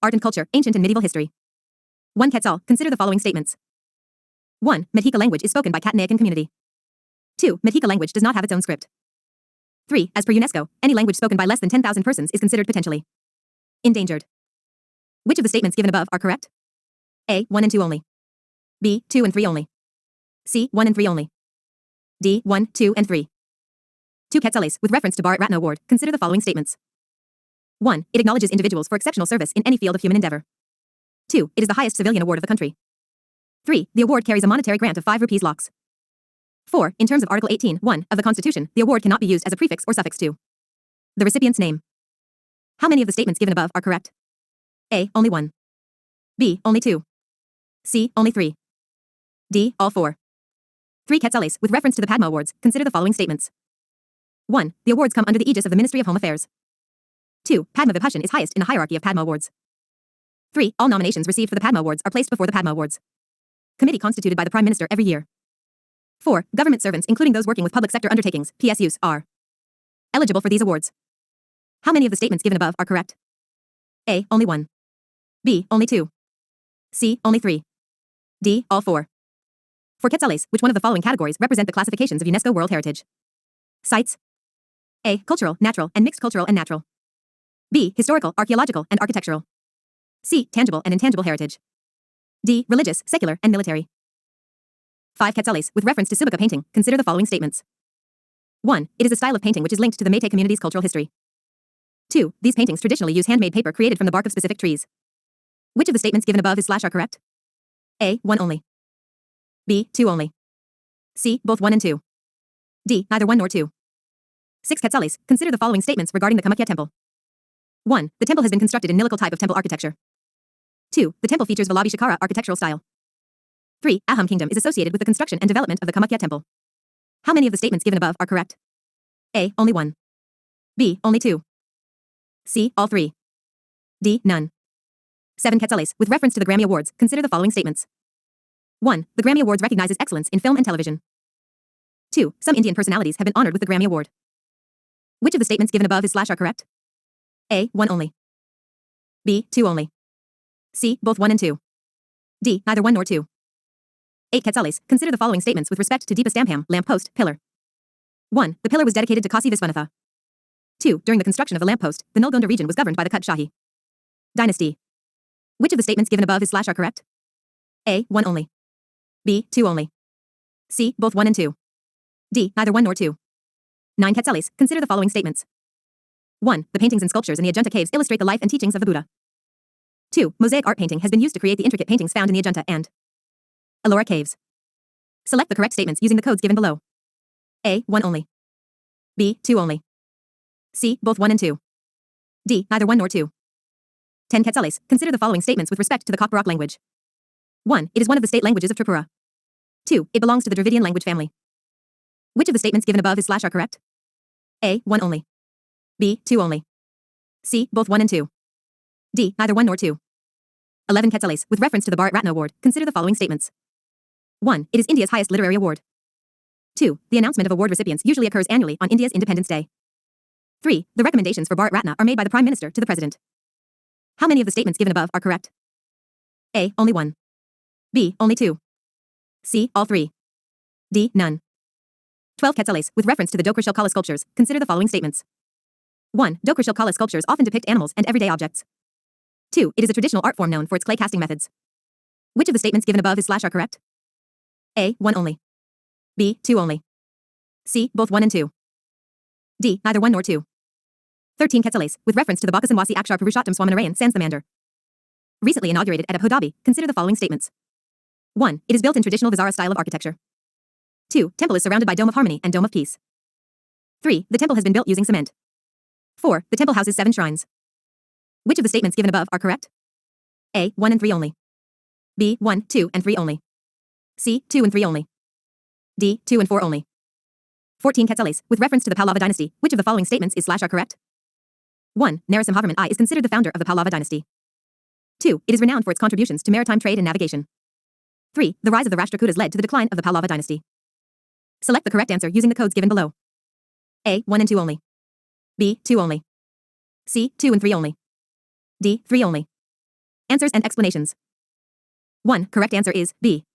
Art and culture, ancient and medieval history. 1. Quetzal, consider the following statements. 1. Mexica language is spoken by Katanakan community. 2. Mexica language does not have its own script. 3. As per UNESCO, any language spoken by less than 10,000 persons is considered potentially endangered. Which of the statements given above are correct? A. 1 and 2 only. B. 2 and 3 only. C. 1 and 3 only. D. 1, 2, and 3. 2. Quetzales, with reference to Bharat-Ratna Award, consider the following statements. 1. It acknowledges individuals for exceptional service in any field of human endeavor. 2. It is the highest civilian award of the country. 3. The award carries a monetary grant of 5 rupees lakhs. 4. In terms of Article 18(1) of the Constitution, the award cannot be used as a prefix or suffix to the recipient's name. How many of the statements given above are correct? A. Only 1. B. Only 2. C. Only 3. D. All 4. 3. Quetzales, with reference to the Padma Awards, consider the following statements. 1. The awards come under the aegis of the Ministry of Home Affairs. 2. Padma Vibhushan is highest in the hierarchy of Padma Awards. 3. All nominations received for the Padma Awards are placed before the Padma Awards committee constituted by the Prime Minister every year. 4. Government servants, including those working with public sector undertakings, PSUs, are eligible for these awards. How many of the statements given above are correct? A. Only 1. B. Only 2. C. Only 3. D. All 4. For Quetzales, which one of the following categories represent the classifications of UNESCO World Heritage Sites? A. Cultural, natural, and mixed cultural and natural. B. Historical, archaeological, and architectural. C. Tangible and intangible heritage. D. Religious, secular, and military. 5. Quetzales, with reference to Subica painting, consider the following statements. 1. It is a style of painting which is linked to the Métis community's cultural history. 2. These paintings traditionally use handmade paper created from the bark of specific trees. Which of the statements given above is / are correct? A. 1 only. B. 2 only. C. Both 1 and 2. D. Neither 1 nor 2. 6. Quetzales, consider the following statements regarding the Kamakya temple. 1. The temple has been constructed in Nillikal type of temple architecture. 2. The temple features Vallabhi Shikara architectural style. 3. Ahom kingdom is associated with the construction and development of the Kamakya temple. How many of the statements given above are correct? A. Only 1. B. Only 2. C. All 3. D. None. 7. Quetzales, with reference to the Grammy Awards, consider the following statements. 1. The Grammy Awards recognizes excellence in film and television. 2. Some Indian personalities have been honored with the Grammy Award. Which of the statements given above is / are correct? A. 1 only. B. 2 only. C. Both 1 and 2. D. Neither 1 nor 2. 8. Quetzales, consider the following statements with respect to Deepa Stampam, lamp post, pillar. 1. The pillar was dedicated to Kasi Viswanatha. 2. During the construction of the lamp post, the Nalgonda region was governed by the Kut Shahi dynasty. Which of the statements given above is / are correct? A. 1 only. B. 2 only. C. Both 1 and 2. D. Neither 1 nor 2. 9. Quetzales, consider the following statements. 1. The paintings and sculptures in the Ajunta caves illustrate the life and teachings of the Buddha. 2. Mosaic art painting has been used to create the intricate paintings found in the Ajunta and Ellora caves. Select the correct statements using the codes given below. A. 1 only. B. 2 only. C. Both 1 and 2. D. Neither 1 nor 2. 10. Quetzales, consider the following statements with respect to the Kokborok language. 1. It is one of the state languages of Tripura. 2. It belongs to the Dravidian language family. Which of the statements given above is / are correct? A. 1 only. B. 2 only. C. Both 1 and 2. D. Neither 1 nor 2. 11. Quetzales, with reference to the Bharat-Ratna Award, consider the following statements. 1. It is India's highest literary award. 2. The announcement of award recipients usually occurs annually on India's Independence Day. 3. The recommendations for Bharat-Ratna are made by the Prime Minister to the President. How many of the statements given above are correct? A. Only 1. B. Only 2. C. All 3. D. None. 12. Quetzales, with reference to the Dokar Shilkala sculptures, consider the following statements. 1. Dokar Shilkala sculptures often depict animals and everyday objects. 2. It is a traditional art form known for its clay casting methods. Which of the statements given above is / are correct? A. 1 only. B. 2 only. C. Both 1 and 2. D. Neither 1 nor 2. 13. Quetzales, with reference to the Bakasanwasi Akshar Purushottam Swaminarayan Sans the Mandar, recently inaugurated at Abu Dhabi, consider the following statements. 1. It is built in traditional Vizara style of architecture. 2. Temple is surrounded by Dome of Harmony and Dome of Peace. 3. The temple has been built using cement. 4. The temple houses 7 shrines. Which of the statements given above are correct? A. 1 and 3 only. B. 1, 2, and 3 only. C. 2 and 3 only. D. 2 and 4 only. 14. Quetzales, with reference to the Pallava dynasty, which of the following statements is / are correct? 1. Narasimhavarman I is considered the founder of the Pallava dynasty. 2. It is renowned for its contributions to maritime trade and navigation. 3. The rise of the Rashtrakutas led to the decline of the Pallava dynasty. Select the correct answer using the codes given below. A. 1 and 2 only. B. 2 only. C. 2 and 3 only. D. 3 only. Answers and explanations. 1. Correct answer is B.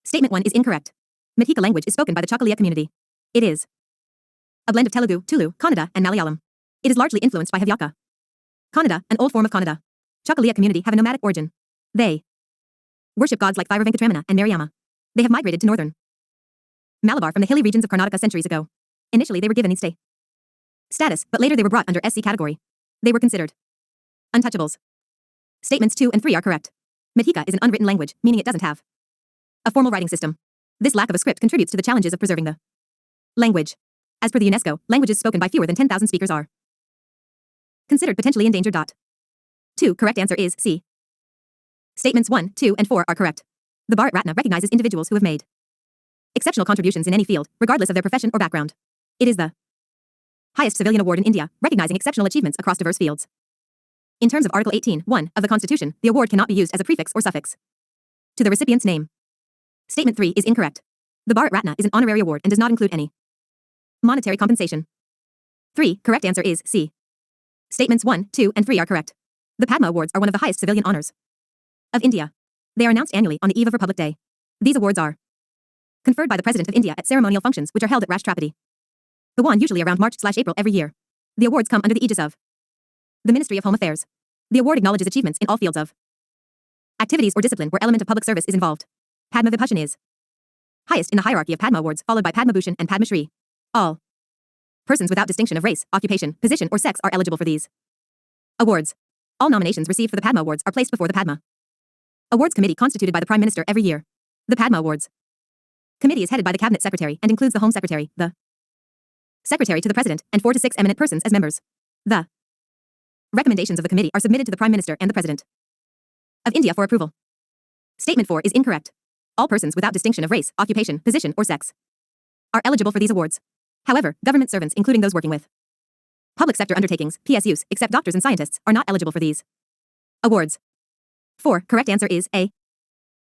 Statement 1 is incorrect. Matika language is spoken by the Chakaliya community. It is a blend of Telugu, Tulu, Kannada, and Malayalam. It is largely influenced by Havyaka. Kannada, an old form of Kannada. Chakaliya community have a nomadic origin. They worship gods like Thira Venkatramana and Mariamma. They have migrated to northern Malabar from the hilly regions of Karnataka centuries ago. Initially they were given stay status, but later they were brought under SC category. They were considered untouchables. Statements 2 and 3 are correct. Matika is an unwritten language, meaning it doesn't have a formal writing system. This lack of a script contributes to the challenges of preserving the language. As per the UNESCO, languages spoken by fewer than 10,000 speakers are considered potentially endangered. 2. Correct answer is C. Statements 1, 2, and 4 are correct. The Bharat Ratna recognizes individuals who have made exceptional contributions in any field, regardless of their profession or background. It is the highest civilian award in India, recognizing exceptional achievements across diverse fields. In terms of Article 18(1) of the Constitution, the award cannot be used as a prefix or suffix to the recipient's name. Statement 3 is incorrect. The Bharat Ratna is an honorary award and does not include any monetary compensation. 3. Correct answer is C. Statements 1, 2, and 3 are correct. The Padma Awards are one of the highest civilian honors of India. They are announced annually on the eve of Republic Day. These awards are conferred by the President of India at ceremonial functions which are held at Rashtrapati Bhawan usually around March/April every year. The awards come under the aegis of the Ministry of Home Affairs. The award acknowledges achievements in all fields of activities or discipline where element of public service is involved. Padma Vibhushan is highest in the hierarchy of Padma Awards, followed by Padma Bhushan and Padma Shri. All persons without distinction of race, occupation, position, or sex are eligible for these awards. All nominations received for the Padma Awards are placed before the Padma Awards Committee constituted by the Prime Minister every year. The Padma Awards Committee is headed by the Cabinet Secretary and includes the Home Secretary, the Secretary to the President, and 4 to 6 eminent persons as members. The recommendations of the committee are submitted to the Prime Minister and the President of India for approval. Statement 4 is incorrect. All persons without distinction of race, occupation, position, or sex are eligible for these awards. However, government servants, including those working with public sector undertakings, PSUs, except doctors and scientists, are not eligible for these awards. 4. Correct answer is A.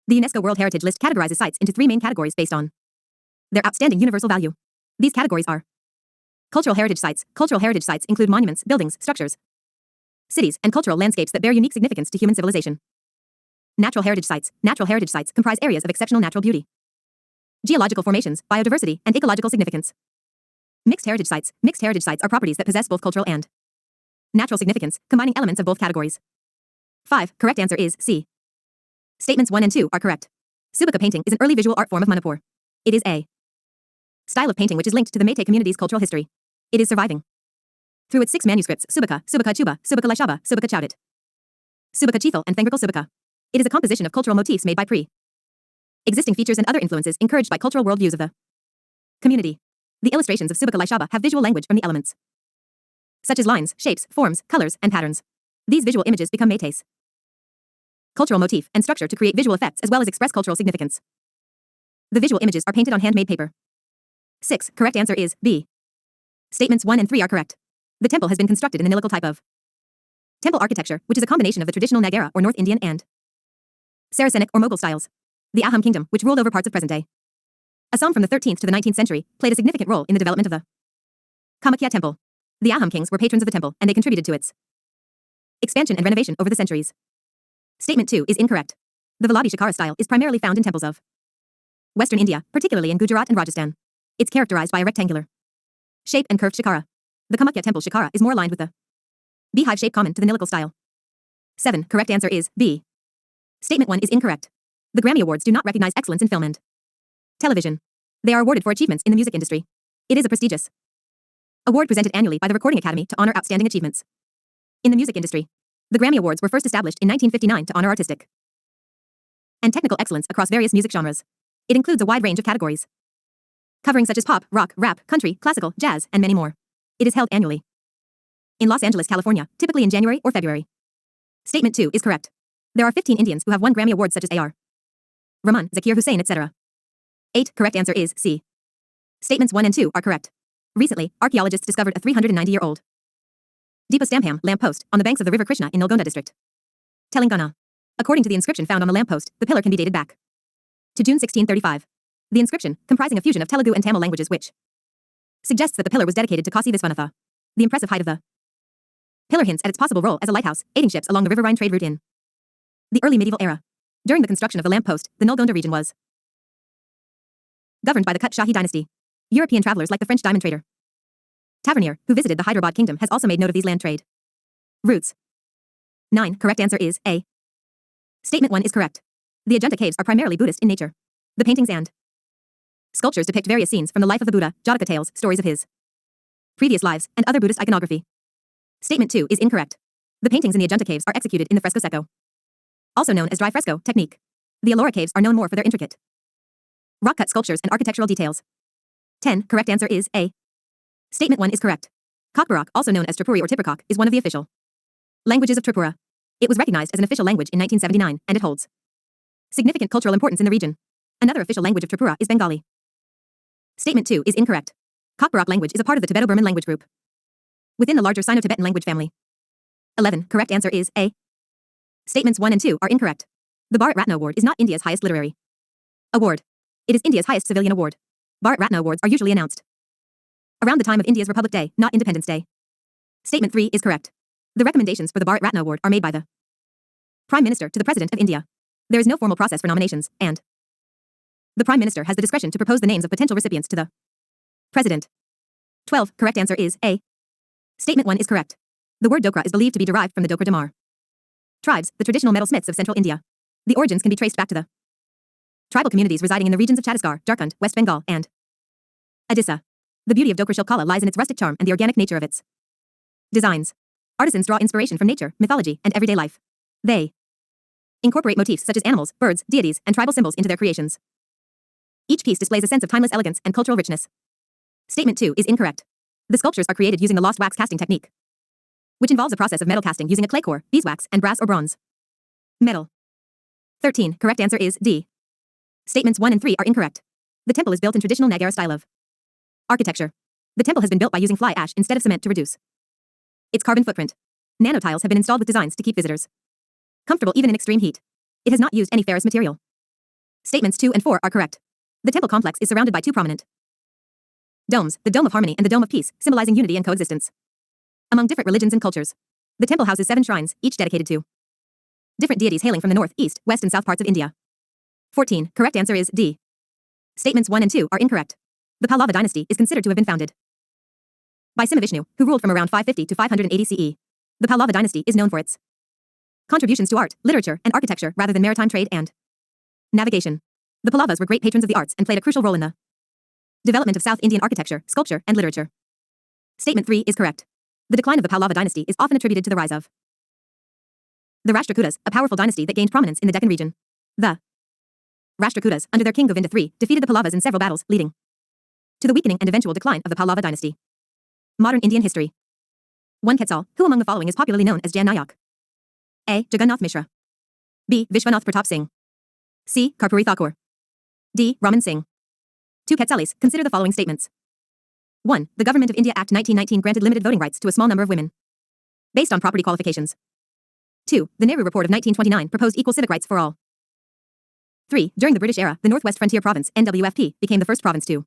The UNESCO World Heritage List categorizes sites into 3 main categories based on their outstanding universal value. These categories are cultural heritage sites. Cultural heritage sites include monuments, buildings, structures, cities, and cultural landscapes that bear unique significance to human civilization. Natural heritage sites. Natural heritage sites comprise areas of exceptional natural beauty, geological formations, biodiversity, and ecological significance. Mixed heritage sites. Mixed heritage sites are properties that possess both cultural and natural significance, combining elements of both categories. 5. Correct answer is C. Statements 1 and 2 are correct. Subaka painting is an early visual art form of Manipur. It is a style of painting which is linked to the Meitei community's cultural history. It is surviving through its 6 manuscripts: Subaka, Subaka Chuba, Subaka Laishaba, Subaka Chowdit, Subaka Chithal, and Thangrakal Subaka. It is a composition of cultural motifs made by existing features and other influences encouraged by cultural worldviews of the community. The illustrations of Subaka Laishaba have visual language from the elements such as lines, shapes, forms, colors, and patterns. These visual images become Meitei's cultural motif and structure to create visual effects as well as express cultural significance. The visual images are painted on handmade paper. 6. Correct answer is B. Statements 1 and 3 are correct. The temple has been constructed in the Nilakal type of temple architecture, which is a combination of the traditional Nagara or North Indian and Saracenic or Mughal styles. The Ahom kingdom, which ruled over parts of present-day Assam from the 13th to the 19th century, played a significant role in the development of the Kamakhya temple. The Ahom kings were patrons of the temple, and they contributed to its expansion and renovation over the centuries. Statement 2 is incorrect. The Vallabhi Shikara style is primarily found in temples of Western India, particularly in Gujarat and Rajasthan. It's characterized by a rectangular shape and curved shikara. The Kamakhya temple shikara is more aligned with the beehive shape common to the Nilakal style. 7. Correct answer is B. Statement 1 is incorrect. The Grammy Awards do not recognize excellence in film and television. They are awarded for achievements in the music industry. It is a prestigious award presented annually by the Recording Academy to honor outstanding achievements in the music industry. The Grammy Awards were first established in 1959 to honor artistic and technical excellence across various music genres. It includes a wide range of categories, covering such as pop, rock, rap, country, classical, jazz, and many more. It is held annually in Los Angeles, California, typically in January or February. Statement 2 is correct. There are 15 Indians who have won Grammy Awards such as A.R. Rahman, Zakir Hussain, etc. 8. Correct answer is C. Statements 1 and 2 are correct. Recently, archaeologists discovered a 390-year-old Deepastampam lamppost on the banks of the river Krishna in Nalgonda district, Telangana. According to the inscription found on the lamppost, the pillar can be dated back to June 1635. The inscription, comprising a fusion of Telugu and Tamil languages which suggests that the pillar was dedicated to Kasi Viswanatha. The impressive height of the pillar hints at its possible role as a lighthouse, aiding ships along the riverine trade route in The early medieval era. During the construction of the lamp post, the Nulgonda region was governed by the Kut Shahi dynasty. European travelers like the French diamond trader Tavernier, who visited the Hyderabad kingdom, has also made note of these land trade routes. 9. Correct answer is A. Statement 1 is correct. The Ajanta caves are primarily Buddhist in nature. The paintings and sculptures depict various scenes from the life of the Buddha, Jataka tales, stories of his previous lives, and other Buddhist iconography. Statement 2 is incorrect. The paintings in the Ajanta caves are executed in the fresco secco, also known as dry fresco technique. The Ellora caves are known more for their intricate rock-cut sculptures and architectural details. 10. Correct answer is A. Statement 1 is correct. Kokborok, also known as Tripuri or Tipperkok, is one of the official languages of Tripura. It was recognized as an official language in 1979, and it holds significant cultural importance in the region. Another official language of Tripura is Bengali. Statement 2 is incorrect. Kokborok language is a part of the Tibeto-Burman language group within the larger Sino-Tibetan language family. 11. Correct answer is A. Statements 1 and 2 are incorrect. The Bharat Ratna Award is not India's highest literary award. It is India's highest civilian award. Bharat Ratna Awards are usually announced around the time of India's Republic Day, not Independence Day. Statement 3 is correct. The recommendations for the Bharat Ratna Award are made by the Prime Minister to the President of India. There is no formal process for nominations, and the Prime Minister has the discretion to propose the names of potential recipients to the President. 12. Correct answer is A. Statement 1 is correct. The word Dokra is believed to be derived from the Dokra Damar tribes, the traditional metalsmiths of central India. The origins can be traced back to the tribal communities residing in the regions of Chhattisgarh, Jharkhand, West Bengal, and Odisha. The beauty of Dokra Shilpkala lies in its rustic charm and the organic nature of its designs. Artisans draw inspiration from nature, mythology, and everyday life. They incorporate motifs such as animals, birds, deities, and tribal symbols into their creations. Each piece displays a sense of timeless elegance and cultural richness. Statement 2 is incorrect. The sculptures are created using the lost wax casting technique, which involves a process of metal casting using a clay core, beeswax, and brass or bronze metal. 13. Correct answer is D. Statements 1 and 3 are incorrect. The temple is built in traditional Nagara style of architecture. The temple has been built by using fly ash instead of cement to reduce its carbon footprint. Nanotiles have been installed with designs to keep visitors comfortable even in extreme heat. It has not used any ferrous material. Statements 2 and 4 are correct. The temple complex is surrounded by two prominent domes, the Dome of Harmony and the Dome of Peace, symbolizing unity and coexistence among different religions and cultures. The temple houses 7 shrines, each dedicated to different deities hailing from the north, east, west, and south parts of India. 14. Correct answer is D. Statements 1 and 2 are incorrect. The Pallava dynasty is considered to have been founded by Simhavishnu, who ruled from around 550 to 580 CE. The Pallava dynasty is known for its contributions to art, literature, and architecture rather than maritime trade and navigation. The Pallavas were great patrons of the arts and played a crucial role in the development of South Indian architecture, sculpture, and literature. Statement 3 is correct. The decline of the Pallava dynasty is often attributed to the rise of the Rashtrakutas, a powerful dynasty that gained prominence in the Deccan region. The Rashtrakutas, under their king Govinda III, defeated the Pallavas in several battles, leading to the weakening and eventual decline of the Pallava dynasty. Modern Indian history. 1. Quetzal, who among the following is popularly known as Jan Nayak? A. Jagannath Mishra. B. Vishwanath Pratap Singh. C. Karpuri Thakur. D. Raman Singh. 2. Quetzalis, consider the following statements. 1. The Government of India Act 1919 granted limited voting rights to a small number of women based on property qualifications. 2. The Nehru Report of 1929 proposed equal civic rights for all. 3. During the British era, the Northwest Frontier Province, NWFP, became the first province to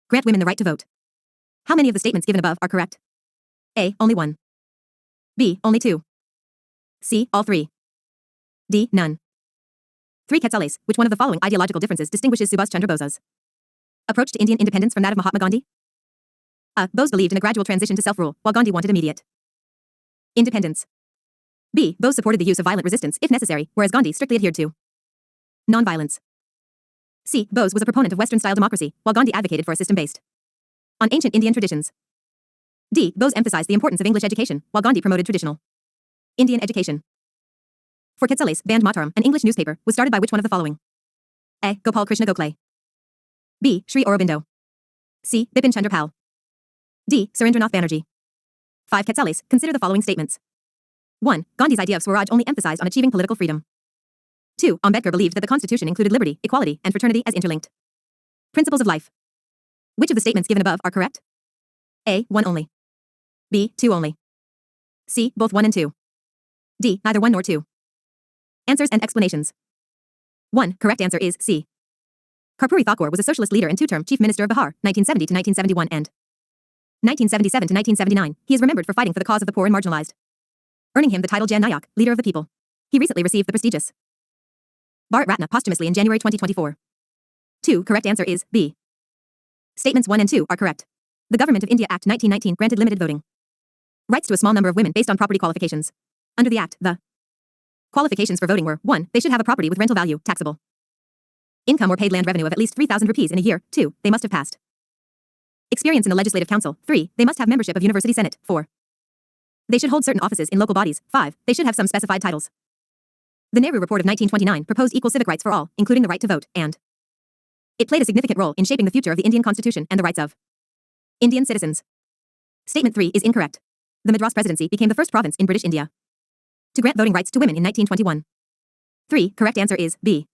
grant women the right to vote. How many of the statements given above are correct? A. Only 1. B. Only 2. C. All 3. D. None. 3. Quetzales, which one of the following ideological differences distinguishes Subhas Chandra Bose's approach to Indian independence from that of Mahatma Gandhi? A. Bose believed in a gradual transition to self-rule, while Gandhi wanted immediate independence. B. Bose supported the use of violent resistance if necessary, whereas Gandhi strictly adhered to non-violence. C. Bose was a proponent of Western-style democracy, while Gandhi advocated for a system based on ancient Indian traditions. D. Bose emphasized the importance of English education, while Gandhi promoted traditional Indian education. For Quetzales, Band Mataram, an English newspaper, was started by which one of the following? A. Gopal Krishna Gokhale. B. Sri Aurobindo. C. Bipin Chandra Pal. D. Surendranath Banerjee. 5. Quetzales, consider the following statements. 1. Gandhi's idea of Swaraj only emphasized on achieving political freedom. 2. Ambedkar believed that the constitution included liberty, equality, and fraternity as interlinked principles of life. Which of the statements given above are correct? A. 1 only. B. 2 only. C. Both 1 and 2. D. Neither 1 nor 2. Answers and explanations. 1. Correct answer is C. Karpuri Thakur was a socialist leader and two-term chief minister of Bihar, 1970 to 1971 and 1977 to 1979. He is remembered for fighting for the cause of the poor and marginalized, earning him the title Jan Nayak, leader of the people. He recently received the prestigious Bharat Ratna posthumously in January 2024. 2. Correct answer is B. Statements 1 and 2 are correct. The Government of India Act 1919 granted limited voting rights to a small number of women based on property qualifications. Under the Act, the qualifications for voting were 1. They should have a property with rental value, taxable income or paid land revenue of at least 3,000 rupees in a year. 2. They must have passed experience in the Legislative Council. 3. They must have membership of University Senate. 4. They should hold certain offices in local bodies. 5. They should have some specified titles. The Nehru Report of 1929 proposed equal civic rights for all, including the right to vote, and it played a significant role in shaping the future of the Indian Constitution and the rights of Indian citizens. Statement 3 is incorrect. The Madras Presidency became the first province in British India to grant voting rights to women in 1921. 3. Correct answer is B.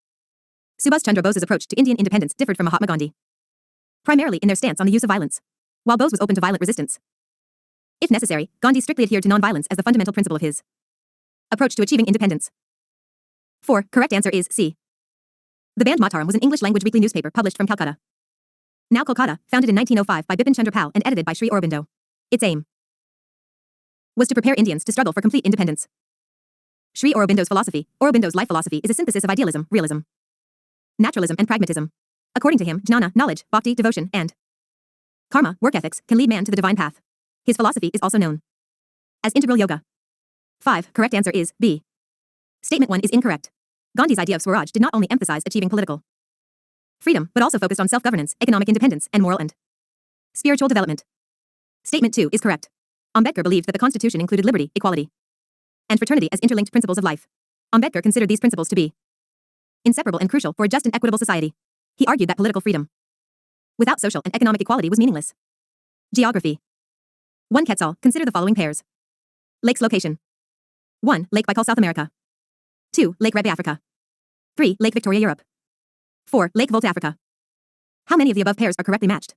Subhas Chandra Bose's approach to Indian independence differed from Mahatma Gandhi, primarily in their stance on the use of violence, while Bose was open to violent resistance. If necessary, Gandhi strictly adhered to non-violence as the fundamental principle of his approach to achieving independence. 4. Correct answer is C. The Band Mataram was an English-language weekly newspaper published from Calcutta, now Kolkata, founded in 1905 by Bipin Chandra Pal and edited by Sri Aurobindo. Its aim was to prepare Indians to struggle for complete independence. Sri Aurobindo's philosophy, Aurobindo's life philosophy, is a synthesis of idealism, realism, naturalism, and pragmatism. According to him, jnana, knowledge, bhakti, devotion, and karma, work ethics, can lead man to the divine path. His philosophy is also known as integral yoga. 5. Correct answer is B. Statement 1 is incorrect. Gandhi's idea of Swaraj did not only emphasize achieving political freedom, but also focused on self-governance, economic independence, and moral and spiritual development. Statement 2 is correct. Ambedkar believed that the Constitution included liberty, equality, and fraternity as interlinked principles of life. Ambedkar considered these principles to be inseparable and crucial for a just and equitable society. He argued that political freedom without social and economic equality was meaningless. Geography. 1. Quetzal, consider the following pairs. Lakes location. 1. Lake Baikal, South America. 2. Lake Rebbe, Africa. 3. Lake Victoria, Europe. 4. Lake Volta, Africa. How many of the above pairs are correctly matched?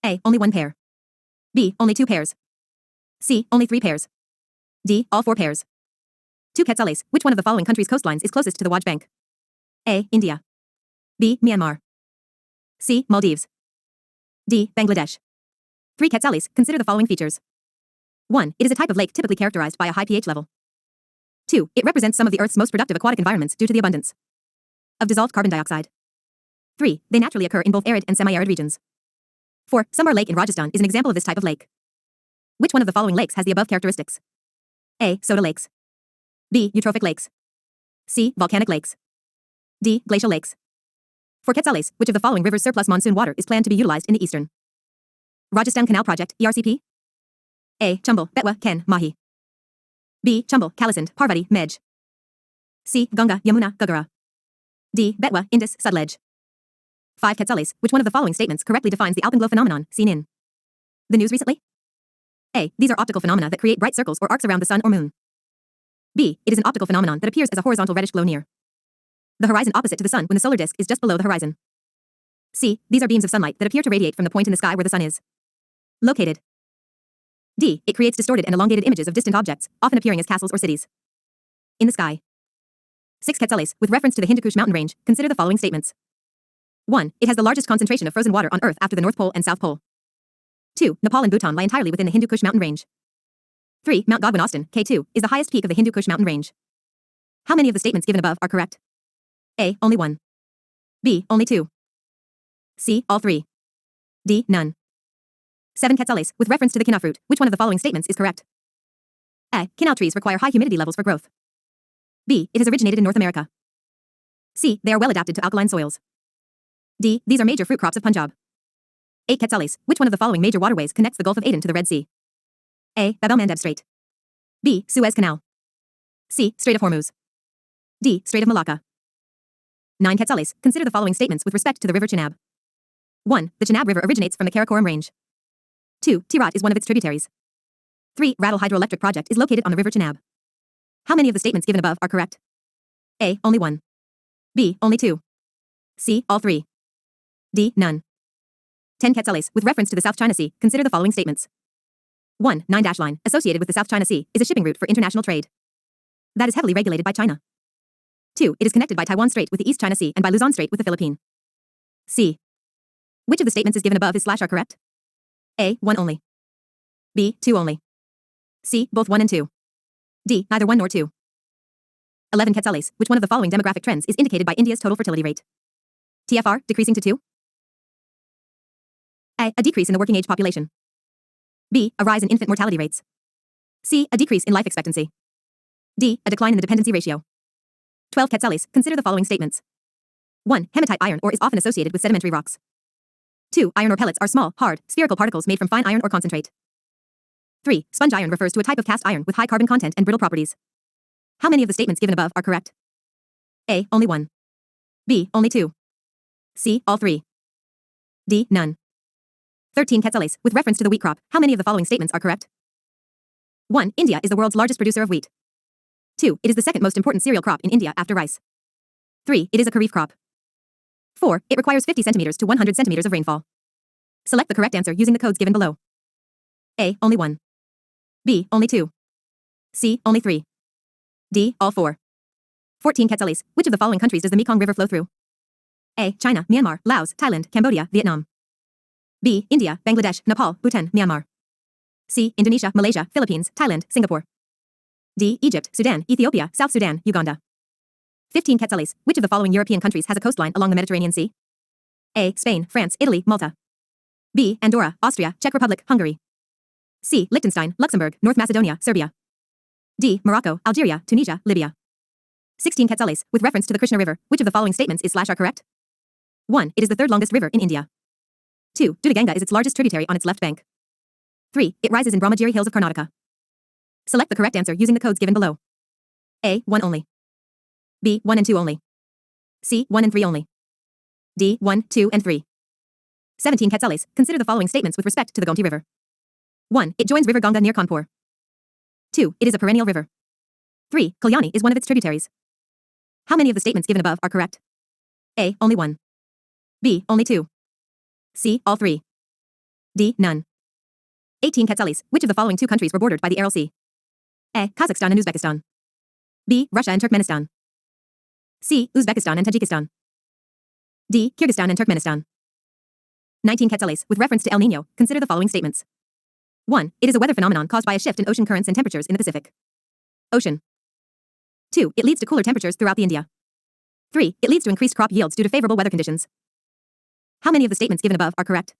A. Only 1 pair. B. Only 2 pairs. C. Only 3 pairs. D. All 4 pairs. 2. Quetzales, which one of the following countries' coastlines is closest to the Waj Bank? A. India. B. Myanmar. C. Maldives. D. Bangladesh. 3. Quetzales, consider the following features. 1. It is a type of lake typically characterized by a high pH level. 2. It represents some of the Earth's most productive aquatic environments due to the abundance of dissolved carbon dioxide. 3. They naturally occur in both arid and semi-arid regions. 4. Sambar Lake in Rajasthan is an example of this type of lake. Which one of the following lakes has the above characteristics? A. Soda lakes. B. Eutrophic lakes. C. Volcanic lakes. D. Glacial lakes. For Quetzales, which of the following rivers' surplus monsoon water is planned to be utilized in the eastern Rajasthan Canal Project, ERCP? A. Chambal, Betwa, Ken, Mahi. B. Chambal, Kalasand, Parvati, Medj. C. Ganga, Yamuna, Gagara. D. Betwa, Indus, Sutlej. 5. Quetzales, which one of the following statements correctly defines the alpenglow phenomenon seen in the news recently? A. These are optical phenomena that create bright circles or arcs around the sun or moon. B. It is an optical phenomenon that appears as a horizontal reddish glow near the horizon opposite to the sun when the solar disk is just below the horizon. C. These are beams of sunlight that appear to radiate from the point in the sky where the sun is located. D. It creates distorted and elongated images of distant objects, often appearing as castles or cities in the sky. 6. Quetzales, with reference to the Hindu Kush mountain range, consider the following statements. 1. It has the largest concentration of frozen water on Earth after the North Pole and South Pole. 2. Nepal and Bhutan lie entirely within the Hindu Kush mountain range. 3. Mount Godwin Austin, K2, is the highest peak of the Hindu Kush mountain range. How many of the statements given above are correct? A. Only 1. B. Only 2. C. All 3. D. None. 7. Quetzales, with reference to the quinoa fruit, which one of the following statements is correct? A. Quinoa trees require high humidity levels for growth. B. It has originated in North America. C. They are well adapted to alkaline soils. D. These are major fruit crops of Punjab. 8. Quetzales, which one of the following major waterways connects the Gulf of Aden to the Red Sea? A. Bab el-Mandeb Strait. B. Suez Canal. C. Strait of Hormuz. D. Strait of Malacca. 9. Quetzales, consider the following statements with respect to the river Chenab. 1. The Chenab River originates from the Karakoram Range. 2. Tirat is one of its tributaries. 3. Rattle Hydroelectric Project is located on the river Chenab. How many of the statements given above are correct? A. Only 1. B. Only 2. C. All 3. D. None. 10. Quetzales, with reference to the South China Sea, consider the following statements. 1. Nine-Dash Line, associated with the South China Sea, is a shipping route for international trade that is heavily regulated by China. 2. It is connected by Taiwan Strait with the East China Sea and by Luzon Strait with the Philippine Sea. Which of the statements is given above is / are correct? A. 1 only. B. 2 only. C. Both 1 and 2. D. Neither 1 nor 2. 11 quetzales. Which one of the following demographic trends is indicated by India's total fertility rate? TFR, decreasing to 2. A decrease in the working age population. B, a rise in infant mortality rates. C, a decrease in life expectancy. D, a decline in the dependency ratio. 12 quetzales. Consider the following statements. 1. Hematite iron ore is often associated with sedimentary rocks. 2. Iron ore pellets are small, hard, spherical particles made from fine iron or concentrate. 3. Sponge iron refers to a type of cast iron with high carbon content and brittle properties. How many of the statements given above are correct? A, only 1. B, only 2. C, all 3. D, none. 13 quetzales. With reference to the wheat crop, how many of the following statements are correct? 1. India is the world's largest producer of wheat. 2. It is the second most important cereal crop in India after rice. 3. It is a kharif crop. 4. It requires 50 centimeters to 100 centimeters of rainfall. Select the correct answer using the codes given below. A, only 1. B, only 2. C, only 3. D, all 4. 14 quetzales. Which of the following countries does the Mekong River flow through? A, China, Myanmar, Laos, Thailand, Cambodia, Vietnam. B, India, Bangladesh, Nepal, Bhutan, Myanmar. C, Indonesia, Malaysia, Philippines, Thailand, Singapore. D, Egypt, Sudan, Ethiopia, South Sudan, Uganda. 15 quetzales. Which of the following European countries has a coastline along the Mediterranean Sea? A, Spain, France, Italy, Malta. B, Andorra, Austria, Czech Republic, Hungary. C, Liechtenstein, Luxembourg, North Macedonia, Serbia. D, Morocco, Algeria, Tunisia, Libya. 16 quetzales. With reference to the Krishna River, which of the following statements is / are correct? 1. It is the third longest river in India. 2. Dudhaganga is its largest tributary on its left bank. 3. It rises in Brahmagiri hills of Karnataka. Select the correct answer using the codes given below. A, 1 only. B, 1 and 2 only. C, 1 and 3 only. D, 1, 2 and 3. 17 quetzales. Consider the following statements with respect to the Gomti River. 1. It joins River Ganga near Kanpur. 2. It is a perennial river. 3. Kalyani is one of its tributaries. How many of the statements given above are correct? A, only 1. B, only 2. C, all 3. D, none. 18 quetzales. Which of the following two countries were bordered by the Aral Sea? A, Kazakhstan and Uzbekistan. B, Russia and Turkmenistan. C, Uzbekistan and Tajikistan. D, Kyrgyzstan and Turkmenistan. 19 quetzales. With reference to El Niño, consider the following statements. 1. It is a weather phenomenon caused by a shift in ocean currents and temperatures in the Pacific Ocean. 2. It leads to cooler temperatures throughout the India. 3. It leads to increased crop yields due to favorable weather conditions. How many of the statements given above are correct?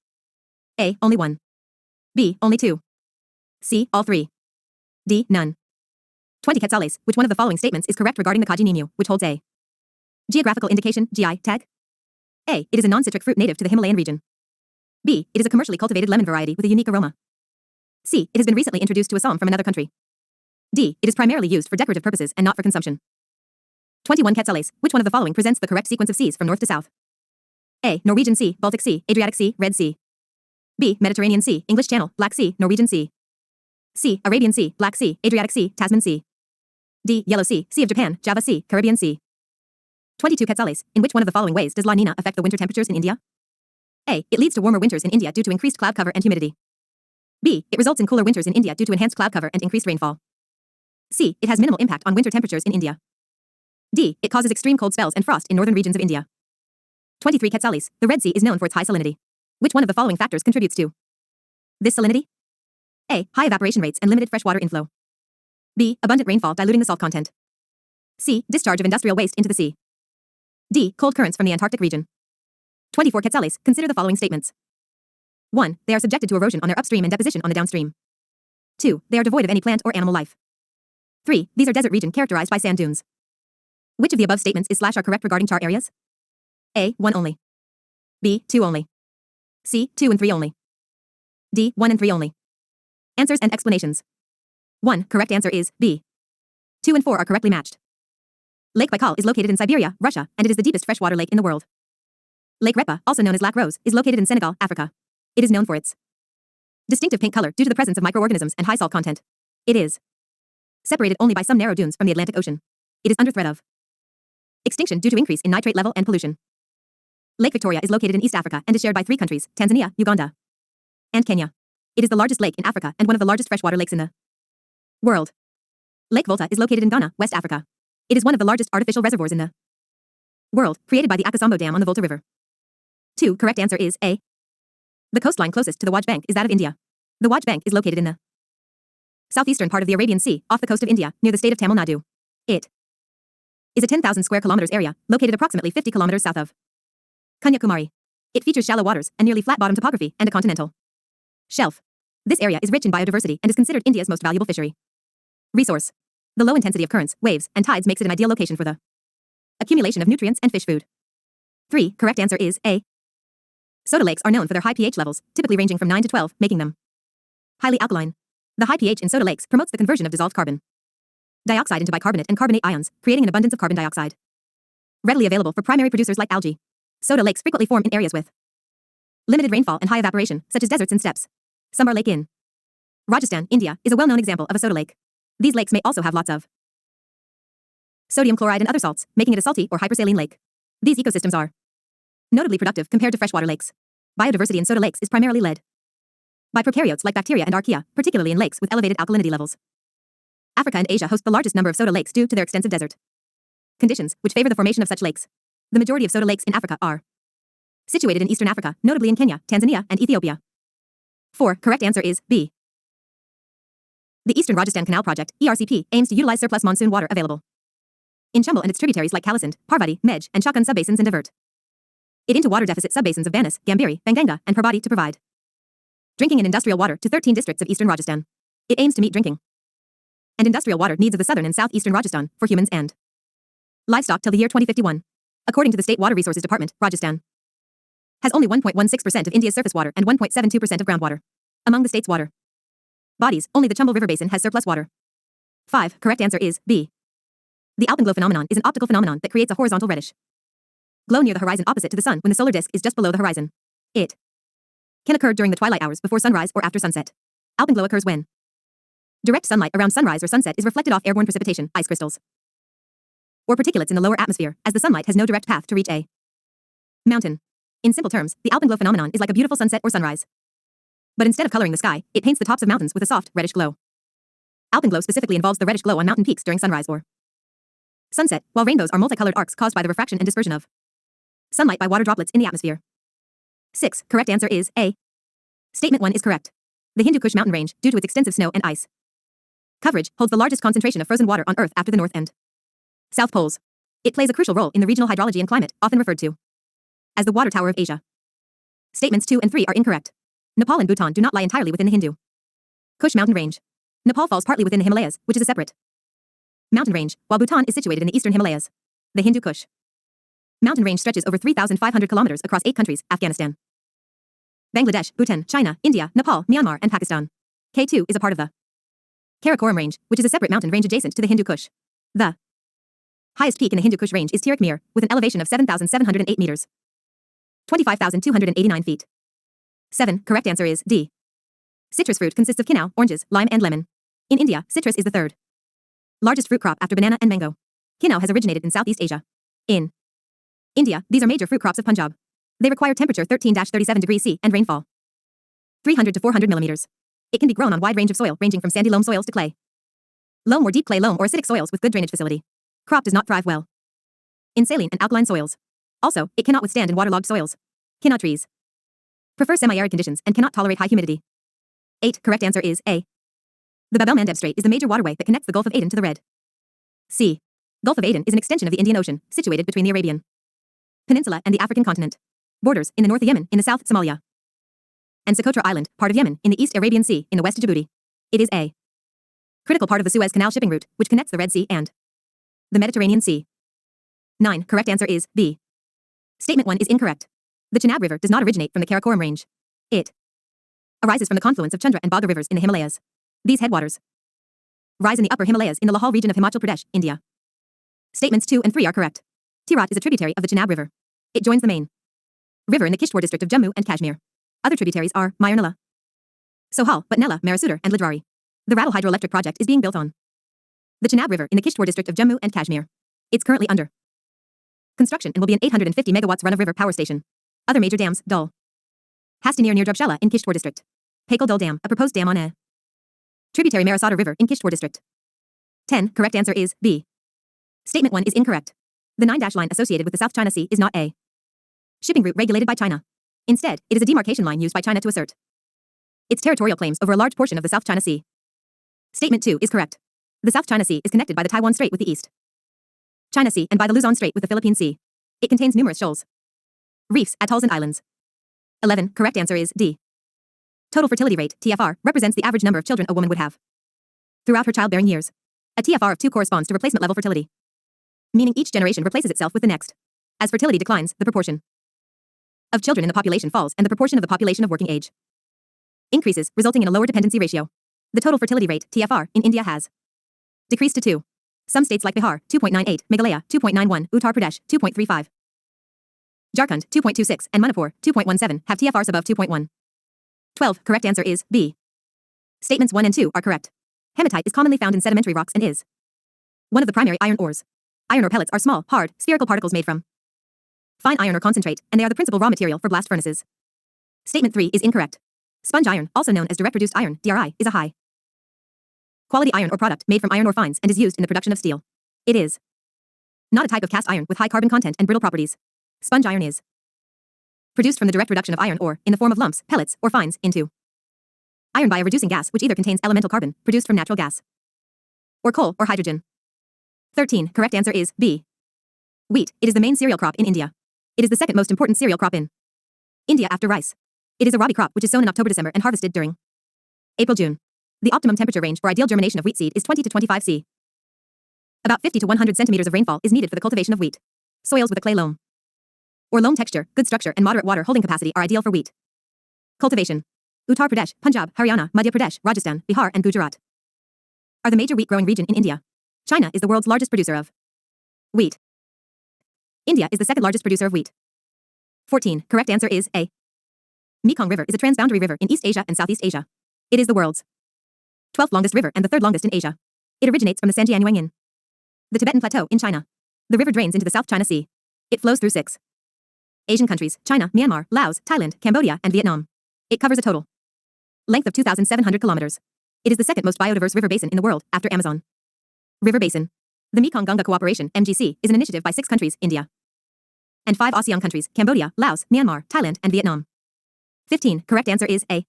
A, only 1. B, only 2. C, all 3. D, none. 20 quetzales. Which one of the following statements is correct regarding the Kaji Niño, which holds a geographical indication, GI, tag? A. It is a non-citric fruit native to the Himalayan region. B. It is a commercially cultivated lemon variety with a unique aroma. C. It has been recently introduced to Assam from another country. D. It is primarily used for decorative purposes and not for consumption. 21 quetzales. Which one of the following presents the correct sequence of seas from north to south? A. Norwegian Sea, Baltic Sea, Adriatic Sea, Red Sea. B. Mediterranean Sea, English Channel, Black Sea, Norwegian Sea. C. Arabian Sea, Black Sea, Adriatic Sea, Tasman Sea. D. Yellow Sea, Sea of Japan, Java Sea, Caribbean Sea. 22 quetzales. In which one of the following ways does La Nina affect the winter temperatures in India? A. It leads to warmer winters in India due to increased cloud cover and humidity. B. It results in cooler winters in India due to enhanced cloud cover and increased rainfall. C. It has minimal impact on winter temperatures in India. D. It causes extreme cold spells and frost in northern regions of India. 23 quetzales. The Red Sea is known for its high salinity. Which one of the following factors contributes to this salinity? A. High evaporation rates and limited freshwater inflow. B. Abundant rainfall diluting the salt content. C. Discharge of industrial waste into the sea. D. Cold currents from the Antarctic region. 24 quetzales. Consider the following statements. 1. They are subjected to erosion on their upstream and deposition on the downstream. 2. They are devoid of any plant or animal life. 3. These are desert region characterized by sand dunes. Which of the above statements is / are correct regarding char areas? A. 1 only. B. 2 only. C. 2 and 3 only. D. 1 and 3 only. Answers and explanations. 1. Correct answer is B. 2 and 4 are correctly matched. Lake Baikal is located in Siberia, Russia, and it is the deepest freshwater lake in the world. Lake Retba, also known as Lac Rose, is located in Senegal, Africa. It is known for its distinctive pink color due to the presence of microorganisms and high salt content. It is separated only by some narrow dunes from the Atlantic Ocean. It is under threat of extinction due to increase in nitrate level and pollution. Lake Victoria is located in East Africa and is shared by 3 countries, Tanzania, Uganda, and Kenya. It is the largest lake in Africa and one of the largest freshwater lakes in the world. Lake Volta is located in Ghana, West Africa. It is one of the largest artificial reservoirs in the world, created by the Akosombo Dam on the Volta River. 2. Correct answer is A. The coastline closest to the Waj Bank is that of India. The Waj Bank is located in the southeastern part of the Arabian Sea, off the coast of India, near the state of Tamil Nadu. It is a 10,000 square kilometers area located approximately 50 kilometers south of Kanyakumari. It features shallow waters and nearly flat-bottom topography and a continental shelf. This area is rich in biodiversity and is considered India's most valuable fishery resource. The low intensity of currents, waves, and tides makes it an ideal location for the accumulation of nutrients and fish food. 3. Correct answer is A. Soda lakes are known for their high pH levels, typically ranging from 9 to 12, making them highly alkaline. The high pH in soda lakes promotes the conversion of dissolved carbon dioxide into bicarbonate and carbonate ions, creating an abundance of carbon dioxide. Readily available for primary producers like algae. Soda lakes frequently form in areas with limited rainfall and high evaporation, such as deserts and steppes. Sambar Lake in Rajasthan, India, is a well-known example of a soda lake. These lakes may also have lots of sodium chloride and other salts, making it a salty or hypersaline lake. These ecosystems are notably productive compared to freshwater lakes. Biodiversity in soda lakes is primarily led by prokaryotes like bacteria and archaea, particularly in lakes with elevated alkalinity levels. Africa and Asia host the largest number of soda lakes due to their extensive desert conditions, which favor the formation of such lakes. The majority of soda lakes in Africa are situated in eastern Africa, notably in Kenya, Tanzania, and Ethiopia. 4. Correct answer is B. The Eastern Rajasthan Canal Project, ERCP, aims to utilize surplus monsoon water available in Chambal and its tributaries like Kalasand, Parvati, Medj, and Chakan subbasins and divert it into water deficit subbasins of Banas, Gambhiri, Banganga, and Parbati to provide drinking and industrial water to 13 districts of eastern Rajasthan. It aims to meet drinking and industrial water needs of the southern and southeastern Rajasthan for humans and livestock till the year 2051. According to the State Water Resources Department, Rajasthan has only 1.16% of India's surface water and 1.72% of groundwater. Among the state's water bodies, only the Chambal River Basin has surplus water. 5. Correct answer is B. The alpenglow phenomenon is an optical phenomenon that creates a horizontal reddish glow near the horizon opposite to the sun when the solar disk is just below the horizon. It can occur during the twilight hours before sunrise or after sunset. Alpenglow occurs when direct sunlight around sunrise or sunset is reflected off airborne precipitation, ice crystals, or particulates in the lower atmosphere, as the sunlight has no direct path to reach a mountain. In simple terms, the alpenglow phenomenon is like a beautiful sunset or sunrise. But instead of coloring the sky, it paints the tops of mountains with a soft, reddish glow. Alpenglow specifically involves the reddish glow on mountain peaks during sunrise or sunset, while rainbows are multicolored arcs caused by the refraction and dispersion of sunlight by water droplets in the atmosphere. 6. Correct answer is A. Statement 1 is correct. The Hindu Kush mountain range, due to its extensive snow and ice coverage, holds the largest concentration of frozen water on Earth after the North and South Poles. It plays a crucial role in the regional hydrology and climate, often referred to as the water tower of Asia. Statements 2 and 3 are incorrect. Nepal and Bhutan do not lie entirely within the Hindu Kush mountain range. Nepal falls partly within the Himalayas, which is a separate mountain range, while Bhutan is situated in the eastern Himalayas. The Hindu Kush mountain range stretches over 3,500 kilometers across 8 countries: Afghanistan, Bangladesh, Bhutan, China, India, Nepal, Myanmar, and Pakistan. K2 is a part of the Karakoram range, which is a separate mountain range adjacent to the Hindu Kush. The highest peak in the Hindu Kush range is Tirak Mir, with an elevation of 7,708 meters, 25,289 feet. 7. Correct answer is D. Citrus fruit consists of kinau, oranges, lime, and lemon. In India, citrus is the third largest fruit crop after banana and mango. Kinau has originated in Southeast Asia. In India, these are major fruit crops of Punjab. They require temperature 13-37 degrees C and rainfall 300 to 400 millimeters. It can be grown on a wide range of soil, ranging from sandy loam soils to clay loam or deep clay loam or acidic soils with good drainage facility. Crop does not thrive well in saline and alkaline soils. Also, it cannot withstand in waterlogged soils. Kinau trees prefer semi-arid conditions and cannot tolerate high humidity. 8. Correct answer is A. The Bab el-Mandeb Strait is the major waterway that connects the Gulf of Aden to the Red Sea. Gulf of Aden is an extension of the Indian Ocean, situated between the Arabian Peninsula and the African continent. Borders in the north Yemen, in the south Somalia, and Socotra Island, part of Yemen, in the east Arabian Sea, in the west Djibouti. It is a critical part of the Suez Canal shipping route, which connects the Red Sea and the Mediterranean Sea. 9. Correct answer is B. Statement 1 is incorrect. The Chenab River does not originate from the Karakoram range. It arises from the confluence of Chundra and Bhaga rivers in the Himalayas. These headwaters rise in the upper Himalayas in the Lahore region of Himachal Pradesh, India. Statements 2 and 3 are correct. Tirat is a tributary of the Chenab River. It joins the main river in the Kishtwar district of Jammu and Kashmir. Other tributaries are Mayarnala, Sohal, Batnela, Marasudar, and Ladrari. The Rattle hydroelectric project is being built on the Chenab River in the Kishtwar district of Jammu and Kashmir. It's currently under construction and will be an 850 megawatts run-of-river power station. Other major dams: Dul Hasti near Drubshala in Kishtwar district. Pakal Dul Dam, a proposed dam on a tributary Marasudar River in Kishtwar district. 10. Correct answer is B. Statement 1 is incorrect. The 9-dash line associated with the South China Sea is not a shipping route regulated by China. Instead, it is a demarcation line used by China to assert its territorial claims over a large portion of the South China Sea. Statement 2 is correct. The South China Sea is connected by the Taiwan Strait with the east China Sea and by the Luzon Strait with the Philippine Sea. It contains numerous shoals, reefs, atolls and islands. 11. Correct answer is D. Total fertility rate, TFR, represents the average number of children a woman would have throughout her childbearing years. A TFR of 2 corresponds to replacement level fertility, meaning each generation replaces itself with the next. As fertility declines, the proportion of children in the population falls and the proportion of the population of working age increases, resulting in a lower dependency ratio. The total fertility rate, TFR, in India has decreased to 2. Some states like Bihar, 2.98, Meghalaya, 2.91, Uttar Pradesh, 2.35, Jharkhand, 2.26, and Manipur, 2.17, have TFRs above 2.1. 12. Correct answer is B. Statements 1 and 2 are correct. Hematite is commonly found in sedimentary rocks and is one of the primary iron ores. Iron ore pellets are small, hard, spherical particles made from fine iron or concentrate, and they are the principal raw material for blast furnaces. Statement 3 is incorrect. Sponge iron, also known as direct reduced iron, DRI, is a high quality iron or product made from iron ore fines and is used in the production of steel. It is not a type of cast iron with high carbon content and brittle properties. Sponge iron is produced from the direct reduction of iron ore in the form of lumps, pellets, or fines into iron by a reducing gas which either contains elemental carbon, produced from natural gas, or coal or hydrogen. 13. Correct answer is B. Wheat. It is the main cereal crop in India. It is the second most important cereal crop in India after rice. It is a rabi crop which is sown in October-December and harvested during April-June. The optimum temperature range for ideal germination of wheat seed is 20 to 25 C. About 50 to 100 centimeters of rainfall is needed for the cultivation of wheat. Soils with a clay loam or loam texture, good structure and moderate water holding capacity are ideal for wheat cultivation. Uttar Pradesh, Punjab, Haryana, Madhya Pradesh, Rajasthan, Bihar and Gujarat are the major wheat growing region in India. China is the world's largest producer of wheat. India is the second largest producer of wheat. 14. Correct answer is A. Mekong River is a transboundary river in East Asia and Southeast Asia. It is the world's 12th longest river and the 3rd longest in Asia. It originates from the Sanjianguang in the Tibetan Plateau in China. The river drains into the South China Sea. It flows through 6 Asian countries, China, Myanmar, Laos, Thailand, Cambodia, and Vietnam. It covers a total length of 2,700 kilometers. It is the second most biodiverse river basin in the world, after Amazon River Basin. The Mekong-Gunga Cooperation, MGC, is an initiative by 6 countries, India and 5 ASEAN countries, Cambodia, Laos, Myanmar, Thailand, and Vietnam. 15. Correct answer is A.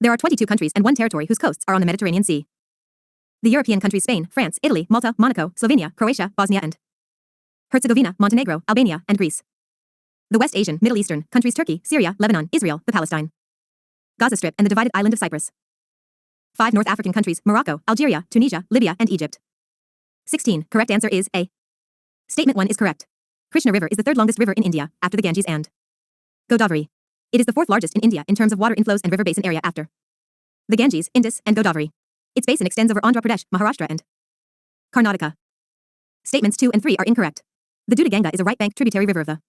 There are 22 countries and 1 territory whose coasts are on the Mediterranean Sea. The European countries Spain, France, Italy, Malta, Monaco, Slovenia, Croatia, Bosnia and Herzegovina, Montenegro, Albania, and Greece. The West Asian, Middle Eastern countries Turkey, Syria, Lebanon, Israel, the Palestine, Gaza Strip, and the divided island of Cyprus. 5 North African countries Morocco, Algeria, Tunisia, Libya, and Egypt. 16. Correct answer is A. Statement 1 is correct. Krishna River is the 3rd longest river in India, after the Ganges and Godavari. It is the 4th largest in India in terms of water inflows and river basin area after the Ganges, Indus, and Godavari. Its basin extends over Andhra Pradesh, Maharashtra, and Karnataka. Statements 2 and 3 are incorrect. The Dudhganga is a right bank tributary river of the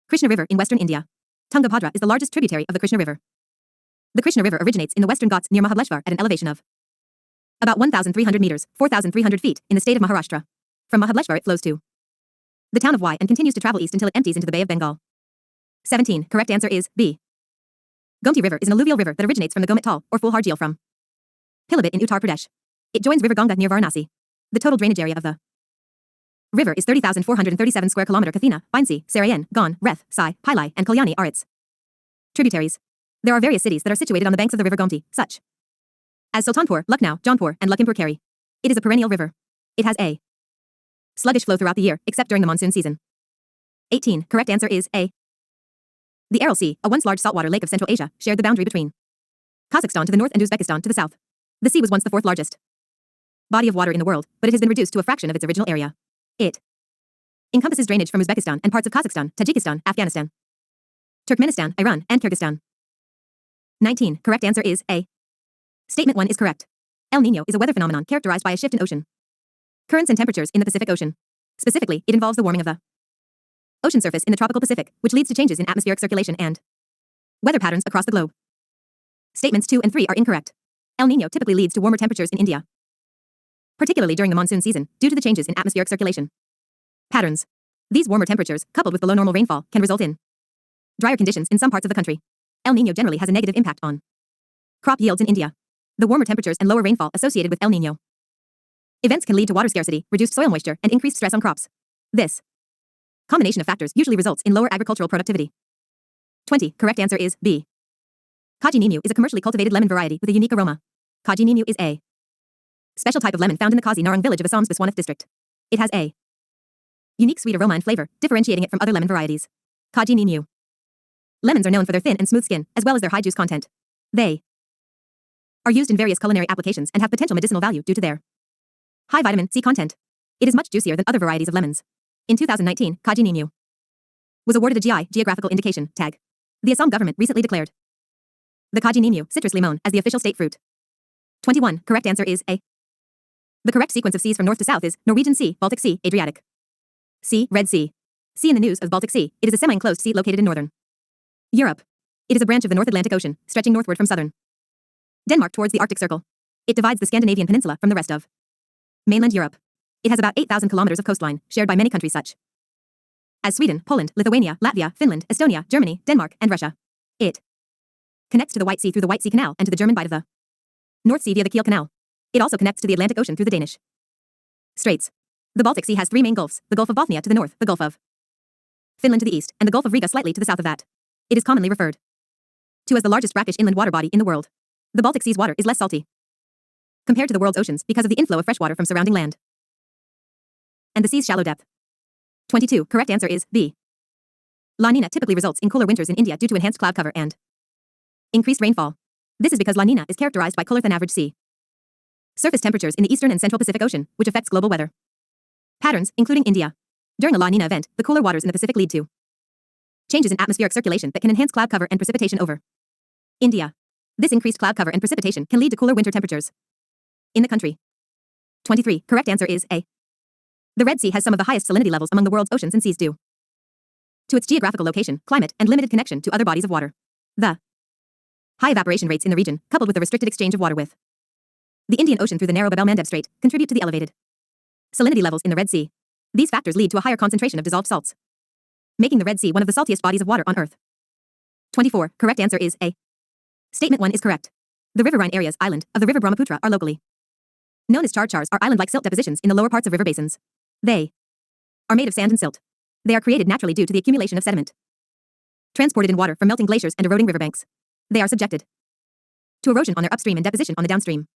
Krishna River in western India. Tungabhadra is the largest tributary of the Krishna River. The Krishna River originates in the western Ghats near Mahabaleshwar at an elevation of about 1,300 meters, 4,300 feet, in the state of Maharashtra. From Mahabaleshwar it flows to the town of Y and continues to travel east until it empties into the Bay of Bengal. 17. Correct answer is B. Gomti River is an alluvial river that originates from the Gomet Tal, or Fulhar Jheel from Pilibhit in Uttar Pradesh. It joins River Ganga near Varanasi. The total drainage area of the river is 30,437 square kilometer. Kathina, Binsi, Sarayan, Gon, Reth, Sai, Pilai, and Kalyani are its tributaries. There are various cities that are situated on the banks of the river Gomti, such as Sultanpur, Lucknow, Jaunpur, and Lakhimpur Kheri. It is a perennial river. It has a sluggish flow throughout the year, except during the monsoon season. 18. Correct answer is A. The Aral Sea, a once large saltwater lake of Central Asia, shared the boundary between Kazakhstan to the north and Uzbekistan to the south. The sea was once the 4th largest body of water in the world, but it has been reduced to a fraction of its original area. It encompasses drainage from Uzbekistan and parts of Kazakhstan, Tajikistan, Afghanistan, Turkmenistan, Iran, and Kyrgyzstan. 19. Correct answer is A. Statement 1 is correct. El Niño is a weather phenomenon characterized by a shift in ocean currents and temperatures in the Pacific Ocean. Specifically, it involves the warming of the ocean surface in the tropical Pacific, which leads to changes in atmospheric circulation and weather patterns across the globe. Statements 2 and 3 are incorrect. El Niño typically leads to warmer temperatures in India, particularly during the monsoon season, due to the changes in atmospheric circulation patterns. These warmer temperatures, coupled with below normal rainfall, can result in drier conditions in some parts of the country. El Niño generally has a negative impact on crop yields in India. The warmer temperatures and lower rainfall associated with El Niño events can lead to water scarcity, reduced soil moisture, and increased stress on crops. This combination of factors usually results in lower agricultural productivity. 20. Correct answer is B. Kaji Nimu is a commercially cultivated lemon variety with a unique aroma. Kaji Nimu is a special type of lemon found in the Kazi Narang village of Assam's Biswanath district. It has a unique sweet aroma and flavor, differentiating it from other lemon varieties. Kaji ni Mu. Lemons are known for their thin and smooth skin, as well as their high juice content. They are used in various culinary applications and have potential medicinal value due to their high vitamin C content. It is much juicier than other varieties of lemons. In 2019, Kaji ni Mu was awarded a GI, Geographical Indication, tag. The Assam government recently declared the Kaji ni Mu citrus limon as the official state fruit. 21. Correct answer is A. The correct sequence of seas from north to south is Norwegian Sea, Baltic Sea, Adriatic Sea, Red Sea. Sea in the news of Baltic Sea. It is a semi-enclosed sea located in northern Europe. It is a branch of the North Atlantic Ocean, stretching northward from southern Denmark towards the Arctic Circle. It divides the Scandinavian peninsula from the rest of mainland Europe. It has about 8,000 kilometers of coastline, shared by many countries such as Sweden, Poland, Lithuania, Latvia, Finland, Estonia, Germany, Denmark, and Russia. It connects to the White Sea through the White Sea Canal and to the German Bight of the North Sea via the Kiel Canal. It also connects to the Atlantic Ocean through the Danish Straits. The Baltic Sea has three main gulfs, the Gulf of Bothnia to the north, the Gulf of Finland to the east, and the Gulf of Riga slightly to the south of that. It is commonly referred to as the largest brackish inland water body in the world. The Baltic Sea's water is less salty compared to the world's oceans because of the inflow of fresh water from surrounding land and the sea's shallow depth. 22. Correct answer is B. La Nina typically results in cooler winters in India due to enhanced cloud cover and increased rainfall. This is because La Nina is characterized by cooler than average sea surface temperatures in the eastern and central Pacific Ocean, which affects global weather patterns, including India. During a La Nina event, the cooler waters in the Pacific lead to changes in atmospheric circulation that can enhance cloud cover and precipitation over India. This increased cloud cover and precipitation can lead to cooler winter temperatures in the country. 23. Correct answer is A. The Red Sea has some of the highest salinity levels among the world's oceans and seas due to its geographical location, climate, and limited connection to other bodies of water. The high evaporation rates in the region, coupled with the restricted exchange of water with the Indian Ocean through the narrow Bab el-Mandeb Strait, contribute to the elevated salinity levels in the Red Sea. These factors lead to a higher concentration of dissolved salts, making the Red Sea one of the saltiest bodies of water on Earth. 24. Correct answer is A. Statement 1 is correct. The riverine areas island of the river Brahmaputra are locally known as chars are island-like silt depositions in the lower parts of river basins. They are made of sand and silt. They are created naturally due to the accumulation of sediment transported in water from melting glaciers and eroding riverbanks. They are subjected to erosion on their upstream and deposition on the downstream.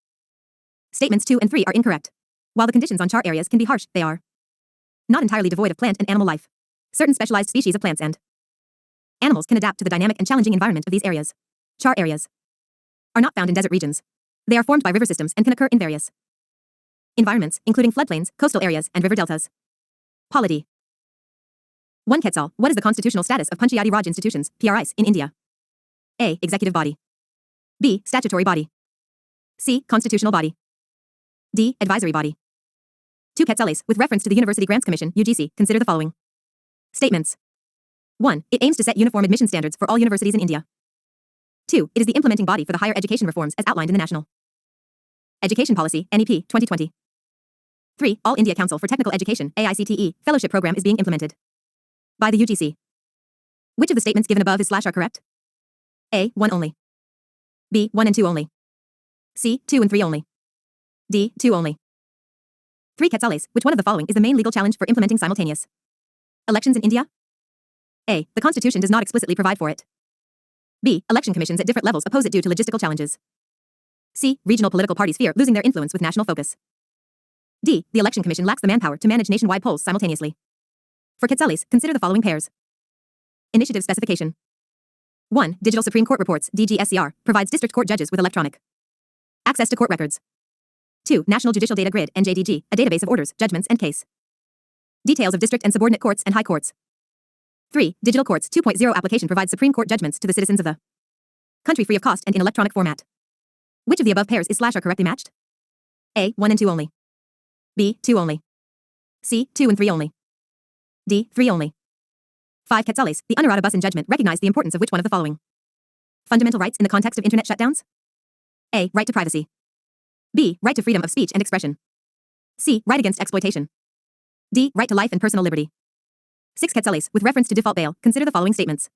Statements 2 and 3 are incorrect. While the conditions on char areas can be harsh, they are not entirely devoid of plant and animal life. Certain specialized species of plants and animals can adapt to the dynamic and challenging environment of these areas. Char areas are not found in desert regions. They are formed by river systems and can occur in various environments, including floodplains, coastal areas, and river deltas. Polity. 1. Quetzal, what is the constitutional status of Panchayati Raj institutions, PRIs, in India? A. Executive body. B. Statutory body. C. Constitutional body. D. Advisory body. 2. Quetzales, with reference to the University Grants Commission, UGC, consider the following statements. 1. It aims to set uniform admission standards for all universities in India. 2. It is the implementing body for the higher education reforms as outlined in the National Education Policy, NEP, 2020. 3. All India Council for Technical Education, AICTE, fellowship program is being implemented by the UGC. Which of the statements given above is / are correct? A. 1 only. B. 1 and 2 only. C. 2 and 3 only. D. 2 only. 3. Quetzales, which one of the following is the main legal challenge for implementing simultaneous elections in India? A. The Constitution does not explicitly provide for it. B. Election commissions at different levels oppose it due to logistical challenges. C. Regional political parties fear losing their influence with national focus. D. The Election Commission lacks the manpower to manage nationwide polls simultaneously. For Quetzales, consider the following pairs. Initiative specification. 1. Digital Supreme Court Reports, DGSCR, provides district court judges with electronic access to court records. 2. National Judicial Data Grid, NJDG, a database of orders, judgments, and case details of district and subordinate courts and high courts. 3. Digital Courts 2.0 application provides Supreme Court judgments to the citizens of the country free of cost and in electronic format. Which of the above pairs is / are correctly matched? A. 1 and 2 only. B. 2 only. C. 2 and 3 only. D. 3 only. 5. Quetzales, the Honorata Bus in judgment recognized the importance of which one of the following fundamental rights in the context of internet shutdowns? A. Right to privacy. B. Right to freedom of speech and expression. C. Right against exploitation. D. Right to life and personal liberty. 6. Quetzales, with reference to default bail, consider the following statements.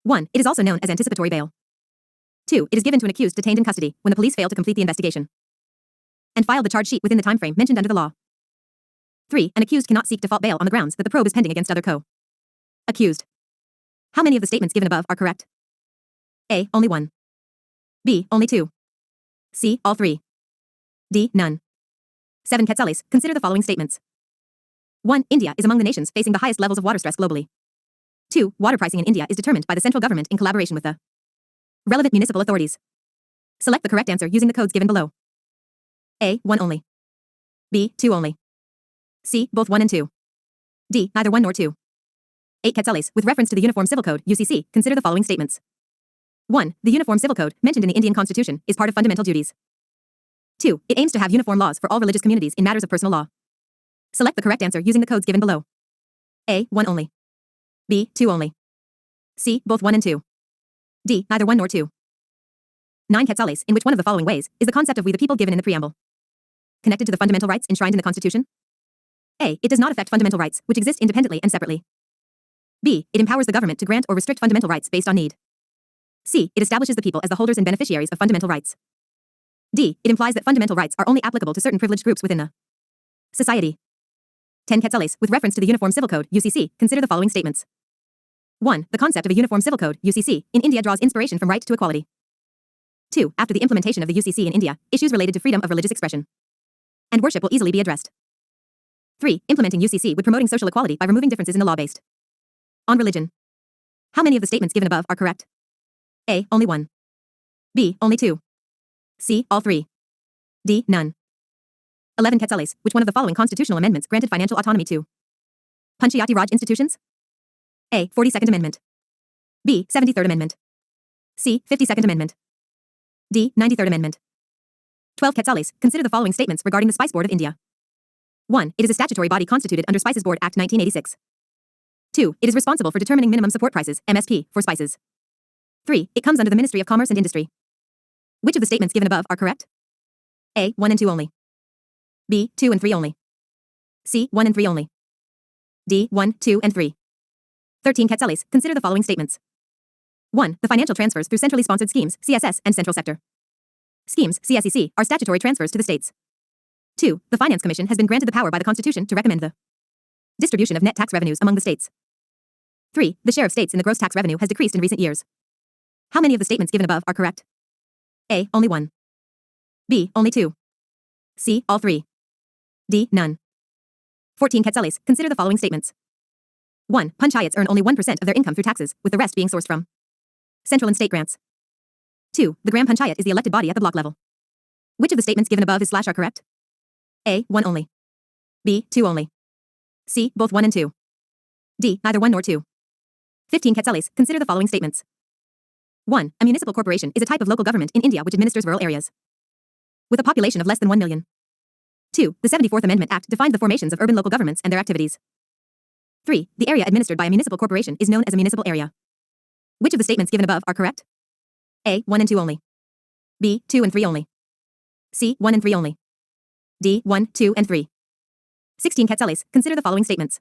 1. It is also known as anticipatory bail. 2. It is given to an accused detained in custody when the police fail to complete the investigation and file the charge sheet within the time frame mentioned under the law. 3. An accused cannot seek default bail on the grounds that the probe is pending against other co-accused. How many of the statements given above are correct? A. Only 1. B. Only 2. C. All 3. D. None. 7. Quetzales, consider the following statements. 1. India is among the nations facing the highest levels of water stress globally. 2. Water pricing in India is determined by the central government in collaboration with the relevant municipal authorities. Select the correct answer using the codes given below. A. 1 only. B. 2 only. C. Both 1 and 2. D. Neither 1 nor 2. 8 Quetzales. With reference to the Uniform Civil Code, UCC, consider the following statements. 1. The Uniform Civil Code, mentioned in the Indian Constitution, is part of fundamental duties. 2. It aims to have uniform laws for all religious communities in matters of personal law. Select the correct answer using the codes given below. A. 1 only. B. 2 only. C. Both 1 and 2. D. Neither 1 nor 2. 9 Quetzales. In which one of the following ways is the concept of we the people given in the preamble connected to the fundamental rights enshrined in the Constitution? A. It does not affect fundamental rights, which exist independently and separately. B. It empowers the government to grant or restrict fundamental rights based on need. C. It establishes the people as the holders and beneficiaries of fundamental rights. D. It implies that fundamental rights are only applicable to certain privileged groups within the society. 10 Quetzales. With reference to the Uniform Civil Code, UCC, consider the following statements. 1. The concept of a Uniform Civil Code, UCC, in India draws inspiration from right to equality. 2. After the implementation of the UCC in India, issues related to freedom of religious expression and worship will easily be addressed. 3. Implementing UCC would promoting social equality by removing differences in the law based on religion. How many of the statements given above are correct? A. Only 1. B. Only 2. C. All 3. D. None. 11 Quetzales. Which one of the following constitutional amendments granted financial autonomy to Panchayati Raj institutions? A. 42nd Amendment. B. 73rd Amendment. C. 52nd Amendment. D. 93rd Amendment. 12 Quetzales. Consider the following statements regarding the Spice Board of India. 1. It is a statutory body constituted under Spices Board Act 1986. 2. It is responsible for determining minimum support prices, MSP, for spices. 3. It comes under the Ministry of Commerce and Industry. Which of the statements given above are correct? A. 1 and 2 only. B. 2 and 3 only. C. 1 and 3 only. D. 1, 2, and 3. 13 Quetzales. Consider the following statements. 1. The financial transfers through centrally sponsored schemes, CSS, and central sector schemes, CSEC, are statutory transfers to the states. 2. The Finance Commission has been granted the power by the Constitution to recommend the distribution of net tax revenues among the states. 3. The share of states in the gross tax revenue has decreased in recent years. How many of the statements given above are correct? A. Only 1. B. Only 2. C. All 3. D. None. 14 Quetzales. Consider the following statements. 1. Panchayats earn only 1% of their income through taxes, with the rest being sourced from central and state grants. 2. The Gram Panchayat is the elected body at the block level. Which of the statements given above are correct? A. 1 only. B. 2 only. C. Both 1 and 2. D. Neither 1 nor 2. 15 Quetzales. Consider the following statements. 1. A municipal corporation is a type of local government in India which administers rural areas with a population of less than 1 million. 2. The 74th Amendment Act defines the formations of urban local governments and their activities. 3. The area administered by a municipal corporation is known as a municipal area. Which of the statements given above are correct? A. 1 and 2 only. B. 2 and 3 only. C. 1 and 3 only. D. 1, 2, and 3. 16 Quetzales. Consider the following statements.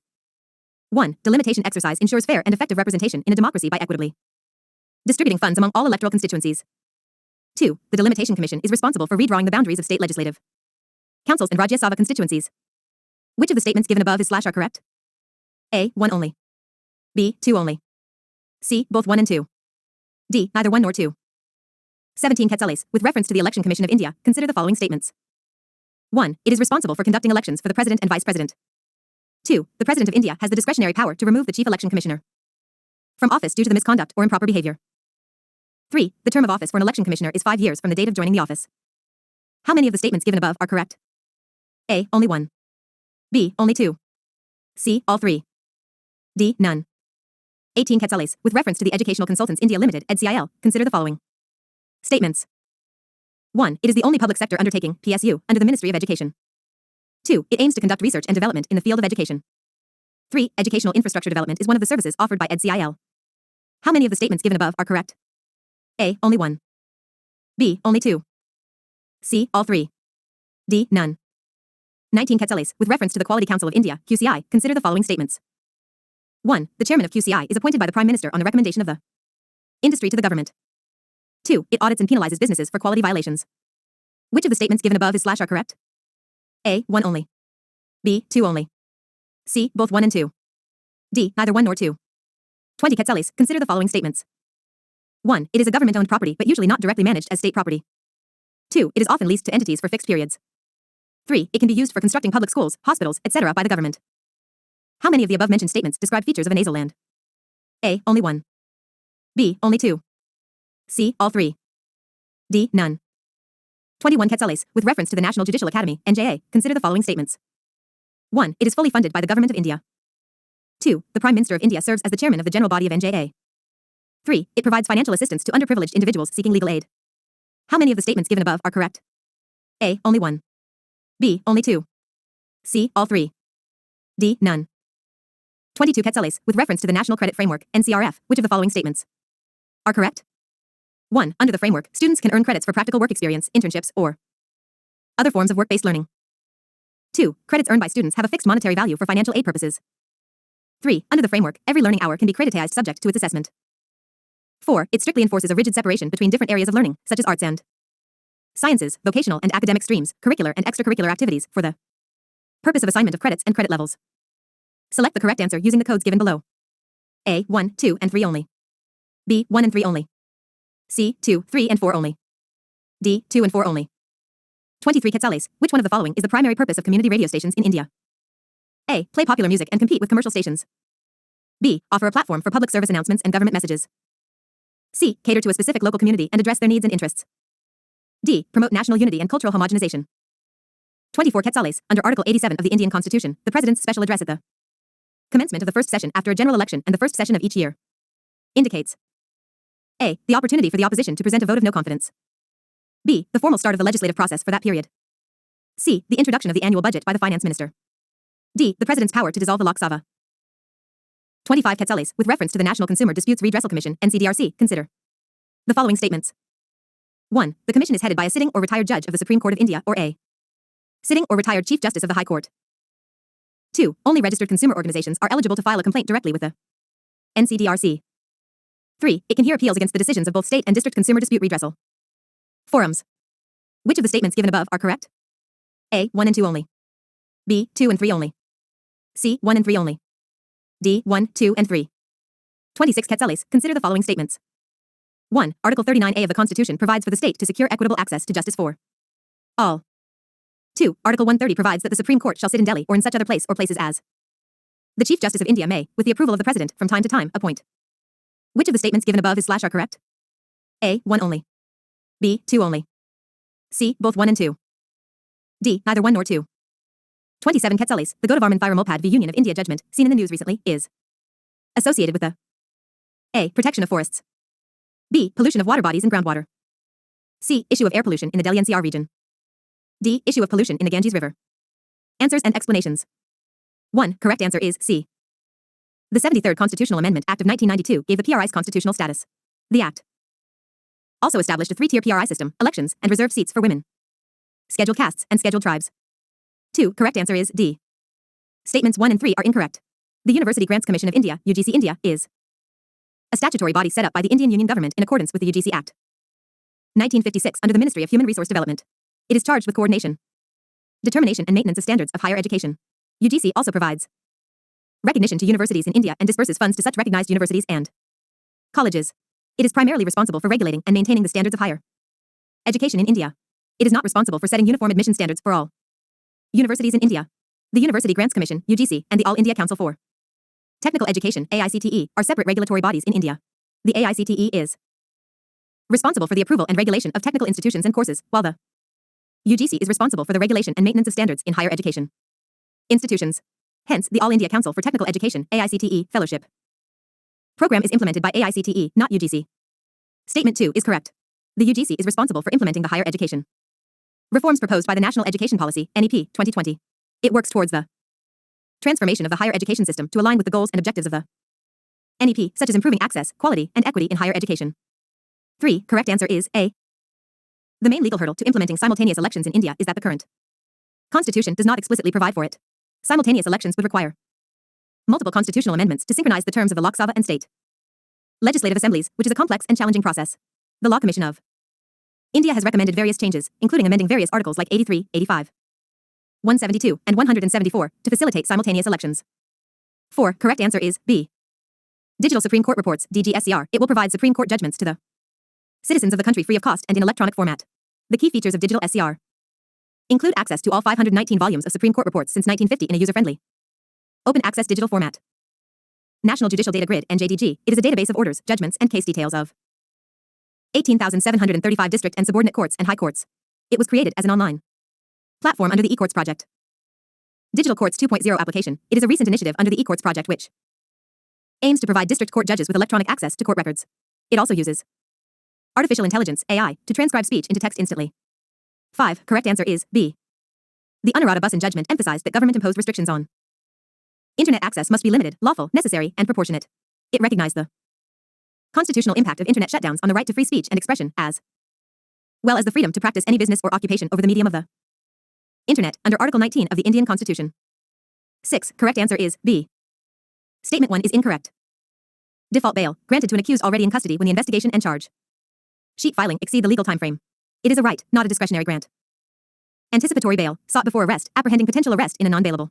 1. Delimitation exercise ensures fair and effective representation in a democracy by equitably distributing funds among all electoral constituencies. 2. The Delimitation Commission is responsible for redrawing the boundaries of state legislative councils and Rajya Sabha constituencies. Which of the statements given above are correct? A. 1 only. B. 2 only. C. Both 1 and 2. D. Neither 1 nor 2. 17 Quetzales. With reference to the Election Commission of India, consider the following statements. 1. It is responsible for conducting elections for the President and Vice President. 2. The President of India has the discretionary power to remove the Chief Election Commissioner from office due to the misconduct or improper behavior. 3. The term of office for an election commissioner is 5 years from the date of joining the office. How many of the statements given above are correct? A. Only 1. B. Only 2. C. All 3. D. None. 18 Quetzales. With reference to the Educational Consultants India Limited, EDCIL, consider the following statements. 1. It is the only public sector undertaking, PSU, under the Ministry of Education. 2. It aims to conduct research and development in the field of education. 3. Educational infrastructure development is one of the services offered by EDCIL. How many of the statements given above are correct? A. Only 1. B. Only 2. C. All 3. D. None. 19 Quetzales. With reference to the Quality Council of India, QCI, consider the following statements. 1. The chairman of QCI is appointed by the Prime Minister on the recommendation of the industry to the government. 2. It audits and penalizes businesses for quality violations. Which of the statements given above are correct? A. 1 only. B. 2 only. C. Both 1 and 2. D. Neither 1 nor 2. 20 Quetzales. Consider the following statements. 1. It is a government-owned property but usually not directly managed as state property. 2. It is often leased to entities for fixed periods. 3. It can be used for constructing public schools, hospitals, etc. by the government. How many of the above-mentioned statements describe features of a nasal land? A. Only one. B. Only two. C. All three. D. None. 21 Quetzales, with reference to the National Judicial Academy, NJA, consider the following statements. 1. It is fully funded by the Government of India. 2. The Prime Minister of India serves as the chairman of the general body of NJA. 3. It provides financial assistance to underprivileged individuals seeking legal aid. How many of the statements given above are correct? A. Only one. B. Only two. C. All three. D. None. 22 Quetzales, with reference to the National Credit Framework, NCRF, which of the following statements are correct? 1. Under the framework, students can earn credits for practical work experience, internships, or other forms of work-based learning. 2. Credits earned by students have a fixed monetary value for financial aid purposes. 3. Under the framework, every learning hour can be creditized subject to its assessment. 4. It strictly enforces a rigid separation between different areas of learning, such as arts and sciences, vocational and academic streams, curricular and extracurricular activities, for the purpose of assignment of credits and credit levels. Select the correct answer using the codes given below. A. 1, 2, and 3 only. B. 1 and 3 only. C. 2, 3, and 4 only. D. 2 and 4 only. 23 Quetzales, which one of the following is the primary purpose of community radio stations in India? A. Play popular music and compete with commercial stations. B. Offer a platform for public service announcements and government messages. C. Cater to a specific local community and address their needs and interests. D. Promote national unity and cultural homogenization. 24 Quetzales, under Article 87 of the Indian Constitution, the President's special address at the commencement of the first session after a general election and the first session of each year indicates: A. The opportunity for the opposition to present a vote of no confidence. B. The formal start of the legislative process for that period. C. The introduction of the annual budget by the finance minister. D. The President's power to dissolve the Lok Sabha. 25 Quetzales, with reference to the National Consumer Disputes Redressal Commission, NCDRC, consider the following statements. 1. The commission is headed by a sitting or retired judge of the Supreme Court of India or a sitting or retired Chief Justice of the High Court. 2. Only registered consumer organizations are eligible to file a complaint directly with the NCDRC. 3. It can hear appeals against the decisions of both state and district consumer dispute redressal forums. Which of the statements given above are correct? A. 1 and 2 only. B. 2 and 3 only. C. 1 and 3 only. D. 1, 2, and 3. 26 Quetzales, consider the following statements. 1. Article 39A of the Constitution provides for the state to secure equitable access to justice for all. 2. Article 130 provides that the Supreme Court shall sit in Delhi or in such other place or places as the Chief Justice of India may, with the approval of the President, from time to time, appoint. Which of the statements given above is / are correct? A. 1 only. B. 2 only. C. Both 1 and 2. D. Neither 1 nor 2. 27 Quetzales, the Godavarman Thirumalpad v. Union of India judgment, seen in the news recently, is associated with the A. Protection of forests. B. Pollution of water bodies and groundwater. C. Issue of air pollution in the Delhi NCR region. D. Issue of pollution in the Ganges River. Answers and explanations. 1. Correct answer is C. The 73rd Constitutional Amendment Act of 1992 gave the PRIs constitutional status. The Act also established a 3-tier PRI system, elections, and reserved seats for women, scheduled castes, and scheduled tribes. 2. Correct answer is D. Statements 1 and 3 are incorrect. The University Grants Commission of India, UGC India, is a statutory body set up by the Indian Union Government in accordance with the UGC Act 1956 under the Ministry of Human Resource Development. It is charged with coordination, determination, and maintenance of standards of higher education. UGC also provides recognition to universities in India and disperses funds to such recognized universities and colleges. It is primarily responsible for regulating and maintaining the standards of higher education in India. It is not responsible for setting uniform admission standards for all universities in India. The University Grants Commission, UGC, and the All India Council for Technical Education, AICTE, are separate regulatory bodies in India. The AICTE is responsible for the approval and regulation of technical institutions and courses, while the UGC is responsible for the regulation and maintenance of standards in higher education institutions. Hence, the All India Council for Technical Education, AICTE, fellowship program is implemented by AICTE, not UGC. Statement 2 is correct. The UGC is responsible for implementing the higher education reforms proposed by the National Education Policy, NEP, 2020. It works towards the transformation of the higher education system to align with the goals and objectives of the NEP, such as improving access, quality, and equity in higher education. 3. Correct answer is A. The main legal hurdle to implementing simultaneous elections in India is that the current Constitution does not explicitly provide for it. Simultaneous elections would require multiple constitutional amendments to synchronize the terms of the Lok Sabha and state legislative assemblies, which is a complex and challenging process. The Law Commission of India has recommended various changes, including amending various articles like 83, 85, 172, and 174 to facilitate simultaneous elections. 4. Correct answer is B. Digital Supreme Court Reports, DGSCR. It will provide Supreme Court judgments to the citizens of the country free of cost and in electronic format. The key features of digital SCR include access to all 519 volumes of Supreme Court reports since 1950 in a user-friendly, Open access digital format. National Judicial Data Grid (NJDG). It is a database of orders, judgments, and case details of 18,735 district and subordinate courts and high courts. It was created as an online platform under the eCourts project. Digital Courts 2.0 application. It is a recent initiative under the eCourts project which aims to provide district court judges with electronic access to court records. It also uses artificial intelligence (AI) to transcribe speech into text instantly. 5. Correct answer is B. The Honorata Bussin judgment emphasized that government-imposed restrictions on Internet access must be limited, lawful, necessary, and proportionate. It recognized the constitutional impact of Internet shutdowns on the right to free speech and expression, as well as the freedom to practice any business or occupation over the medium of the Internet, under Article 19 of the Indian Constitution. 6. Correct answer is B. Statement 1 is incorrect. Default bail, granted to an accused already in custody when the investigation and charge sheet filing exceed the legal time frame. It is a right, not a discretionary grant. Anticipatory bail, sought before arrest, apprehending potential arrest in a non-bailable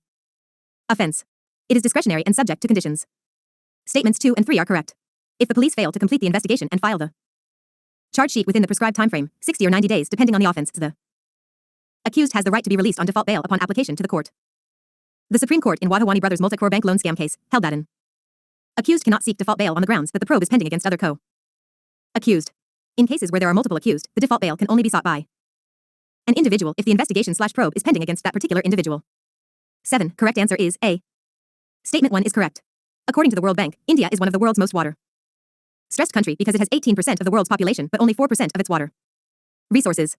offense. It is discretionary and subject to conditions. Statements 2 and 3 are correct. If the police fail to complete the investigation and file the charge sheet within the prescribed time frame, 60 or 90 days depending on the offense, the accused has the right to be released on default bail upon application to the court. The Supreme Court in Wadhwani Brothers Multi-Crore Bank Loan Scam case held that an accused cannot seek default bail on the grounds that the probe is pending against other co-accused. In cases where there are multiple accused, the default bail can only be sought by an individual if the investigation/probe is pending against that particular individual. 7. Correct answer is A. Statement 1 is correct. According to the World Bank, India is one of the world's most water-stressed country because it has 18% of the world's population but only 4% of its water resources.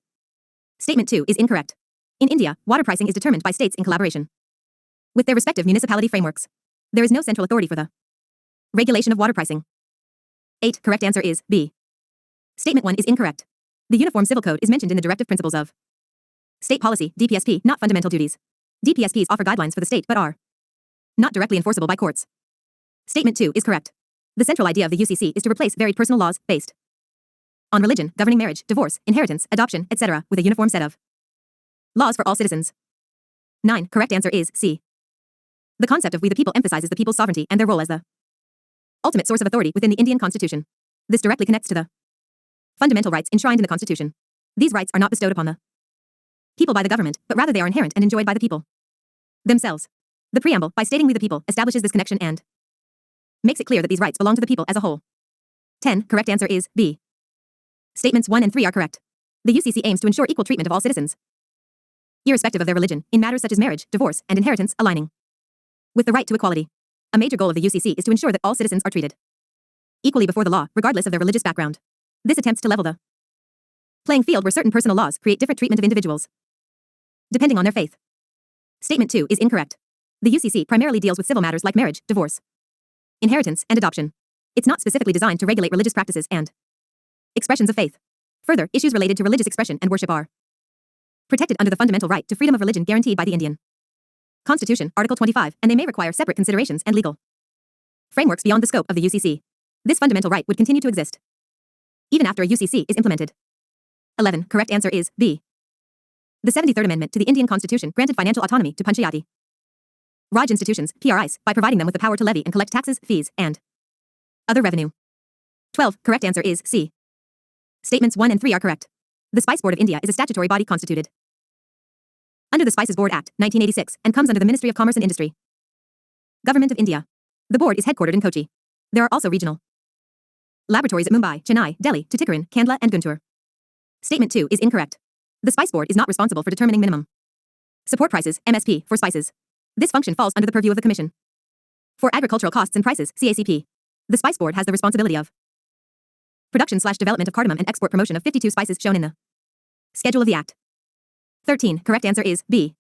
Statement 2 is incorrect. In India, water pricing is determined by states in collaboration with their respective municipality frameworks. There is no central authority for the regulation of water pricing. 8. Correct answer is B. Statement 1 is incorrect. The Uniform Civil Code is mentioned in the Directive Principles of State Policy, DPSP, not fundamental duties. DPSPs offer guidelines for the state but are not directly enforceable by courts. Statement 2 is correct. The central idea of the UCC is to replace varied personal laws, based on religion, governing marriage, divorce, inheritance, adoption, etc., with a uniform set of laws for all citizens. 9. Correct answer is C. The concept of we the people emphasizes the people's sovereignty and their role as the ultimate source of authority within the Indian Constitution. This directly connects to the fundamental rights enshrined in the Constitution. These rights are not bestowed upon the people by the government, but rather they are inherent and enjoyed by the people themselves. The preamble, by stating we the people, establishes this connection and makes it clear that these rights belong to the people as a whole. 10. Correct answer is B. Statements 1 and 3 are correct. The UCC aims to ensure equal treatment of all citizens, irrespective of their religion, in matters such as marriage, divorce, and inheritance, aligning with the right to equality. A major goal of the UCC is to ensure that all citizens are treated equally before the law, regardless of their religious background. This attempts to level the playing field where certain personal laws create different treatment of individuals depending on their faith. Statement 2 is incorrect. The UCC primarily deals with civil matters like marriage, divorce, inheritance, and adoption. It's not specifically designed to regulate religious practices and expressions of faith. Further, issues related to religious expression and worship are protected under the fundamental right to freedom of religion guaranteed by the Indian Constitution, Article 25, and they may require separate considerations and legal frameworks beyond the scope of the UCC. This fundamental right would continue to exist even after a UCC is implemented. 11. Correct answer is B. The 73rd Amendment to the Indian Constitution granted financial autonomy to Panchayati Raj institutions, PRIs, by providing them with the power to levy and collect taxes, fees, and other revenue. 12. Correct answer is C. Statements 1 and 3 are correct. The Spice Board of India is a statutory body constituted under the Spices Board Act, 1986, and comes under the Ministry of Commerce and Industry, Government of India. The board is headquartered in Kochi. There are also regional laboratories at Mumbai, Chennai, Delhi, Tuticorin, Kandla, and Guntur. Statement 2 is incorrect. The Spice Board is not responsible for determining minimum support prices, MSP, for spices. This function falls under the purview of the Commission for Agricultural Costs and Prices, CACP. The Spice Board has the responsibility of production/development of cardamom and export promotion of 52 spices shown in the schedule of the Act. 13. Correct answer is B.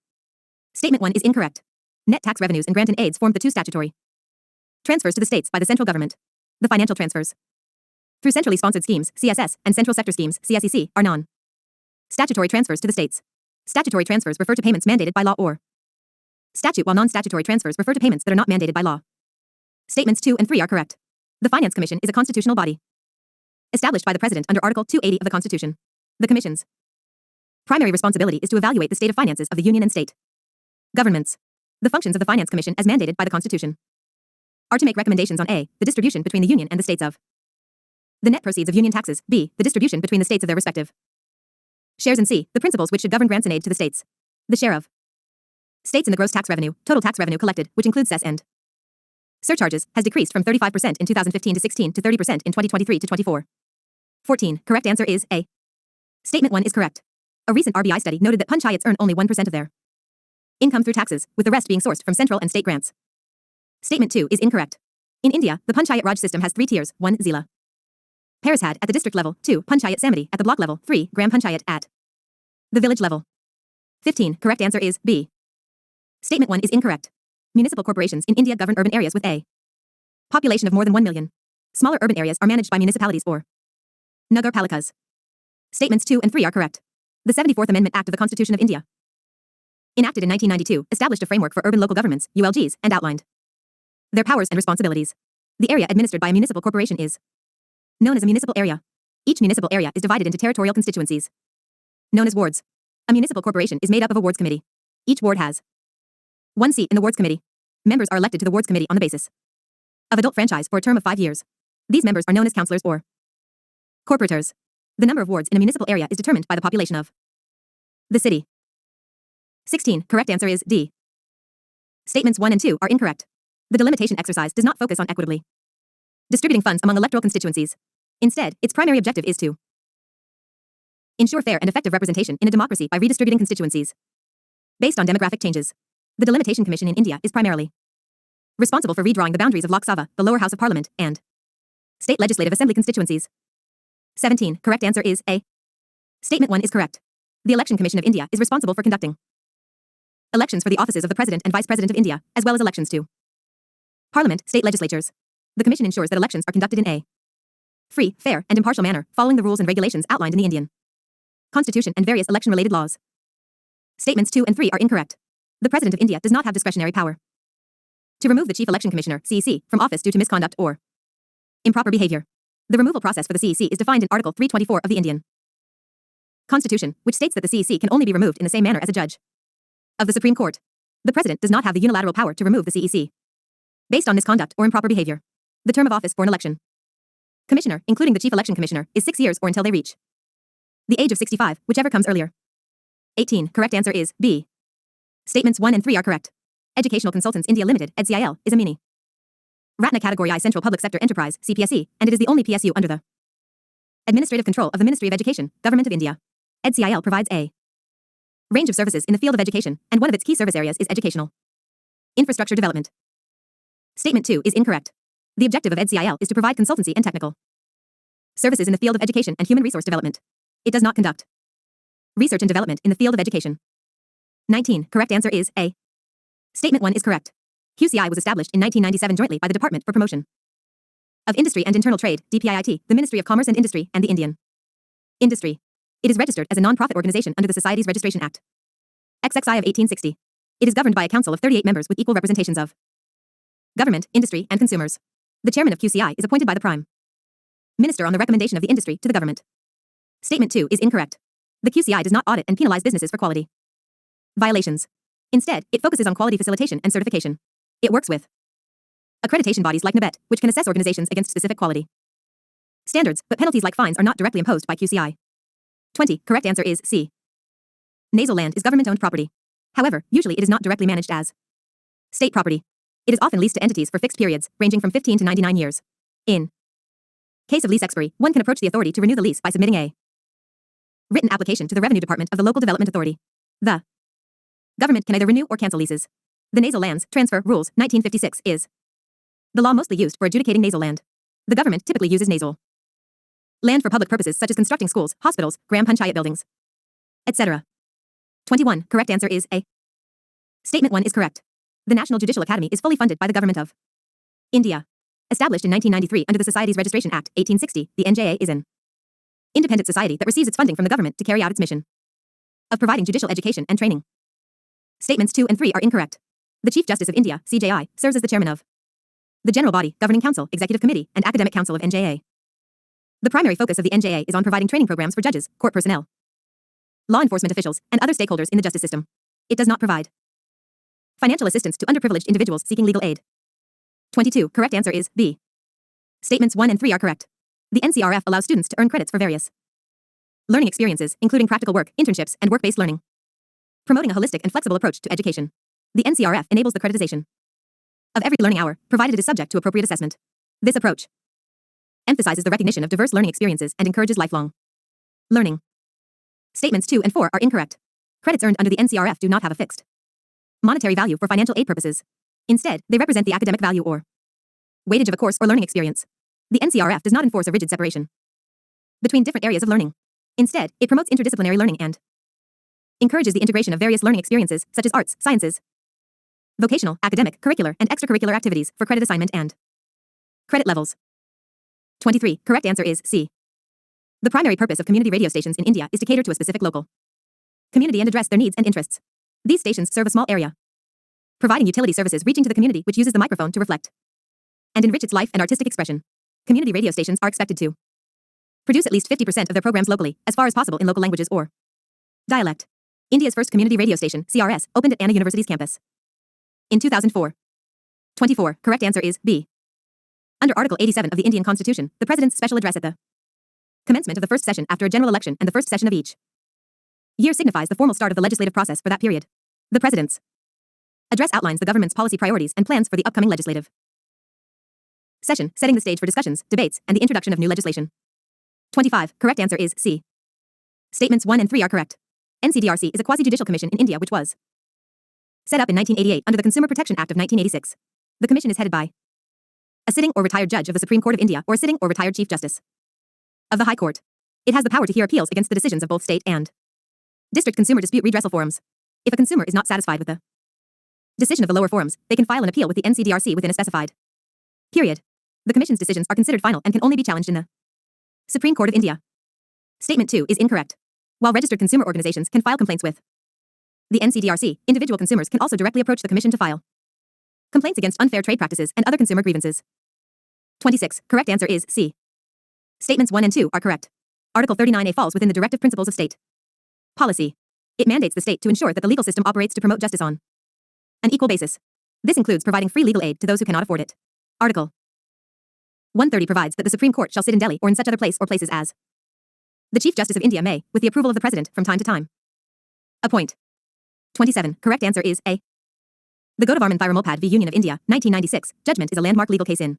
Statement 1 is incorrect. Net tax revenues and grant and aids formed the two statutory transfers to the states by the central government. The financial transfers through centrally sponsored schemes, CSS, and central sector schemes, CSEC, are non-statutory transfers to the states. Statutory transfers refer to payments mandated by law or statute, while non-statutory transfers refer to payments that are not mandated by law. Statements 2 and 3 are correct. The Finance Commission is a constitutional body established by the President under Article 280 of the Constitution. The Commission's primary responsibility is to evaluate the state of finances of the Union and state governments. The functions of the Finance Commission, as mandated by the Constitution, are to make recommendations on A. the distribution between the Union and the states of the net proceeds of Union taxes, B. the distribution between the states of their respective shares, and C. the principles which should govern grants and aid to the states. The share of States in the gross tax revenue, total tax revenue collected, which includes cess and surcharges, has decreased from 35% in 2015 to 16 to 30% in 2023 to 24. 14. Correct answer is A. Statement 1 is correct. A recent RBI study noted that panchayats earn only 1% of their income through taxes, with the rest being sourced from central and state grants. Statement 2 is incorrect. In India, the Panchayat Raj system has 3 tiers: 1. Zila Parishad at the district level, 2. Panchayat Samiti at the block level, 3. Gram Panchayat at the village level. 15. Correct answer is B. Statement 1 is incorrect. Municipal corporations in India govern urban areas with a population of more than 1 million. Smaller urban areas are managed by municipalities or Nagar Palikas. Statements 2 and 3 are correct. The 74th Amendment Act of the Constitution of India, enacted in 1992, established a framework for urban local governments, ULGs, and outlined their powers and responsibilities. The area administered by a municipal corporation is known as a municipal area. Each municipal area is divided into territorial constituencies, known as wards. A municipal corporation is made up of a wards committee. Each ward has 1 seat in the wards committee. Members are elected to the wards committee on the basis of adult franchise for a term of 5 years. These members are known as councillors or corporators. The number of wards in a municipal area is determined by the population of the city. 16. Correct answer is D. Statements 1 and 2 are incorrect. The delimitation exercise does not focus on equitably distributing funds among electoral constituencies. Instead, its primary objective is to ensure fair and effective representation in a democracy by redistributing constituencies based on demographic changes. The Delimitation Commission in India is primarily responsible for redrawing the boundaries of Lok Sabha, the lower house of parliament, and state legislative assembly constituencies. 17. Correct answer is A. Statement 1 is correct. The Election Commission of India is responsible for conducting elections for the offices of the President and Vice President of India, as well as elections to Parliament, state legislatures. The Commission ensures that elections are conducted in a free, fair, and impartial manner, following the rules and regulations outlined in the Indian Constitution and various election-related laws. Statements 2 and 3 are incorrect. The President of India does not have discretionary power to remove the Chief Election Commissioner, CEC, from office due to misconduct or improper behavior. The removal process for the CEC is defined in Article 324 of the Indian Constitution, which states that the CEC can only be removed in the same manner as a judge of the Supreme Court. The President does not have the unilateral power to remove the CEC based on misconduct or improper behavior. The term of office for an election commissioner, including the Chief Election Commissioner, is 6 years or until they reach the age of 65, whichever comes earlier. 18. Correct answer is B. Statements 1 and 3 are correct. Educational Consultants India Limited, EDCIL, is a mini Ratna Category I Central Public Sector Enterprise, CPSE, and it is the only PSU under the administrative control of the Ministry of Education, Government of India. EDCIL provides a range of services in the field of education, and one of its key service areas is educational infrastructure development. Statement 2 is incorrect. The objective of EDCIL is to provide consultancy and technical services in the field of education and human resource development. It does not conduct research and development in the field of education. 19. Correct answer is A. Statement 1 is correct. QCI was established in 1997 jointly by the Department for Promotion of Industry and Internal Trade, DPIIT, the Ministry of Commerce and Industry, and the Indian Industry. It is registered as a non-profit organization under the Societies Registration Act, XXI of 1860. It is governed by a council of 38 members with equal representations of government, industry, and consumers. The chairman of QCI is appointed by the Prime Minister on the recommendation of the industry to the government. Statement 2 is incorrect. The QCI does not audit and penalize businesses for quality violations. Instead, it focuses on quality facilitation and certification. It works with accreditation bodies like NABET, which can assess organizations against specific quality standards, but penalties like fines are not directly imposed by QCI. 20. Correct answer is C. Nasal land is government-owned property. However, usually it is not directly managed as state property. It is often leased to entities for fixed periods, ranging from 15 to 99 years. In case of lease expiry, one can approach the authority to renew the lease by submitting a written application to the Revenue Department of the local development authority. The government can either renew or cancel leases. The Nasal Lands Transfer Rules, 1956, is the law mostly used for adjudicating nasal land. The government typically uses nasal land for public purposes such as constructing schools, hospitals, gram panchayat buildings, etc. 21. Correct answer is A. Statement 1 is correct. The National Judicial Academy is fully funded by the Government of India. Established in 1993 under the Societies Registration Act, 1860, the NJA is an independent society that receives its funding from the government to carry out its mission of providing judicial education and training. Statements 2 and 3 are incorrect. The Chief Justice of India, CJI, serves as the chairman of the General Body, Governing Council, Executive Committee, and Academic Council of NJA. The primary focus of the NJA is on providing training programs for judges, court personnel, law enforcement officials, and other stakeholders in the justice system. It does not provide financial assistance to underprivileged individuals seeking legal aid. 22. Correct answer is B. Statements 1 and 3 are correct. The NCRF allows students to earn credits for various learning experiences, including practical work, internships, and work-based learning, promoting a holistic and flexible approach to education. The NCRF enables the creditization of every learning hour, provided it is subject to appropriate assessment. This approach emphasizes the recognition of diverse learning experiences and encourages lifelong learning. Statements 2 and 4 are incorrect. Credits earned under the NCRF do not have a fixed monetary value for financial aid purposes. Instead, they represent the academic value or weightage of a course or learning experience. The NCRF does not enforce a rigid separation between different areas of learning. Instead, it promotes interdisciplinary learning and encourages the integration of various learning experiences such as arts, sciences, vocational, academic, curricular, and extracurricular activities for credit assignment and credit levels. 23. Correct answer is C. The primary purpose of community radio stations in India is to cater to a specific local community and address their needs and interests. These stations serve a small area, providing utility services reaching to the community which uses the microphone to reflect and enrich its life and artistic expression. Community radio stations are expected to produce at least 50% of their programs locally, as far as possible in local languages or dialect. India's first community radio station, CRS, opened at Anna University's campus in 2004. 24. Correct answer is B. Under Article 87 of the Indian Constitution, the President's special address at the commencement of the first session after a general election and the first session of each year signifies the formal start of the legislative process for that period. The President's address outlines the government's policy priorities and plans for the upcoming legislative session, setting the stage for discussions, debates, and the introduction of new legislation. 25. Correct answer is C. Statements 1 and 3 are correct. NCDRC is a quasi-judicial commission in India which was set up in 1988 under the Consumer Protection Act of 1986. The commission is headed by a sitting or retired judge of the Supreme Court of India or a sitting or retired Chief Justice of the High Court. It has the power to hear appeals against the decisions of both state and district consumer dispute redressal forums. If a consumer is not satisfied with the decision of the lower forums, they can file an appeal with the NCDRC within a specified period. The Commission's decisions are considered final and can only be challenged in the Supreme Court of India. Statement 2 is incorrect. While registered consumer organizations can file complaints with the NCDRC, individual consumers can also directly approach the Commission to file complaints against unfair trade practices and other consumer grievances. 26. Correct answer is C. Statements 1 and 2 are correct. Article 39A falls within the directive principles of state policy. It mandates the state to ensure that the legal system operates to promote justice on an equal basis. This includes providing free legal aid to those who cannot afford it. Article 130 provides that the Supreme Court shall sit in Delhi or in such other place or places as the Chief Justice of India may, with the approval of the President, from time to time, appoint. 27. Correct answer is A. The Godavarman Thirumalpad v. Union of India, 1996, judgment is a landmark legal case in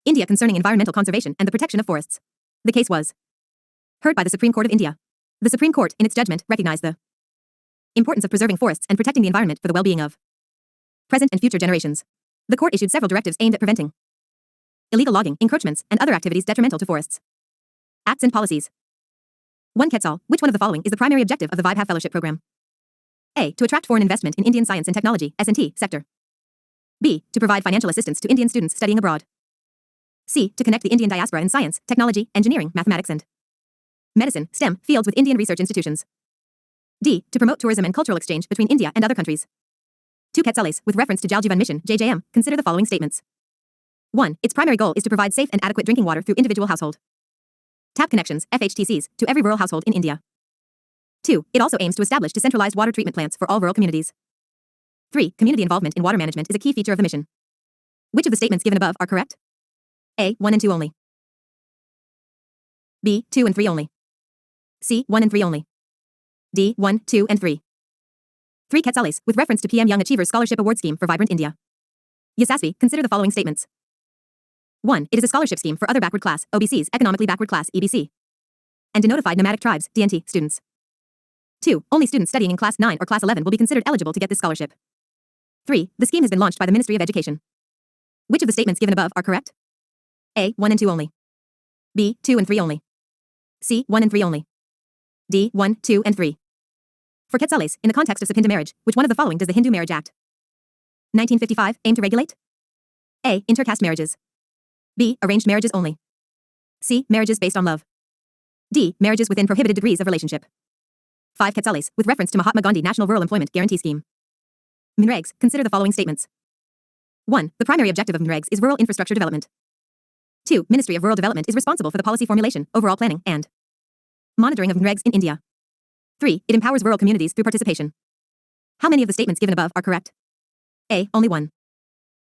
India concerning environmental conservation and the protection of forests. The case was heard by the Supreme Court of India. The Supreme Court, in its judgment, recognized the importance of preserving forests and protecting the environment for the well-being of present and future generations. The court issued several directives aimed at preventing illegal logging, encroachments, and other activities detrimental to forests. Acts and policies. 1. Quetzal, which one of the following is the primary objective of the Vibhav Fellowship Program? A. To attract foreign investment in Indian science and technology (S&T) sector. B. To provide financial assistance to Indian students studying abroad. C. To connect the Indian diaspora in science, technology, engineering, mathematics and medicine (STEM) fields with Indian research institutions. D. To promote tourism and cultural exchange between India and other countries. 2. Quetzales, with reference to Jal Jeevan Mission (JJM), consider the following statements. 1. Its primary goal is to provide safe and adequate drinking water through individual household tap connections (FHTCs) to every rural household in India. 2. It also aims to establish decentralized water treatment plants for all rural communities. 3. Community involvement in water management is a key feature of the mission. Which of the statements given above are correct? A. 1 and 2 only. B. 2 and 3 only. C. 1 and 3 only. D. 1, 2, and 3. 3. Quetzales, with reference to PM Young Achievers Scholarship Award Scheme for Vibrant India. Yasasvi, consider the following statements. 1. It is a scholarship scheme for other backward class, OBCs, economically backward class, EBC, and denotified nomadic tribes, DNT, students. 2. Only students studying in Class 9 or Class 11 will be considered eligible to get this scholarship. 3. The scheme has been launched by the Ministry of Education. Which of the statements given above are correct? A. 1 and 2 only. B. 2 and 3 only. C. 1 and 3 only. D. 1, 2, and 3. For Quetzales, in the context of Sapinda marriage, which one of the following does the Hindu Marriage Act 1955 aim to regulate? A. Intercaste marriages. B. Arranged marriages only. C. Marriages based on love. D. Marriages within prohibited degrees of relationship. 5. Quetzales, with reference to Mahatma Gandhi National Rural Employment Guarantee Scheme. MNREGs, consider the following statements. 1. The primary objective of MNREGs is rural infrastructure development. 2. Ministry of Rural Development is responsible for the policy formulation, overall planning, and monitoring of MNREGs in India. 3. It empowers rural communities through participation. How many of the statements given above are correct? A. Only 1.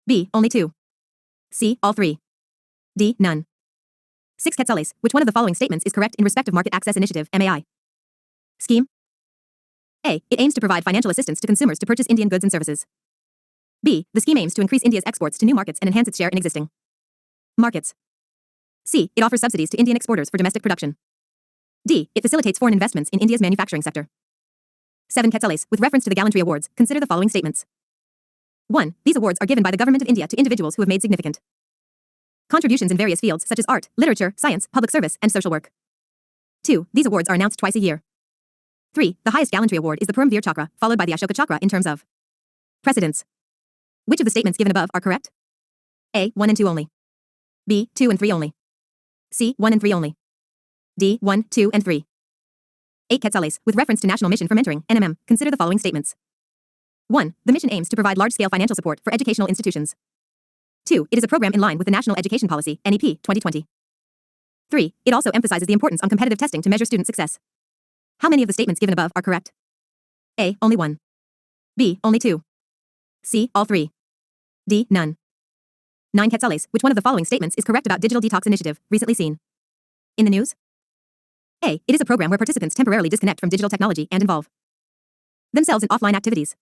B. Only 2. C. All 3. D. None. 6. Quetzales, which one of the following statements is correct in respect of Market Access Initiative, MAI? Scheme? A. It aims to provide financial assistance to consumers to purchase Indian goods and services. B. The scheme aims to increase India's exports to new markets and enhance its share in existing markets. C. It offers subsidies to Indian exporters for domestic production. D. It facilitates foreign investments in India's manufacturing sector. 7 Quetzales. With reference to the gallantry awards, consider the following statements. 1. These awards are given by the Government of India to individuals who have made significant contributions in various fields such as art, literature, science, public service, and social work. 2. These awards are announced twice a year. 3. The highest gallantry award is the Param Veer Chakra, followed by the Ashoka Chakra in terms of precedence. Which of the statements given above are correct? A. 1 and 2 only. B. 2 and 3 only. C. 1 and 3 only. D. 1, 2, and 3. 8 Quetzales. With reference to National Mission for Mentoring, NMM, consider the following statements. 1. The mission aims to provide large-scale financial support for educational institutions. 2. It is a program in line with the National Education Policy, NEP, 2020. 3. It also emphasizes the importance on competitive testing to measure student success. How many of the statements given above are correct? A. Only 1. B. Only 2. C. All 3. D. None. 9 Quetzales. Which one of the following statements is correct about Digital Detox Initiative, recently seen in the news? A. It is a program where participants temporarily disconnect from digital technology and involve themselves in offline activities.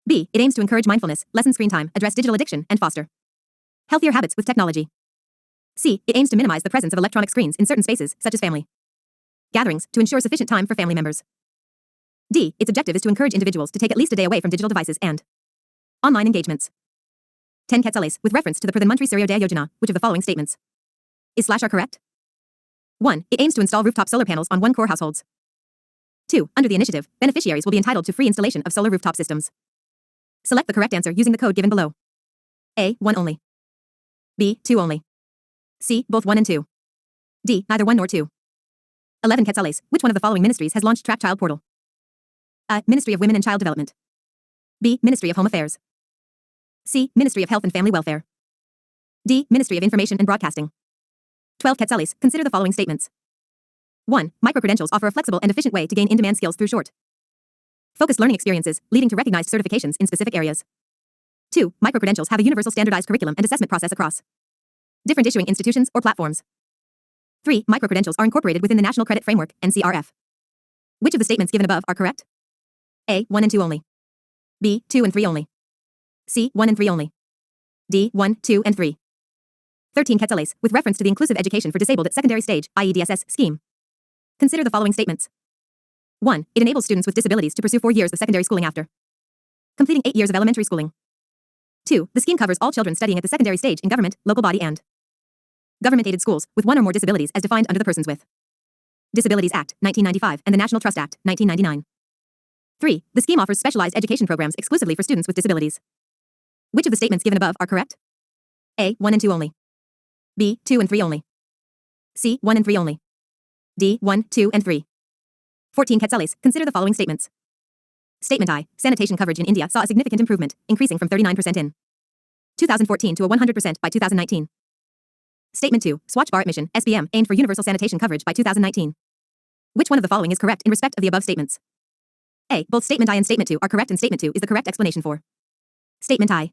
B. It aims to encourage mindfulness, lessen screen time, address digital addiction, and foster healthier habits with technology. C. It aims to minimize the presence of electronic screens in certain spaces, such as family gatherings, to ensure sufficient time for family members. D. Its objective is to encourage individuals to take at least a day away from digital devices and online engagements. 10 Quetzales. With reference to the Pradhan Mantri Suryodaya Yojana, which of the following statements is/are correct? 1. It aims to install rooftop solar panels on 1 crore households. 2. Under the initiative, beneficiaries will be entitled to free installation of solar rooftop systems. Select the correct answer using the code given below. A. 1 only. B. 2 only. C. Both 1 and 2. D. Neither 1 nor 2. 11 Quetzales. Which one of the following ministries has launched Track Child Portal? A. Ministry of Women and Child Development. B. Ministry of Home Affairs. C. Ministry of Health and Family Welfare. D. Ministry of Information and Broadcasting. 12 Quetzales. Consider the following statements. 1. Microcredentials offer a flexible and efficient way to gain in-demand skills through short, focused learning experiences, leading to recognized certifications in specific areas. 2. Microcredentials have a universal standardized curriculum and assessment process across different issuing institutions or platforms. 3. Microcredentials are incorporated within the National Credit Framework, NCRF. Which of the statements given above are correct? A. 1 and 2 only. B. 2 and 3 only. C. 1 and 3 only. D. 1, 2, and 3. 13 Quetzales. With reference to the Inclusive Education for Disabled at Secondary Stage, IEDSS, scheme. Consider the following statements. 1. It enables students with disabilities to pursue 4 years of secondary schooling after completing 8 years of elementary schooling. 2. The scheme covers all children studying at the secondary stage in government, local body and government-aided schools with 1 or more disabilities as defined under the Persons with Disabilities Act, 1995, and the National Trust Act, 1999. 3. The scheme offers specialized education programs exclusively for students with disabilities. Which of the statements given above are correct? A. 1 and 2 only. B. 2 and 3 only. C. 1 and 3 only. D. 1, 2, and 3. 14 Quetzales. Consider the following statements. Statement I. Sanitation coverage in India saw a significant improvement, increasing from 39% in 2014 to a 100% by 2019. Statement 2. Swachh Bharat Mission, SBM, aimed for universal sanitation coverage by 2019. Which one of the following is correct in respect of the above statements? A. Both Statement I and Statement 2 are correct and Statement 2 is the correct explanation for Statement I.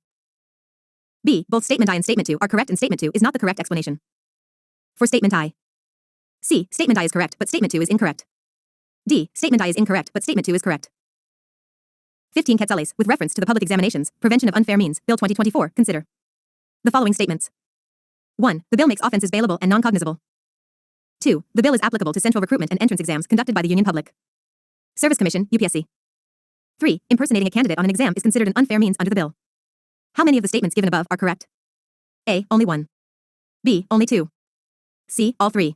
B. Both Statement I and Statement 2 are correct and Statement 2 is not the correct explanation for Statement I. C. Statement I is correct but Statement 2 is incorrect. D. Statement I is incorrect but Statement 2 is correct. 15 Quetzales. With reference to the Public Examinations, Prevention of Unfair Means, Bill 2024, consider the following statements. 1. The bill makes offenses bailable and non-cognizable. 2. The bill is applicable to central recruitment and entrance exams conducted by the Union Public Service Commission, UPSC. 3. Impersonating a candidate on an exam is considered an unfair means under the bill. How many of the statements given above are correct? A. Only 1. B. Only 2. C. All 3.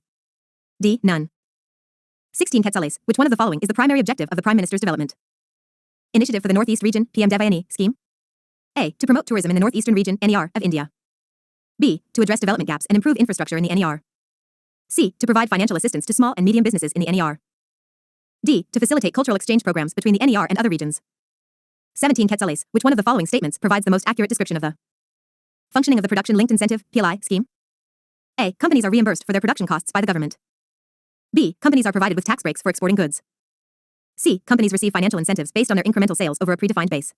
D. None. 16 Quetzales. Which one of the following is the primary objective of the Prime Minister's Development Initiative for the Northeast Region, PM-DEVA-NE, scheme? A. To promote tourism in the Northeastern Region, NER, of India. B. To address development gaps and improve infrastructure in the NER. C. To provide financial assistance to small and medium businesses in the NER. D. To facilitate cultural exchange programs between the NER and other regions. 17 Quetzales. Which one of the following statements provides the most accurate description of the functioning of the Production Linked Incentive, PLI, scheme? A. Companies are reimbursed for their production costs by the government. B. Companies are provided with tax breaks for exporting goods. C. Companies receive financial incentives based on their incremental sales over a predefined base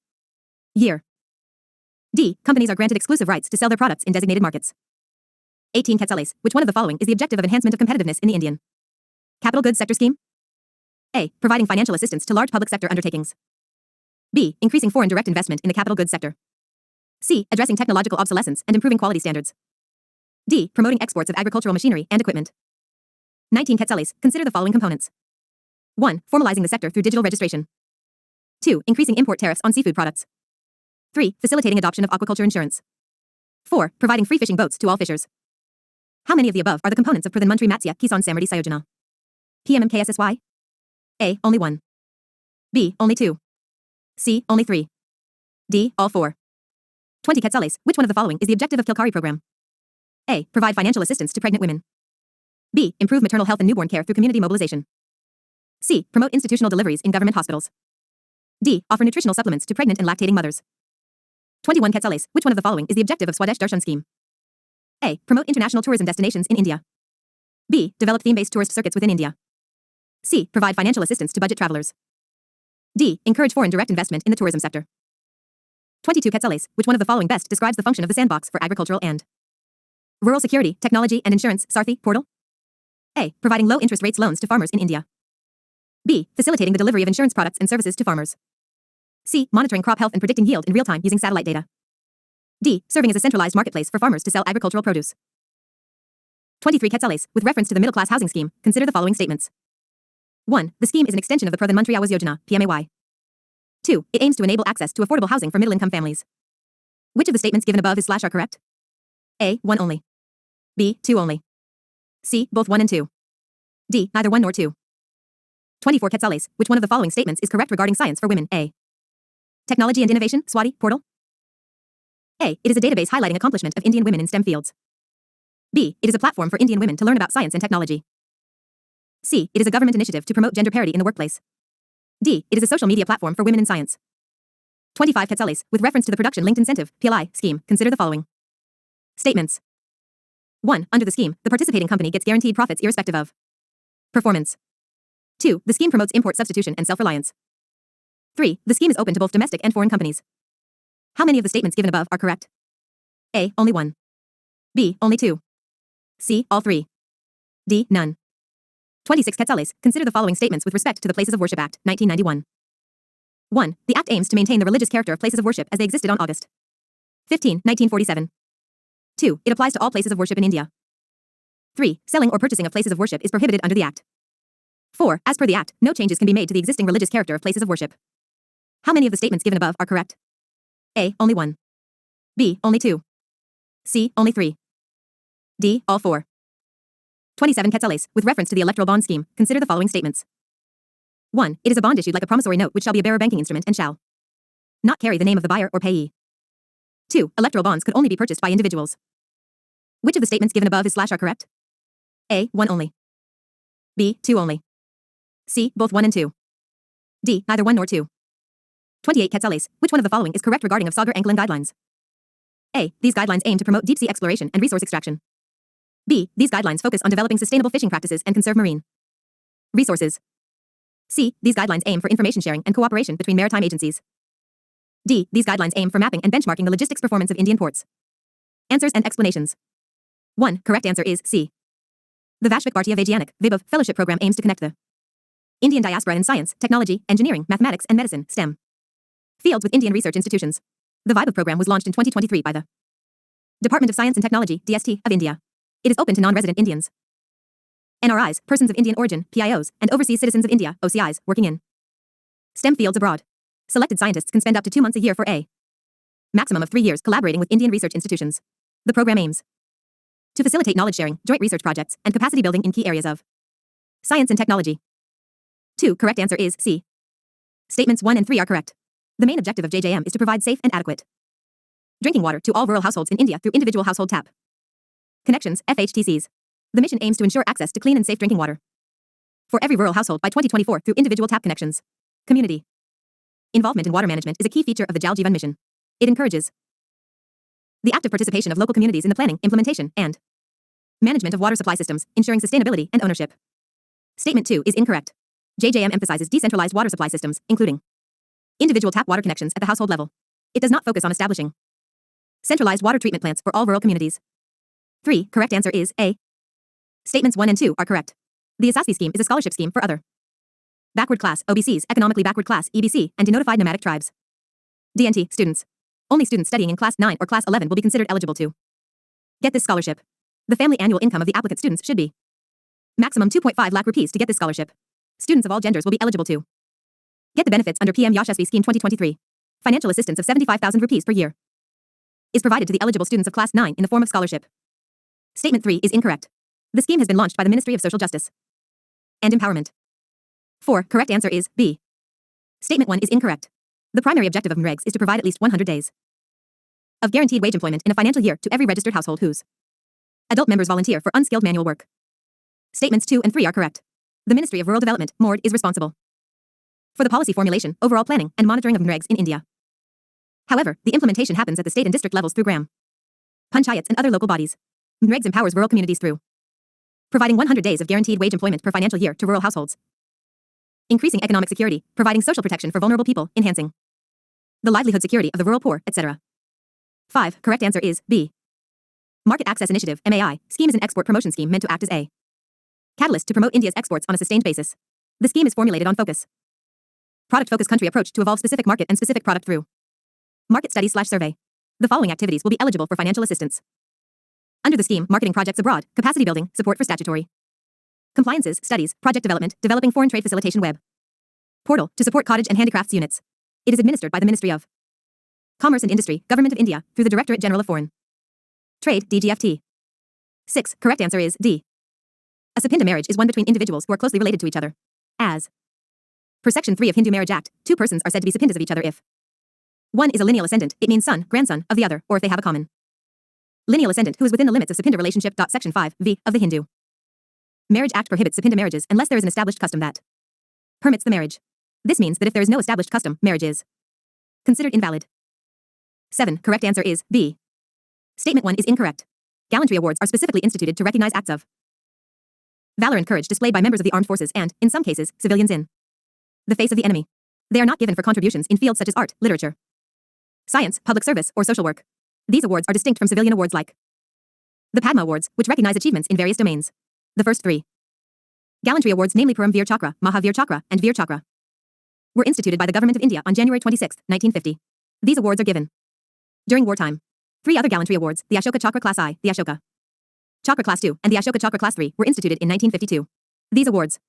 year. D. Companies are granted exclusive rights to sell their products in designated markets. 18 Quetzales. Which one of the following is the objective of enhancement of competitiveness in the Indian capital goods sector scheme? A. Providing financial assistance to large public sector undertakings. B. Increasing foreign direct investment in the capital goods sector. C. Addressing technological obsolescence and improving quality standards. D. Promoting exports of agricultural machinery and equipment. 19 Quetzales. Consider the following components. 1. Formalizing the sector through digital registration. 2. Increasing import tariffs on seafood products. 3. Facilitating adoption of aquaculture insurance. 4. Providing free fishing boats to all fishers. How many of the above are the components of Pradhan Mantri Matsya Kisan Samriddhi Sayojana? PMMKSSY? A. Only 1. B. Only 2. C. Only 3. D. All 4. 20 Quetzales. Which one of the following is the objective of Kilkari program? A. Provide financial assistance to pregnant women. B. Improve maternal health and newborn care through community mobilization. C. Promote institutional deliveries in government hospitals. D. Offer nutritional supplements to pregnant and lactating mothers. 21 Quetzales. Which one of the following is the objective of Swadesh Darshan scheme? A. Promote international tourism destinations in India. B. Develop theme-based tourist circuits within India. C. Provide financial assistance to budget travelers. D. Encourage foreign direct investment in the tourism sector. 22 Quetzales. Which one of the following best describes the function of the sandbox for agricultural and rural security, technology, and insurance Sarthi portal? A. Providing low interest rates loans to farmers in India. B. Facilitating the delivery of insurance products and services to farmers. C. Monitoring crop health and predicting yield in real time using satellite data. D. Serving as a centralized marketplace for farmers to sell agricultural produce. 23 Quetzales. With reference to the middle class housing scheme, consider the following statements. 1. The scheme is an extension of the Pradhan Mantri Awas Yojana, PMAY. 2. It aims to enable access to affordable housing for middle-income families. Which of the statements given above is / are correct? A. 1 only. B. 2 only. C. Both 1 and 2. D. Neither 1 nor 2. 24 Quetzales. Which one of the following statements is correct regarding science for women? A. Technology and Innovation, Swati, portal? A. It is a database highlighting accomplishment of Indian women in STEM fields. B. It is a platform for Indian women to learn about science and technology. C. It is a government initiative to promote gender parity in the workplace. D. It is a social media platform for women in science. 25 Quetzales. With reference to the Production Linked Incentive, PLI, scheme, consider the following statements. 1. Under the scheme, the participating company gets guaranteed profits irrespective of performance. 2. The scheme promotes import substitution and self-reliance. 3. The scheme is open to both domestic and foreign companies. How many of the statements given above are correct? A. Only 1. B. Only 2. C. All 3. D. None. 26 Quetzales. Consider the following statements with respect to the Places of Worship Act, 1991. 1. The Act aims to maintain the religious character of places of worship as they existed on August 15, 1947. 2. It applies to all places of worship in India. 3. Selling or purchasing of places of worship is prohibited under the Act. 4. As per the Act, no changes can be made to the existing religious character of places of worship. How many of the statements given above are correct? A. Only 1. B. Only 2. C. Only 3. D. All 4. 27 Quetzales. With reference to the electoral bond scheme, consider the following statements. 1. It is a bond issued like a promissory note which shall be a bearer banking instrument and shall not carry the name of the buyer or payee. 2. Electoral bonds could only be purchased by individuals. Which of the statements given above is / are correct? A. 1 only. B. 2 only. C. Both 1 and 2. D. Neither 1 nor 2. 28 Quetzales. Which one of the following is correct regarding of Sagar Ankalan guidelines? A. These guidelines aim to promote deep-sea exploration and resource extraction. B. These guidelines focus on developing sustainable fishing practices and conserve marine resources. C. These guidelines aim for information sharing and cooperation between maritime agencies. D. These guidelines aim for mapping and benchmarking the logistics performance of Indian ports. Answers and explanations. 1. Correct answer is C. The Vashvik Bhartiya Vaigyanik (VIBAV) Fellowship Program aims to connect the Indian diaspora in science, technology, engineering, mathematics, and medicine (STEM) fields with Indian research institutions. The VIBAV program was launched in 2023 by the Department of Science and Technology (DST) of India. It is open to non-resident Indians, NRIs, persons of Indian origin, PIOs, and overseas citizens of India, OCIs, working in STEM fields abroad. Selected scientists can spend up to 2 months a year for a maximum of 3 years collaborating with Indian research institutions. The program aims to facilitate knowledge sharing, joint research projects, and capacity building in key areas of science and technology. 2. Correct answer is C. Statements 1 and 3 are correct. The main objective of JJM is to provide safe and adequate drinking water to all rural households in India through individual household tap connections, FHTCs. The mission aims to ensure access to clean and safe drinking water for every rural household by 2024 through individual tap connections. Community involvement in water management is a key feature of the Jal Jeevan mission. It encourages the active participation of local communities in the planning, implementation, and management of water supply systems, ensuring sustainability and ownership. Statement 2 is incorrect. JJM emphasizes decentralized water supply systems, including individual tap water connections at the household level. It does not focus on establishing centralized water treatment plants for all rural communities. 3. Correct answer is A. Statements 1 and 2 are correct. The Asasi scheme is a scholarship scheme for other backward class, OBCs, economically backward class, EBC, and denotified nomadic tribes. DNT, students. Only students studying in Class 9 or Class 11 will be considered eligible to get this scholarship. The family annual income of the applicant students should be maximum 2.5 lakh rupees to get this scholarship. Students of all genders will be eligible to get the benefits under PM Yashasvi Scheme 2023. Financial assistance of 75,000 rupees per year is provided to the eligible students of Class 9 in the form of scholarship. Statement 3 is incorrect. The scheme has been launched by the Ministry of Social Justice and Empowerment. 4. Correct answer is B. Statement 1 is incorrect. The primary objective of MREGS is to provide at least 100 days of guaranteed wage employment in a financial year to every registered household whose adult members volunteer for unskilled manual work. Statements 2 and 3 are correct. The Ministry of Rural Development, MORD, is responsible for the policy formulation, overall planning, and monitoring of MREGS in India. However, the implementation happens at the state and district levels through gram panchayats and other local bodies. MREGS empowers rural communities through providing 100 days of guaranteed wage employment per financial year to rural households, increasing economic security, providing social protection for vulnerable people, enhancing the livelihood security of the rural poor, etc. 5. Correct answer is B. Market Access Initiative, MAI, scheme is an export promotion scheme meant to act as a catalyst to promote India's exports on a sustained basis. The scheme is formulated on product-focused country approach to evolve specific market and specific product through market studies/survey. The following activities will be eligible for financial assistance. Under the scheme, marketing projects abroad, capacity building, support for statutory compliances, studies, project development, developing foreign trade facilitation web portal to support cottage and handicrafts units. It is administered by the Ministry of Commerce and Industry, Government of India, through the Directorate General of Foreign Trade, DGFT. 6. Correct answer is D. A Sapinda marriage is one between individuals who are closely related to each other. As per Section 3 of Hindu Marriage Act, two persons are said to be Sapindas of each other if one is a lineal ascendant, it means son, grandson, of the other, or if they have a common lineal ascendant who is within the limits of Sapinda relationship. Section 5, v. of the Hindu Marriage Act prohibits Sapinda marriages unless there is an established custom that permits the marriage. This means that if there is no established custom, marriage is considered invalid. 7. Correct answer is B. Statement 1 is incorrect. Gallantry awards are specifically instituted to recognize acts of valor and courage displayed by members of the armed forces and, in some cases, civilians in the face of the enemy. They are not given for contributions in fields such as art, literature, science, public service, or social work. These awards are distinct from civilian awards like the Padma Awards, which recognize achievements in various domains. The first 3 gallantry awards, namely Param Veer Chakra, Mahavir Chakra, and Veer Chakra, were instituted by the Government of India on January 26, 1950. These awards are given during wartime. 3 other gallantry awards, the Ashoka Chakra Class I, the Ashoka Chakra Class II, and the Ashoka Chakra Class III, were instituted in 1952. These awards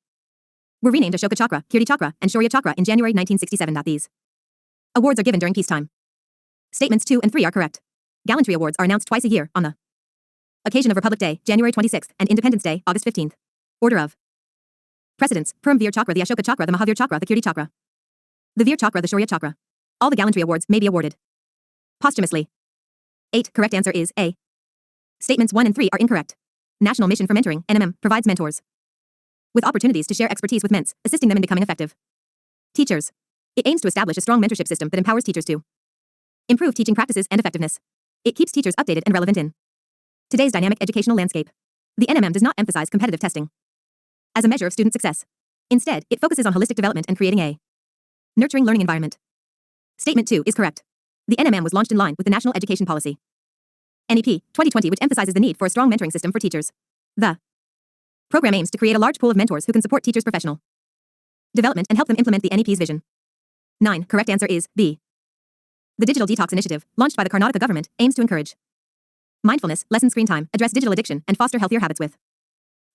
were renamed Ashoka Chakra, Kirti Chakra, and Shaurya Chakra in January 1967. These awards are given during peacetime. Statements 2 and 3 are correct. Gallantry awards are announced twice a year on the occasion of Republic Day, January 26th, and Independence Day, August 15th. Order of precedence: Param Veer Chakra, the Ashoka Chakra, the Mahavir Chakra, the Kirti Chakra, the Veer Chakra, the Shaurya Chakra. All the gallantry awards may be awarded posthumously. 8. Correct answer is A. Statements 1 and 3 are incorrect. National Mission for Mentoring, NMM, provides mentors with opportunities to share expertise with ments, assisting them in becoming effective teachers. It aims to establish a strong mentorship system that empowers teachers to improve teaching practices and effectiveness. It keeps teachers updated and relevant in today's dynamic educational landscape. The NMM does not emphasize competitive testing as a measure of student success. Instead, it focuses on holistic development and creating a nurturing learning environment. Statement 2 is correct. The NMM was launched in line with the National Education Policy NEP 2020, which emphasizes the need for a strong mentoring system for teachers. The program aims to create a large pool of mentors who can support teachers' professional development and help them implement the NEP's vision. 9. Correct answer is B. The Digital Detox Initiative, launched by the Karnataka government, aims to encourage mindfulness, lessen screen time, address digital addiction, and foster healthier habits with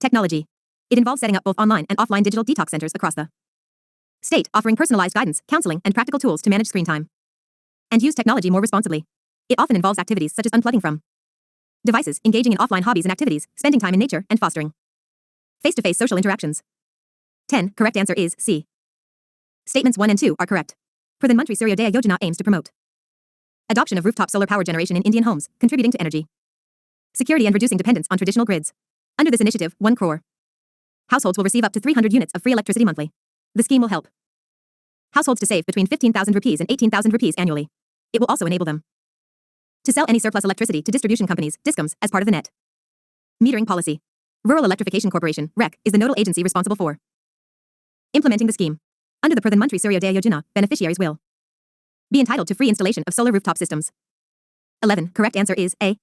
technology. It involves setting up both online and offline digital detox centers across the state, offering personalized guidance, counseling, and practical tools to manage screen time and use technology more responsibly. It often involves activities such as unplugging from devices, engaging in offline hobbies and activities, spending time in nature, and fostering face-to-face social interactions. 10. Correct answer is C. Statements 1 and 2 are correct. Pradhan Mantri Suryodaya Yojana aims to promote adoption of rooftop solar power generation in Indian homes, contributing to energy security and reducing dependence on traditional grids. Under this initiative, 1 crore households will receive up to 300 units of free electricity monthly. The scheme will help households to save between 15,000 rupees and 18,000 rupees annually. It will also enable them to sell any surplus electricity to distribution companies, DISCOMs, as part of the net metering policy. Rural Electrification Corporation, REC, is the nodal agency responsible for implementing the scheme. Under the Pradhan Mantri Suryodaya Yojana, beneficiaries will be entitled to free installation of solar rooftop systems. 11. Correct answer is A.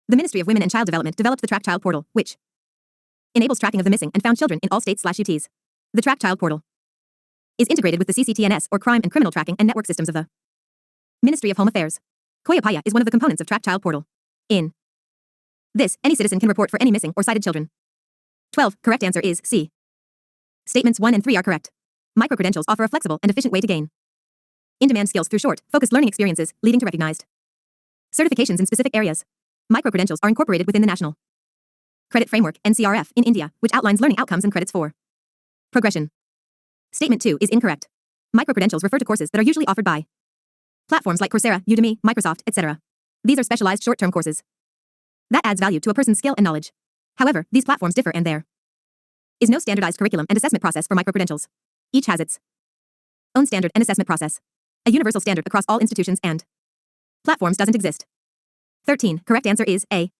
The Ministry of Women and Child Development developed the Track Child Portal, which enables tracking of the missing and found children in all states/UTs. The Track Child Portal is integrated with the CCTNS or Crime and Criminal Tracking and Network Systems of the Ministry of Home Affairs. Koyapaya is one of the components of Track Child Portal. In this, any citizen can report for any missing or cited children. 12. Correct answer is C. Statements 1 and 3 are correct. Microcredentials offer a flexible and efficient way to gain in-demand skills through short, focused learning experiences, leading to recognized certifications in specific areas. Microcredentials are incorporated within the National Credit Framework (NCRF) in India, which outlines learning outcomes and credits for progression. Statement 2 is incorrect. Microcredentials refer to courses that are usually offered by platforms like Coursera, Udemy, Microsoft, etc. These are specialized short-term courses that adds value to a person's skill and knowledge. However, these platforms differ and there is no standardized curriculum and assessment process for microcredentials. Each has its own standard and assessment process. A universal standard across all institutions and platforms doesn't exist. 13. Correct answer is A.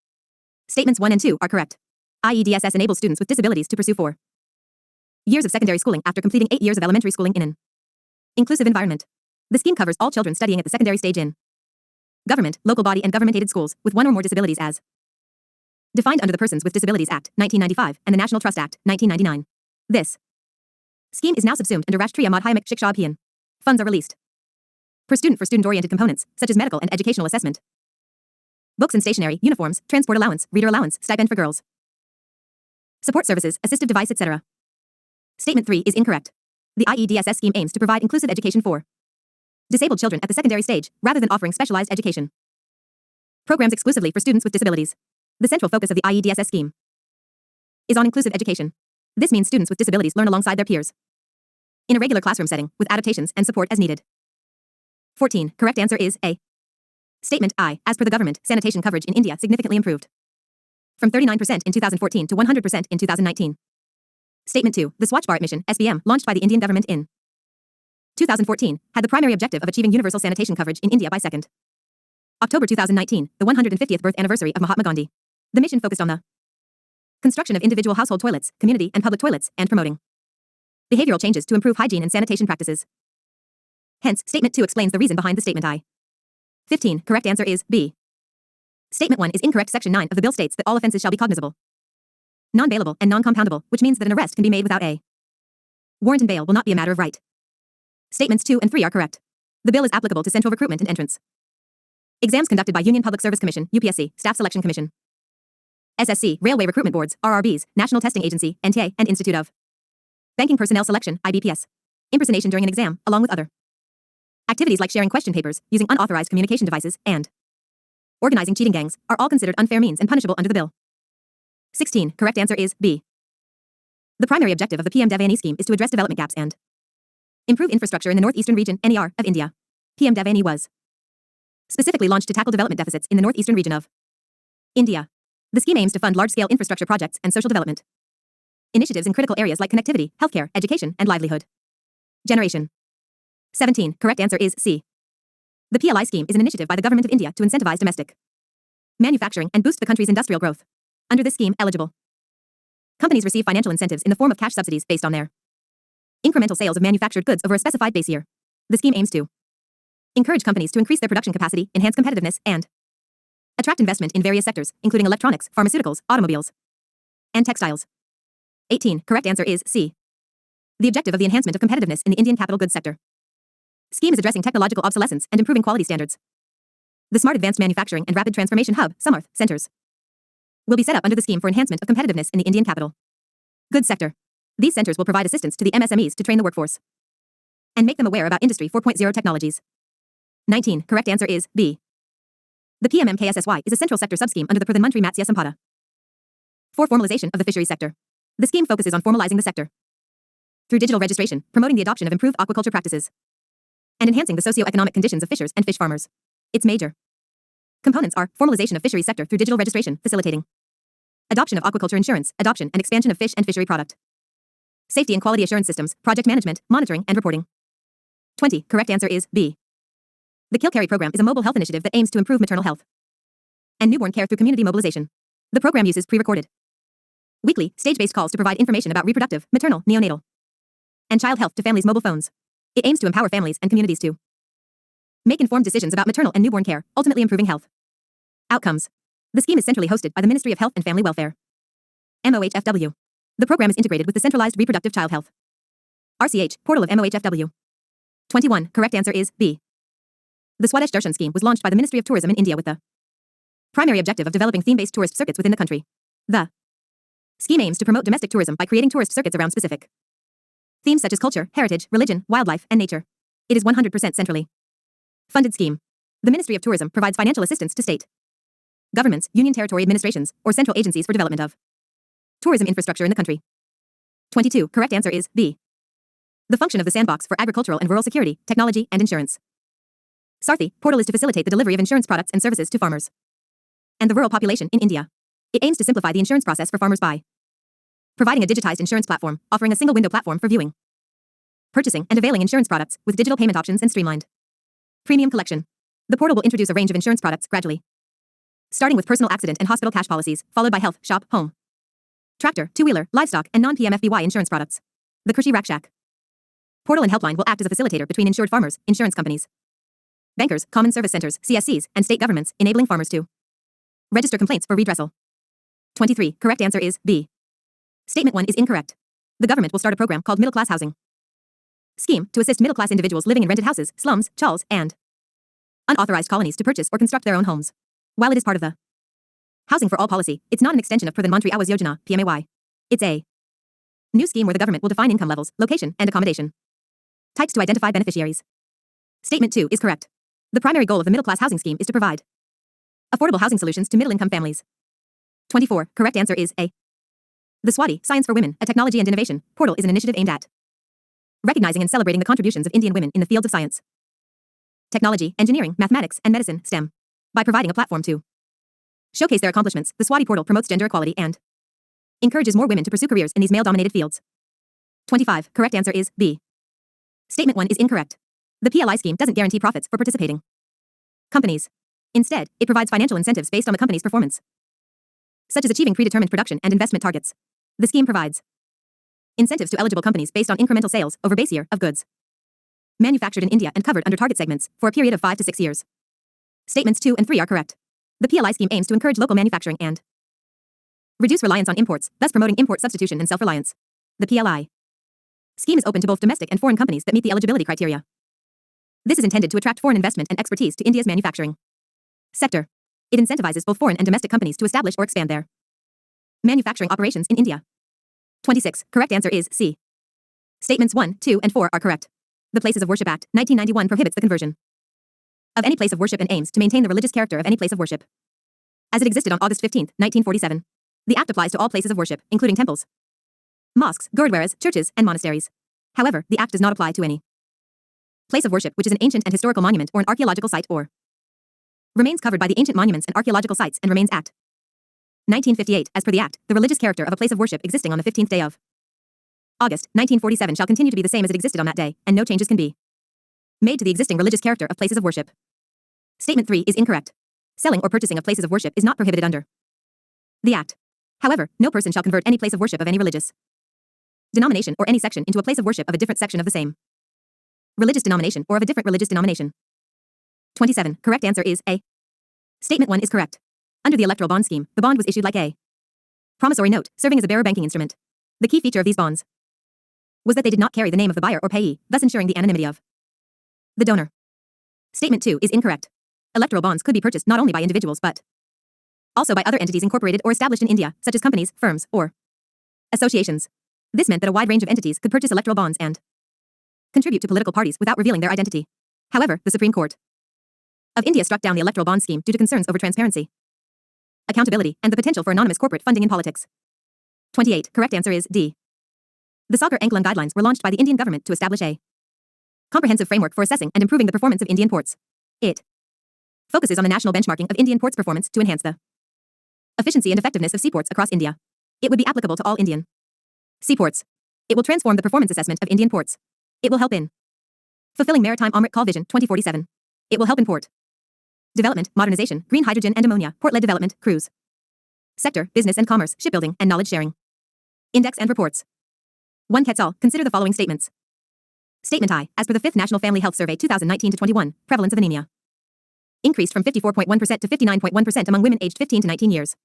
Statements 1 and 2 are correct. IEDSS enables students with disabilities to pursue 4 years of secondary schooling after completing 8 years of elementary schooling in an inclusive environment. The scheme covers all children studying at the secondary stage in government, local body and government-aided schools with one or more disabilities as defined under the Persons with Disabilities Act, 1995, and the National Trust Act, 1999. This scheme is now subsumed under Rashtriya Madhyamik Shiksha Abhiyan. Funds are released per student for student-oriented components, such as medical and educational assessment, books and stationery, uniforms, transport allowance, reader allowance, stipend for girls, support services, assistive device, etc. Statement 3 is incorrect. The IEDSS scheme aims to provide inclusive education for disabled children at the secondary stage, rather than offering specialized education programs exclusively for students with disabilities. The central focus of the IEDSS scheme is on inclusive education. This means students with disabilities learn alongside their peers in a regular classroom setting, with adaptations and support as needed. 14. Correct answer is A. Statement I. As per the government, sanitation coverage in India significantly improved from 39% in 2014 to 100% in 2019. Statement 2. The Swachh Bharat mission, SBM, launched by the Indian government in 2014, had the primary objective of achieving universal sanitation coverage in India by 2nd October 2019, the 150th birth anniversary of Mahatma Gandhi. The mission focused on the construction of individual household toilets, community and public toilets, and promoting behavioral changes to improve hygiene and sanitation practices. Hence, Statement 2 explains the reason behind the Statement I. 15. Correct answer is B. Statement 1 is incorrect. Section 9 of the bill states that all offenses shall be cognizable, non-bailable, and non-compoundable, which means that an arrest can be made without a warrant and bail will not be a matter of right. Statements 2 and 3 are correct. The bill is applicable to central recruitment and entrance exams conducted by Union Public Service Commission, UPSC, Staff Selection Commission, SSC, Railway Recruitment Boards, RRBs, National Testing Agency, NTA, and Institute of Banking Personnel Selection, IBPS. Impersonation during an exam, along with other activities like sharing question papers, using unauthorized communication devices, and organizing cheating gangs, are all considered unfair means and punishable under the bill. 16. Correct answer is B. The primary objective of the PM-DEV scheme is to address development gaps and improve infrastructure in the northeastern region, NER, of India. PM-DEV was specifically launched to tackle development deficits in the northeastern region of India. The scheme aims to fund large-scale infrastructure projects and social development initiatives in critical areas like connectivity, healthcare, education, and livelihood generation. 17. Correct answer is C. The PLI scheme is an initiative by the Government of India to incentivize domestic manufacturing and boost the country's industrial growth. Under this scheme, eligible companies receive financial incentives in the form of cash subsidies based on their incremental sales of manufactured goods over a specified base year. The scheme aims to encourage companies to increase their production capacity, enhance competitiveness, and attract investment in various sectors, including electronics, pharmaceuticals, automobiles, and textiles. 18. Correct answer is C. The objective of the enhancement of competitiveness in the Indian capital goods sector scheme is addressing technological obsolescence and improving quality standards. The Smart Advanced Manufacturing and Rapid Transformation Hub, SMART, centers will be set up under the scheme for enhancement of competitiveness in the Indian capital goods sector. These centers will provide assistance to the MSMEs to train the workforce and make them aware about Industry 4.0 technologies. 19. Correct answer is B. The PMMKSSY is a central sector subscheme under the Pradhan Mantri Matsya Sampada for formalization of the fisheries sector. The scheme focuses on formalizing the sector through digital registration, promoting the adoption of improved aquaculture practices, and enhancing the socio-economic conditions of fishers and fish farmers. Its major components are formalization of fisheries sector through digital registration, facilitating adoption of aquaculture insurance, adoption and expansion of fish and fishery product safety and quality assurance systems, project management, monitoring, and reporting. 20. Correct answer is B. The Kill Carry program is a mobile health initiative that aims to improve maternal health and newborn care through community mobilization. The program uses pre-recorded weekly, stage-based calls to provide information about reproductive, maternal, neonatal, and child health to families' mobile phones. It aims to empower families and communities to make informed decisions about maternal and newborn care, ultimately improving health outcomes. The scheme is centrally hosted by the Ministry of Health and Family Welfare, MOHFW. The program is integrated with the centralized reproductive child health RCH, portal of MOHFW. 21. Correct answer is B. The Swadesh Darshan scheme was launched by the Ministry of Tourism in India with the primary objective of developing theme-based tourist circuits within the country. The scheme aims to promote domestic tourism by creating tourist circuits around specific themes such as culture, heritage, religion, wildlife, and nature. It is 100% centrally funded scheme. The Ministry of Tourism provides financial assistance to state governments, union territory administrations, or central agencies for development of tourism infrastructure in the country. 22. Correct answer is B. The function of the sandbox for agricultural and rural security, technology, and insurance. Sarthi portal is to facilitate the delivery of insurance products and services to farmers and the rural population in India. It aims to simplify the insurance process for farmers by providing a digitized insurance platform, offering a single window platform for viewing, purchasing, and availing insurance products with digital payment options and streamlined premium collection. The portal will introduce a range of insurance products gradually, starting with personal accident and hospital cash policies, followed by health, shop, home, tractor, two-wheeler, livestock, and non-PMFBY insurance products. The Krishi Rakshak portal and helpline will act as a facilitator between insured farmers, insurance companies, bankers, common service centers, CSCs, and state governments, enabling farmers to register complaints for redressal. 23. Correct answer is B. Statement 1 is incorrect. The government will start a program called Middle Class Housing Scheme to assist middle-class individuals living in rented houses, slums, chawls, and unauthorized colonies to purchase or construct their own homes. While it is part of the Housing for All policy, it's not an extension of Pradhan Mantri Awas Yojana, PMAY. It's a new scheme where the government will define income levels, location, and accommodation types to identify beneficiaries. Statement 2 is correct. The primary goal of the Middle Class Housing Scheme is to provide affordable housing solutions to middle-income families. 24. Correct answer is A. The Swati Science for Women, a Technology and Innovation portal is an initiative aimed at recognizing and celebrating the contributions of Indian women in the fields of science, technology, engineering, mathematics, and medicine, STEM. By providing a platform to showcase their accomplishments, the Swati portal promotes gender equality and encourages more women to pursue careers in these male-dominated fields. 25. Correct answer is B. Statement 1 is incorrect. The PLI scheme doesn't guarantee profits for participating companies. Instead, it provides financial incentives based on the company's performance, such as achieving predetermined production and investment targets. The scheme provides incentives to eligible companies based on incremental sales over base year of goods manufactured in India and covered under target segments for a period of 5 to 6 years. Statements 2 and 3 are correct. The PLI scheme aims to encourage local manufacturing and reduce reliance on imports, thus promoting import substitution and self-reliance. The PLI scheme is open to both domestic and foreign companies that meet the eligibility criteria. This is intended to attract foreign investment and expertise to India's manufacturing sector. It incentivizes both foreign and domestic companies to establish or expand their manufacturing operations in India. 26. Correct answer is C. Statements 1, 2, and 4 are correct. The Places of Worship Act, 1991 prohibits the conversion of any place of worship and aims to maintain the religious character of any place of worship as it existed on August 15, 1947. The act applies to all places of worship, including temples, mosques, gurdwaras, churches, and monasteries. However, the act does not apply to any place of worship which is an ancient and historical monument or an archaeological site or remains covered by the Ancient Monuments and Archaeological Sites and Remains Act. 1958. As per the Act, the religious character of a place of worship existing on the 15th day of August, 1947 shall continue to be the same as it existed on that day, and no changes can be made to the existing religious character of places of worship. Statement 3 is incorrect. Selling or purchasing of places of worship is not prohibited under the Act. However, no person shall convert any place of worship of any religious denomination or any section into a place of worship of a different section of the same religious denomination or of a different religious denomination. 27. Correct answer is A. Statement 1 is correct. Under the electoral bond scheme, the bond was issued like a promissory note, serving as a bearer banking instrument. The key feature of these bonds was that they did not carry the name of the buyer or payee, thus ensuring the anonymity of the donor. Statement 2 is incorrect. Electoral bonds could be purchased not only by individuals but also by other entities incorporated or established in India, such as companies, firms, or associations. This meant that a wide range of entities could purchase electoral bonds and contribute to political parties without revealing their identity. However, the Supreme Court of India struck down the electoral bond scheme due to concerns over transparency, accountability, and the potential for anonymous corporate funding in politics. 28. Correct answer is D. The Sagar Ankalan guidelines were launched by the Indian government to establish a comprehensive framework for assessing and improving the performance of Indian ports. It focuses on the national benchmarking of Indian ports' performance to enhance the efficiency and effectiveness of seaports across India. It would be applicable to all Indian seaports. It will transform the performance assessment of Indian ports. It will help in fulfilling Maritime Amrit Kal Vision 2047. It will help in port development, modernization, green hydrogen and ammonia, port-led development, cruise sector, business and commerce, shipbuilding, and knowledge sharing. Index and reports. 1. Quetzal, consider the following statements. Statement I, as per the 5th National Family Health Survey 2019-21, prevalence of anemia increased from 54.1% to 59.1% among women aged 15 to 19 years.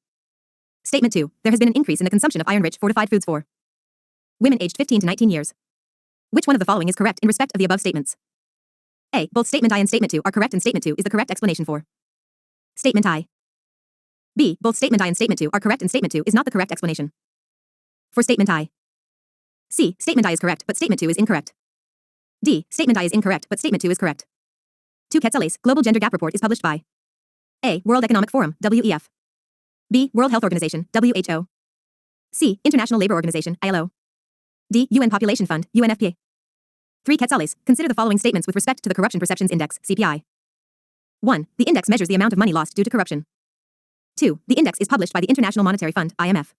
Statement 2, there has been an increase in the consumption of iron-rich fortified foods for women aged 15 to 19 years. Which one of the following is correct in respect of the above statements? A. Both statement I and statement 2 are correct and statement 2 is the correct explanation for statement I. B. Both statement I and statement 2 are correct and statement 2 is not the correct explanation for statement I. C. Statement I is correct but statement 2 is incorrect. D. Statement I is incorrect but statement 2 is correct. 2 Quetzales, Global Gender Gap Report is published by A. World Economic Forum, WEF. B. World Health Organization, WHO. C. International Labour Organization, ILO. D. UN Population Fund, UNFPA. 3 Quetzales, consider the following statements with respect to the Corruption Perceptions Index, CPI. 1. The index measures the amount of money lost due to corruption. 2. The index is published by the International Monetary Fund, IMF.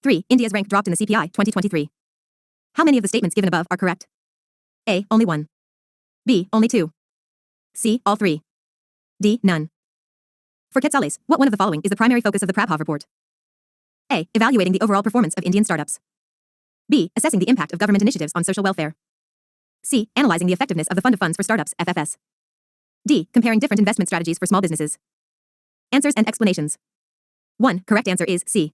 3. India's rank dropped in the CPI 2023. How many of the statements given above are correct? A. Only 1. B. Only 2. C. All 3. D. None. For Quetzales, what one of the following is the primary focus of the Prabhov report? A. Evaluating the overall performance of Indian startups. B. Assessing the impact of government initiatives on social welfare. C. Analyzing the effectiveness of the Fund of Funds for Startups, FFS. D. Comparing different investment strategies for small businesses. Answers and explanations. 1. Correct answer is C.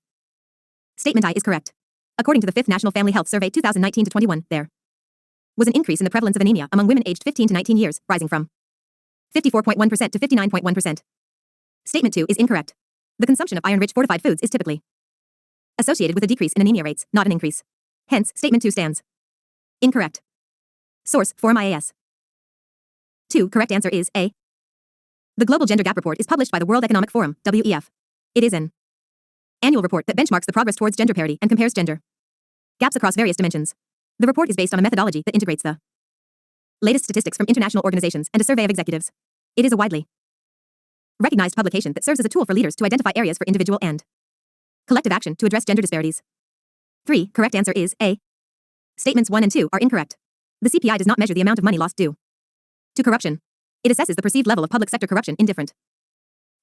Statement I is correct. According to the 5th National Family Health Survey 2019-21, there was an increase in the prevalence of anemia among women aged 15 to 19 years, rising from 54.1% to 59.1%. Statement 2 is incorrect. The consumption of iron-rich fortified foods is typically associated with a decrease in anemia rates, not an increase. Hence, statement 2 stands incorrect. Source: Forum IAS. 2. Correct answer is A. The Global Gender Gap Report is published by the World Economic Forum, WEF. It is an annual report that benchmarks the progress towards gender parity and compares gender gaps across various dimensions. The report is based on a methodology that integrates the latest statistics from international organizations and a survey of executives. It is a widely recognized publication that serves as a tool for leaders to identify areas for individual and collective action to address gender disparities. 3. Correct answer is A. Statements 1 and 2 are incorrect. The CPI does not measure the amount of money lost due to corruption. It assesses the perceived level of public sector corruption in different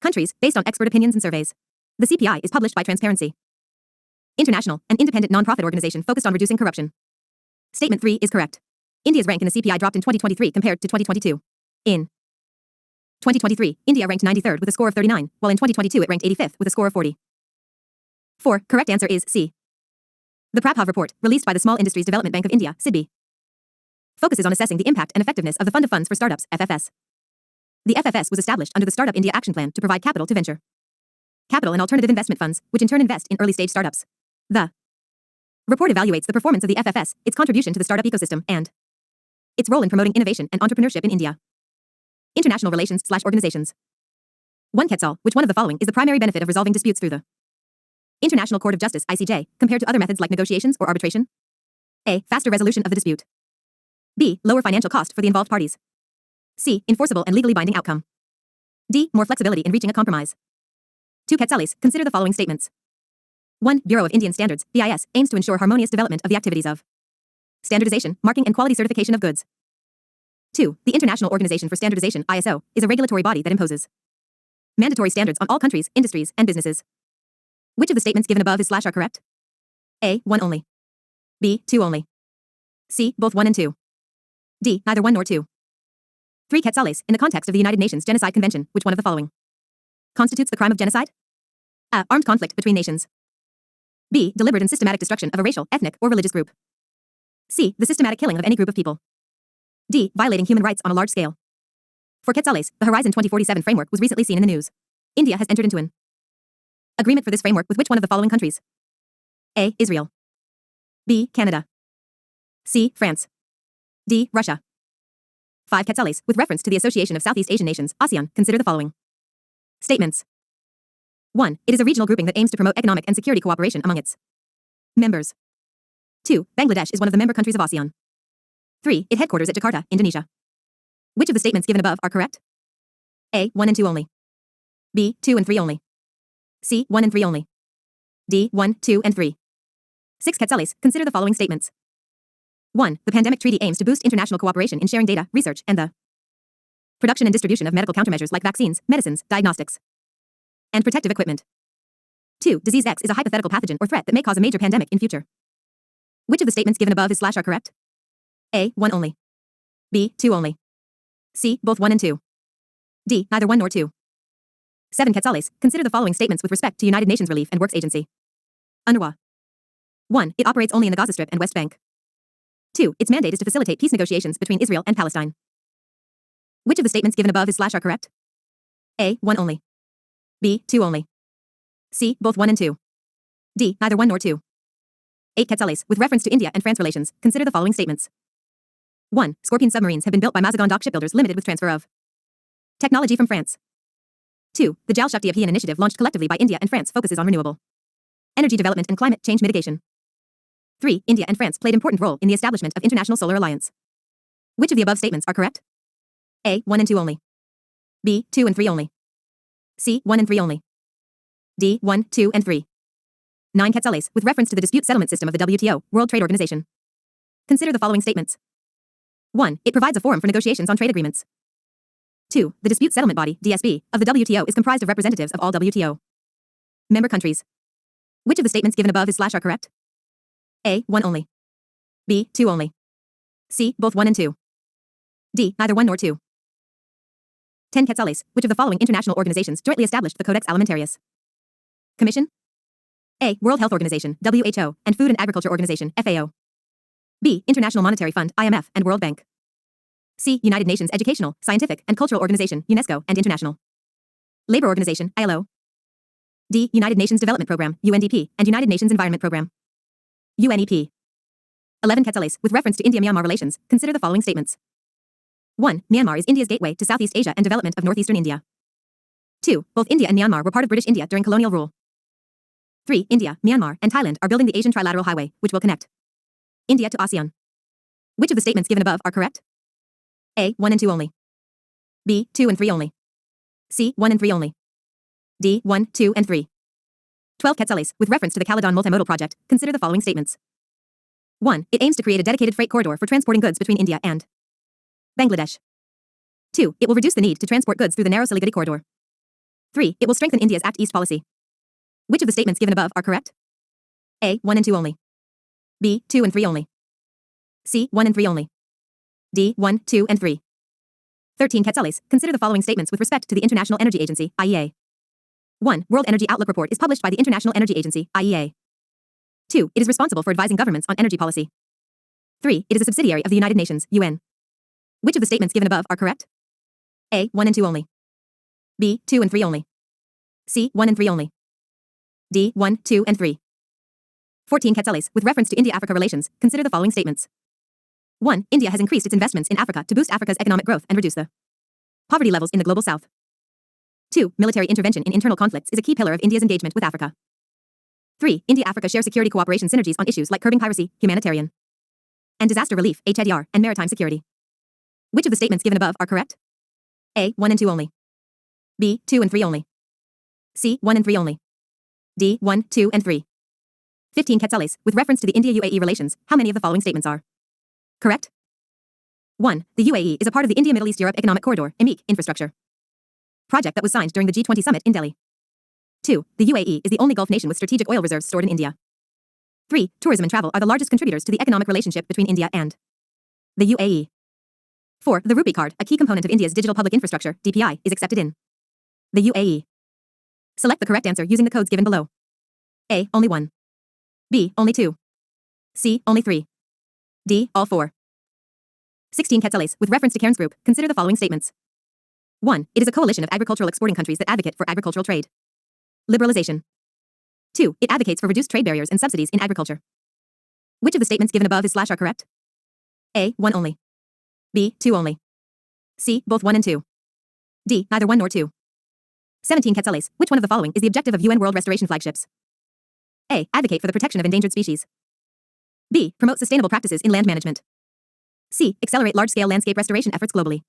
countries based on expert opinions and surveys. The CPI is published by Transparency International, an independent non-profit organization focused on reducing corruption. Statement 3 is correct. India's rank in the CPI dropped in 2023 compared to 2022. In 2023, India ranked 93rd with a score of 39, while in 2022 it ranked 85th with a score of 40. 4. Correct answer is C. The Prabhov report, released by the Small Industries Development Bank of India, SIDBI, focuses on assessing the impact and effectiveness of the Fund of Funds for Startups, FFS. The FFS was established under the Startup India Action Plan to provide capital to venture capital and alternative investment funds, which in turn invest in early-stage startups. The report evaluates the performance of the FFS, its contribution to the startup ecosystem, and its role in promoting innovation and entrepreneurship in India. International relations/organizations. 1 Quetzal, which one of the following is the primary benefit of resolving disputes through the International Court of Justice, ICJ, compared to other methods like negotiations or arbitration? A. Faster resolution of the dispute. B. Lower financial cost for the involved parties. C. Enforceable and legally binding outcome. D. More flexibility in reaching a compromise. 2 Quetzales, consider the following statements. 1. Bureau of Indian Standards, BIS, aims to ensure harmonious development of the activities of standardization, marking and quality certification of goods. 2. The International Organization for Standardization, ISO, is a regulatory body that imposes mandatory standards on all countries, industries, and businesses. Which of the statements given above are correct? A. 1 only. B. 2 only. C. Both 1 and 2. D. Neither 1 nor 2. 3 Quetzales, in the context of the United Nations Genocide Convention, which one of the following constitutes the crime of genocide? A. Armed conflict between nations. B. Deliberate and systematic destruction of a racial, ethnic, or religious group. C. The systematic killing of any group of people. D. Violating human rights on a large scale. For Quetzales, the Horizon 2047 framework was recently seen in the news. India has entered into an agreement for this framework with which one of the following countries? A. Israel. B. Canada. C. France. D. Russia. 5 Quetzales, with reference to the Association of Southeast Asian Nations, ASEAN, consider the following statements. 1. It is a regional grouping that aims to promote economic and security cooperation among its members. 2. Bangladesh is one of the member countries of ASEAN. 3. It headquarters at Jakarta, Indonesia. Which of the statements given above are correct? A. 1 and 2 only. B. 2 and 3 only. C. 1 and 3 only. D. 1, 2, and 3. 6 Quetzales, consider the following statements. 1. The pandemic treaty aims to boost international cooperation in sharing data, research, and the production and distribution of medical countermeasures like vaccines, medicines, diagnostics, and protective equipment. 2. Disease X is a hypothetical pathogen or threat that may cause a major pandemic in future. Which of the statements given above are correct? A. 1 only. B. 2 only. C. Both 1 and 2. D. Neither 1 nor 2. 7 Quetzales, consider the following statements with respect to United Nations Relief and Works Agency. UNRWA. 1. It operates only in the Gaza Strip and West Bank. 2. Its mandate is to facilitate peace negotiations between Israel and Palestine. Which of the statements given above is / are correct? A. 1 only. B. 2 only. C. Both 1 and 2. D. Neither 1 nor 2. 8 Quetzales. With reference to India and France relations, consider the following statements. 1. Scorpion submarines have been built by Mazagon Dock Shipbuilders Limited with transfer of technology from France. 2. The Jal Shakti Abhiyan initiative launched collectively by India and France focuses on renewable energy development and climate change mitigation. 3. India and France played important role in the establishment of International Solar Alliance. Which of the above statements are correct? A. 1 and 2 only. B. 2 and 3 only. C. 1 and 3 only. D. 1, 2, and 3. 9 Quetzales. With reference to the dispute settlement system of the WTO, World Trade Organization. Consider the following statements. 1. It provides a forum for negotiations on trade agreements. 2. The dispute settlement body, DSB, of the WTO is comprised of representatives of all WTO member countries. Which of the statements given above is / are correct? A. 1 only. B. 2 only. C. Both 1 and 2. D. Neither 1 nor 2. 10 Quetzales. Which of the following international organizations jointly established the Codex Alimentarius? Commission. A. World Health Organization, WHO, and Food and Agriculture Organization, FAO. B. International Monetary Fund, IMF, and World Bank. C. United Nations Educational, Scientific, and Cultural Organization, UNESCO, and International Labor Organization, ILO. D. United Nations Development Program, UNDP, and United Nations Environment Program, UNEP. 11 Quetzales. With reference to India-Myanmar relations, consider the following statements. 1. Myanmar is India's gateway to Southeast Asia and development of northeastern India. 2. Both India and Myanmar were part of British India during colonial rule. 3. India, Myanmar, and Thailand are building the Asian Trilateral Highway, which will connect India to ASEAN. Which of the statements given above are correct? A. 1 and 2 only. B. 2 and 3 only. C. 1 and 3 only. D. 1, 2, and 3. 12 Quetzales. With reference to the Caledon Multimodal Project, consider the following statements. 1. It aims to create a dedicated freight corridor for transporting goods between India and Bangladesh. 2. It will reduce the need to transport goods through the narrow Siliguri corridor. 3. It will strengthen India's Act East policy. Which of the statements given above are correct? A. 1 and 2 only. B. 2 and 3 only. C. 1 and 3 only. D. 1, 2, and 3. 13 Quetzales. Consider the following statements with respect to the International Energy Agency, IEA. 1. World Energy Outlook Report is published by the International Energy Agency, IEA. 2. It is responsible for advising governments on energy policy. 3. It is a subsidiary of the United Nations, UN. Which of the statements given above are correct? A. 1 and 2 only. B. 2 and 3 only. C. 1 and 3 only. D. 1, 2, and 3. 14 Quetzales. With reference to India-Africa relations, consider the following statements. 1. India has increased its investments in Africa to boost Africa's economic growth and reduce the poverty levels in the global south. 2. Military intervention in internal conflicts is a key pillar of India's engagement with Africa. 3. India-Africa share security cooperation synergies on issues like curbing piracy, humanitarian and disaster relief, HIDR, and maritime security. Which of the statements given above are correct? A. 1 and 2 only. B. 2 and 3 only. C. 1 and 3 only. D. 1, 2, and 3. 15 Quetzales. With reference to the India-UAE relations, how many of the following statements are correct? 1. The UAE is a part of the India-Middle East-Europe Economic Corridor, EMEC, infrastructure project that was signed during the G20 summit in Delhi. 2. The UAE is the only Gulf nation with strategic oil reserves stored in India. 3. Tourism and travel are the largest contributors to the economic relationship between India and the UAE. 4. The rupee card, a key component of India's digital public infrastructure, DPI, is accepted in the UAE. Select the correct answer using the codes given below. A. Only 1. B. Only 2. C. Only 3. D. All 4. 16 Quetzales. With reference to Cairns Group, consider the following statements. 1. It is a coalition of agricultural exporting countries that advocate for agricultural trade liberalization. 2. It advocates for reduced trade barriers and subsidies in agriculture. Which of the statements given above is / are correct? A. 1 only. B. 2 only. C. Both 1 and 2. D. Neither 1 nor 2. 17 Quetzales. Which one of the following is the objective of UN World Restoration Flagships? A. Advocate for the protection of endangered species. B. Promote sustainable practices in land management. C. Accelerate large-scale landscape restoration efforts globally.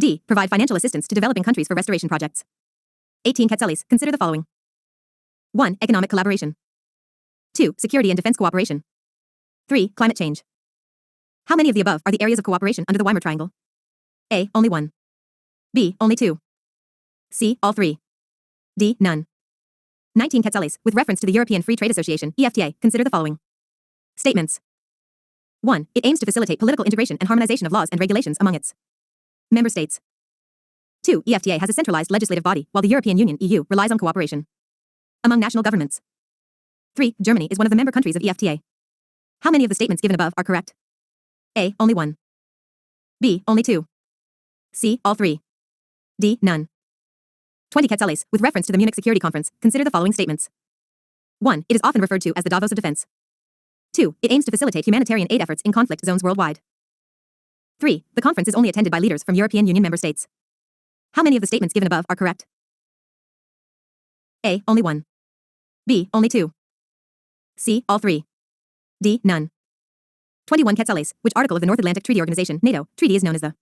D. Provide financial assistance to developing countries for restoration projects. 18 Quetzales. Consider the following. 1. Economic collaboration. 2. Security and defense cooperation. 3. Climate change. How many of the above are the areas of cooperation under the Weimar Triangle? A. Only 1. B. Only 2. C. All 3. D. None. 19 Quetzales. With reference to the European Free Trade Association, EFTA, consider the following statements. 1. It aims to facilitate political integration and harmonization of laws and regulations among its member states. 2. EFTA has a centralized legislative body, while the European Union, EU, relies on cooperation among national governments. 3. Germany is one of the member countries of EFTA. How many of the statements given above are correct? A. Only 1. B. Only 2. C. All 3. D. None. 20 quetzales. With reference to the Munich Security Conference, consider the following statements. 1. It is often referred to as the Davos of defense. 2. It aims to facilitate humanitarian aid efforts in conflict zones worldwide. 3. The conference is only attended by leaders from European Union member states. How many of the statements given above are correct? A. Only 1. B. Only 2. C. All 3. D. None. 21 quetzales. Which article of the North Atlantic Treaty Organization, NATO, treaty is known as the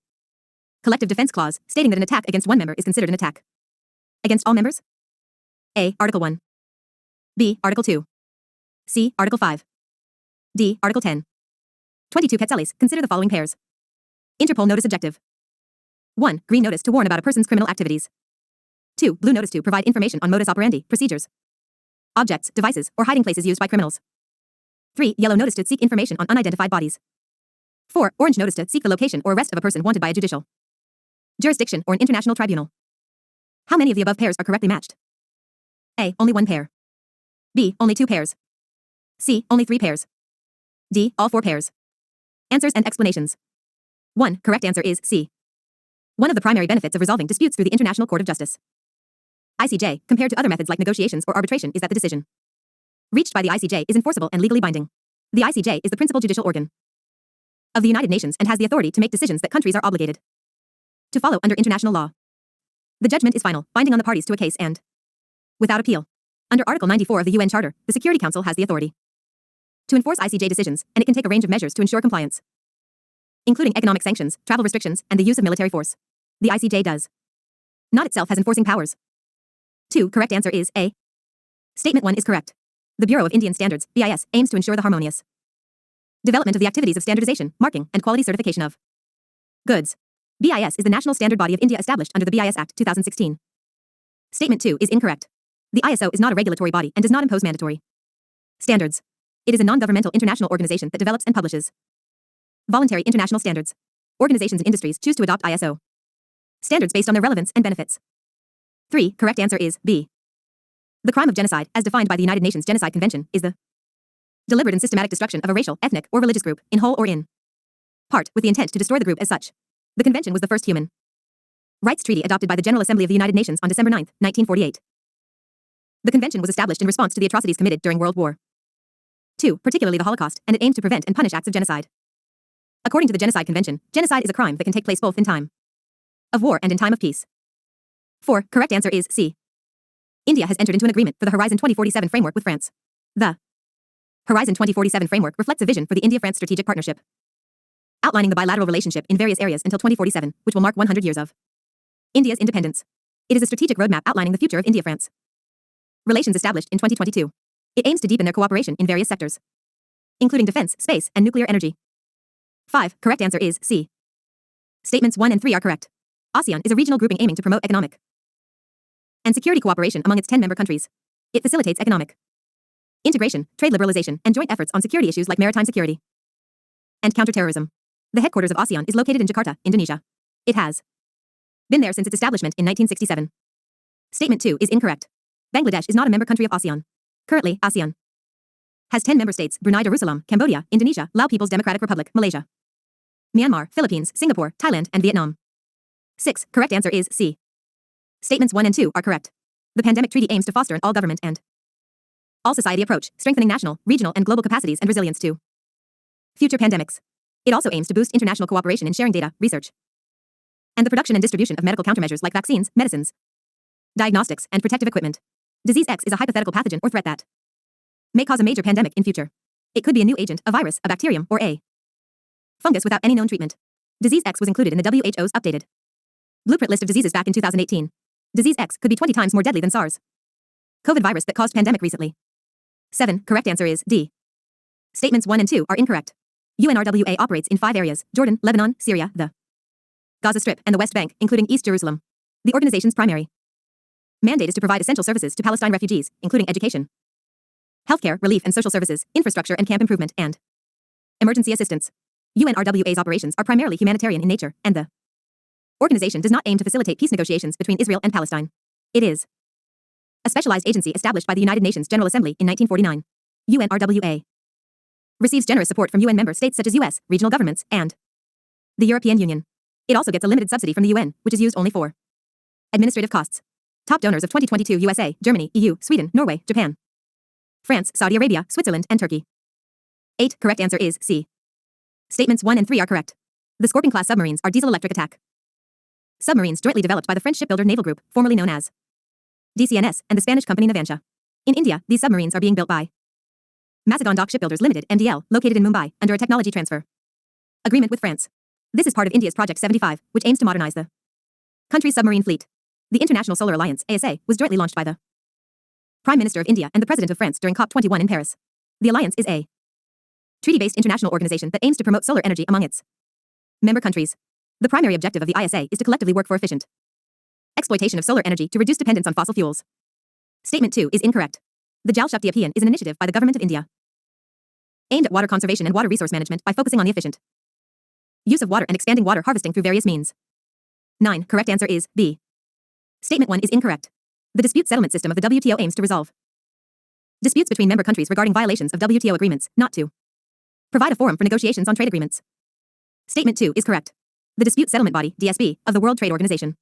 Collective Defense Clause, stating that an attack against one member is considered an attack against all members? A. Article 1. B. Article 2. C. Article 5. D. Article 10. 22 quetzales. Consider the following pairs. Interpol notice objective. 1. Green notice to warn about a person's criminal activities. 2. Blue notice to provide information on modus operandi, procedures, objects, devices, or hiding places used by criminals. 3. Yellow notice to seek information on unidentified bodies. 4. Orange notice to seek the location or arrest of a person wanted by a judicial jurisdiction or an international tribunal. How many of the above pairs are correctly matched? A. Only 1 pair. B. Only 2 pairs. C. Only 3 pairs. D. All 4 pairs. Answers and explanations. 1. Correct answer is C. One of the primary benefits of resolving disputes through the International Court of Justice, ICJ, compared to other methods like negotiations or arbitration, is that the decision reached by the ICJ is enforceable and legally binding. The ICJ is the principal judicial organ of the United Nations and has the authority to make decisions that countries are obligated to follow under international law. The judgment is final, binding on the parties to a case and without appeal. Under Article 94 of the UN Charter, the Security Council has the authority to enforce ICJ decisions, and it can take a range of measures to ensure compliance, including economic sanctions, travel restrictions, and the use of military force. The ICJ does not itself has enforcing powers. 2. Correct answer is A. Statement 1 is correct. The Bureau of Indian Standards, BIS, aims to ensure the harmonious development of the activities of standardization, marking, and quality certification of goods. BIS is the national standard body of India established under the BIS Act 2016. Statement 2 is incorrect. The ISO is not a regulatory body and does not impose mandatory standards. It is a non-governmental international organization that develops and publishes voluntary international standards. Organizations and industries choose to adopt ISO standards based on their relevance and benefits. 3. Correct answer is B. The crime of genocide, as defined by the United Nations Genocide Convention, is the deliberate and systematic destruction of a racial, ethnic, or religious group, in whole or in part, with the intent to destroy the group as such. The convention was the first human rights treaty adopted by the General Assembly of the United Nations on December 9, 1948. The convention was established in response to the atrocities committed during World War II, particularly the Holocaust, and it aimed to prevent and punish acts of genocide. According to the Genocide Convention, genocide is a crime that can take place both in time of war and in time of peace. 4. Correct answer is C. India has entered into an agreement for the Horizon 2047 framework with France. The Horizon 2047 framework reflects a vision for the India-France strategic partnership, outlining the bilateral relationship in various areas until 2047, which will mark 100 years of India's independence. It is a strategic roadmap outlining the future of India-France relations established in 2022. It aims to deepen their cooperation in various sectors, including defense, space, and nuclear energy. 5. Correct answer is C. Statements 1 and 3 are correct. ASEAN is a regional grouping aiming to promote economic and security cooperation among its 10 member countries. It facilitates economic integration, trade liberalization, and joint efforts on security issues like maritime security and counterterrorism. The headquarters of ASEAN is located in Jakarta, Indonesia. It has been there since its establishment in 1967. Statement 2 is incorrect. Bangladesh is not a member country of ASEAN. Currently, ASEAN has 10 member states: Brunei Darussalam, Cambodia, Indonesia, Laos People's Democratic Republic, Malaysia, Myanmar, Philippines, Singapore, Thailand, and Vietnam. 6. Correct answer is C. Statements 1 and 2 are correct. The pandemic treaty aims to foster an all-government and all-society approach, strengthening national, regional, and global capacities and resilience to future pandemics. It also aims to boost international cooperation in sharing data, research, and the production and distribution of medical countermeasures like vaccines, medicines, diagnostics, and protective equipment. Disease X is a hypothetical pathogen or threat that may cause a major pandemic in future. It could be a new agent, a virus, a bacterium, or a fungus without any known treatment. Disease X was included in the WHO's updated blueprint list of diseases back in 2018. Disease X could be 20 times more deadly than SARS COVID virus that caused pandemic recently. 7. Correct answer is D. Statements 1 and 2 are incorrect. UNRWA operates in 5 areas: Jordan, Lebanon, Syria, the Gaza Strip, and the West Bank, including East Jerusalem. The organization's primary mandate is to provide essential services to Palestine refugees, including education, healthcare, relief and social services, infrastructure and camp improvement, and emergency assistance. UNRWA's operations are primarily humanitarian in nature, and the organization does not aim to facilitate peace negotiations between Israel and Palestine. It is a specialized agency established by the United Nations General Assembly in 1949. UNRWA Receives generous support from UN member states such as US, regional governments, and the European Union. It also gets a limited subsidy from the UN, which is used only for administrative costs. Top donors of 2022: USA, Germany, EU, Sweden, Norway, Japan, France, Saudi Arabia, Switzerland, and Turkey. 8. Correct answer is C. Statements 1 and 3 are correct. The Scorpion-class submarines are diesel-electric attack submarines jointly developed by the French shipbuilder Naval Group, formerly known as DCNS, and the Spanish company Navantia. In India, these submarines are being built by Macedon Dock Shipbuilders Limited, MDL, located in Mumbai, under a technology transfer agreement with France. This is part of India's Project 75, which aims to modernize the country's submarine fleet. The International Solar Alliance, ASA, was jointly launched by the Prime Minister of India and the President of France during COP21 in Paris. The alliance is a treaty-based international organization that aims to promote solar energy among its member countries. The primary objective of the ISA is to collectively work for efficient exploitation of solar energy to reduce dependence on fossil fuels. Statement 2 is incorrect. The Jal Shakti Abhiyan is an initiative by the Government of India aimed at water conservation and water resource management by focusing on the efficient use of water and expanding water harvesting through various means. 9. Correct answer is B. Statement 1 is incorrect. The dispute settlement system of the WTO aims to resolve disputes between member countries regarding violations of WTO agreements, not to provide a forum for negotiations on trade agreements. Statement 2 is correct. The dispute settlement body, DSB, of the World Trade Organization,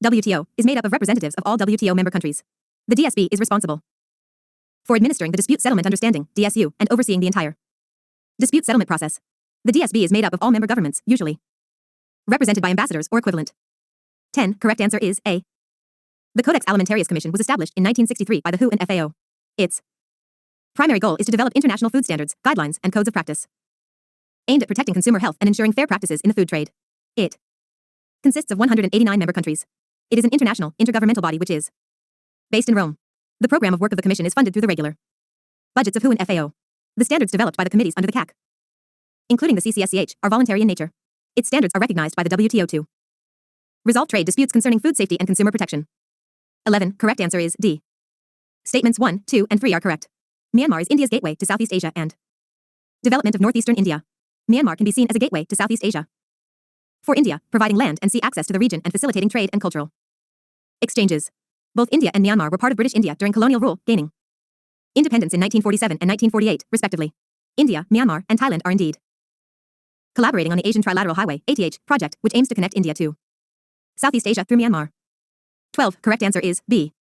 WTO, is made up of representatives of all WTO member countries. The DSB is responsible for administering the dispute settlement understanding, DSU, and overseeing the entire dispute settlement process. The DSB is made up of all member governments, usually represented by ambassadors or equivalent. 10. Correct answer is A. The Codex Alimentarius Commission was established in 1963 by the WHO and FAO. Its primary goal is to develop international food standards, guidelines, and codes of practice aimed at protecting consumer health and ensuring fair practices in the food trade. It consists of 189 member countries. It is an international, intergovernmental body which is based in Rome. The program of work of the Commission is funded through the regular budgets of WHO and FAO. The standards developed by the committees under the CAC, including the CCSCH, are voluntary in nature. Its standards are recognized by the WTO to resolve trade disputes concerning food safety and consumer protection. 11. Correct answer is D. Statements 1, 2, and 3 are correct. Myanmar is India's gateway to Southeast Asia and development of northeastern India. Myanmar can be seen as a gateway to Southeast Asia for India, providing land and sea access to the region and facilitating trade and cultural exchanges. Both India and Myanmar were part of British India during colonial rule, gaining independence in 1947 and 1948, respectively. India, Myanmar, and Thailand are indeed collaborating on the Asian Trilateral Highway (ATH) project, which aims to connect India to Southeast Asia through Myanmar. 12. Correct answer is B.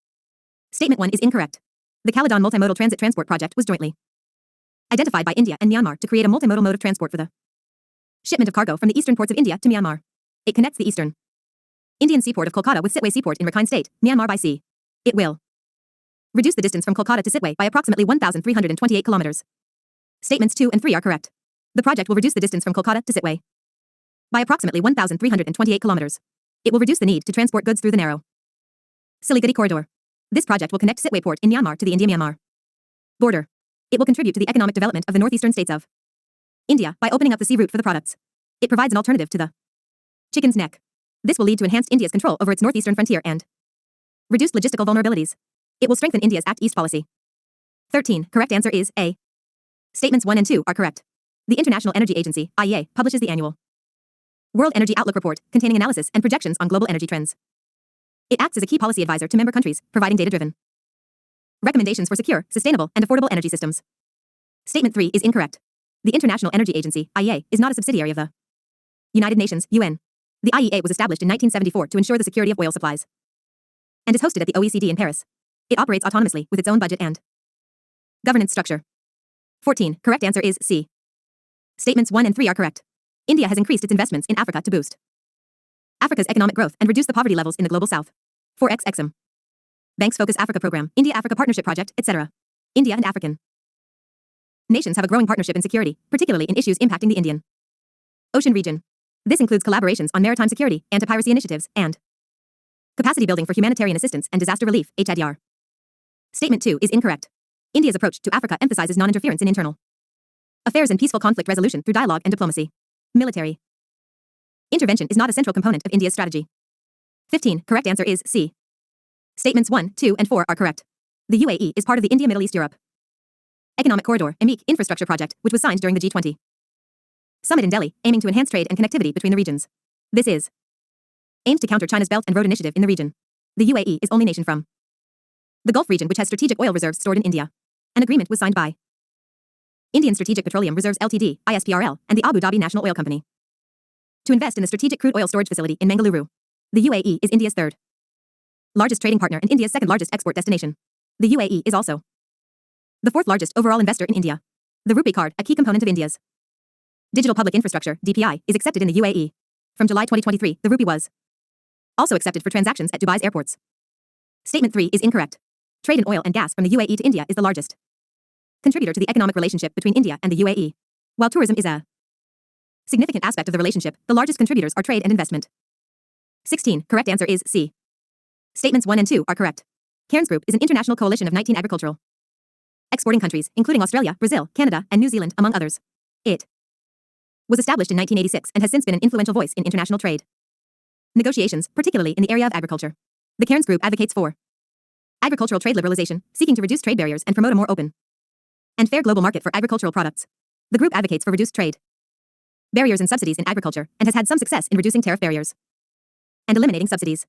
Statement 1 is incorrect. The Caledon Multimodal Transit Transport Project was jointly identified by India and Myanmar to create a multimodal mode of transport for the shipment of cargo from the eastern ports of India to Myanmar. It connects the eastern Indian seaport of Kolkata with Sitwe Seaport in Rakhine State, Myanmar by sea. It will reduce the distance from Kolkata to Sitwe by approximately 1,328 kilometers. Statements 2 and 3 are correct. The project will reduce the distance from Kolkata to Sitwe by approximately 1,328 kilometers. It will reduce the need to transport goods through the narrow Siliguri corridor. This project will connect Sitwe Port in Myanmar to the India-Myanmar border. It will contribute to the economic development of the northeastern states of India by opening up the sea route for the products. It provides an alternative to the chicken's neck. This will lead to enhanced India's control over its northeastern frontier and reduced logistical vulnerabilities. It will strengthen India's Act East policy. 13. Correct answer is A. Statements 1 and 2 are correct. The International Energy Agency, IEA, publishes the annual World Energy Outlook Report, containing analysis and projections on global energy trends. It acts as a key policy advisor to member countries, providing data-driven recommendations for secure, sustainable, and affordable energy systems. Statement 3 is incorrect. The International Energy Agency, IEA, is not a subsidiary of the United Nations, UN. The IEA was established in 1974 to ensure the security of oil supplies and is hosted at the OECD in Paris. It operates autonomously with its own budget and governance structure. 14. Correct answer is C. Statements 1 and 3 are correct. India has increased its investments in Africa to boost Africa's economic growth and reduce the poverty levels in the global south. 4x Exim. Banks Focus Africa Program, India-Africa Partnership Project, etc. India and African nations have a growing partnership in security, particularly in issues impacting the Indian Ocean region. This includes collaborations on maritime security, anti-piracy initiatives, and capacity building for humanitarian assistance and disaster relief, HIDR. Statement 2 is incorrect. India's approach to Africa emphasizes non-interference in internal affairs and peaceful conflict resolution through dialogue and diplomacy. Military intervention is not a central component of India's strategy. 15. Correct answer is C. Statements 1, 2, and 4 are correct. The UAE is part of the India-Middle East-Europe Economic Corridor, EMEC, infrastructure project, which was signed during the G20 summit in Delhi, aiming to enhance trade and connectivity between the regions. This is aimed to counter China's Belt and Road Initiative in the region. The UAE is only nation from the Gulf region which has strategic oil reserves stored in India. An agreement was signed by Indian Strategic Petroleum Reserves Ltd, ISPRL, and the Abu Dhabi National Oil Company. To invest in the strategic crude oil storage facility in Mangaluru. The UAE is India's third largest trading partner and India's second largest export destination. The UAE is also the fourth largest overall investor in India. The rupee card, a key component of India's digital public infrastructure, DPI, is accepted in the UAE. From July 2023, the rupee was also accepted for transactions at Dubai's airports. Statement 3 is incorrect. Trade in oil and gas from the UAE to India is the largest contributor to the economic relationship between India and the UAE. While tourism is a significant aspect of the relationship, the largest contributors are trade and investment. 16. Correct answer is C. Statements 1 and 2 are correct. Cairns Group is an international coalition of 19 agricultural exporting countries, including Australia, Brazil, Canada, and New Zealand, among others. It was established in 1986 and has since been an influential voice in international trade negotiations, particularly in the area of agriculture. The Cairns Group advocates for agricultural trade liberalization, seeking to reduce trade barriers and promote a more open and fair global market for agricultural products. The group advocates for reduced trade barriers and subsidies in agriculture and has had some success in reducing tariff barriers and eliminating subsidies.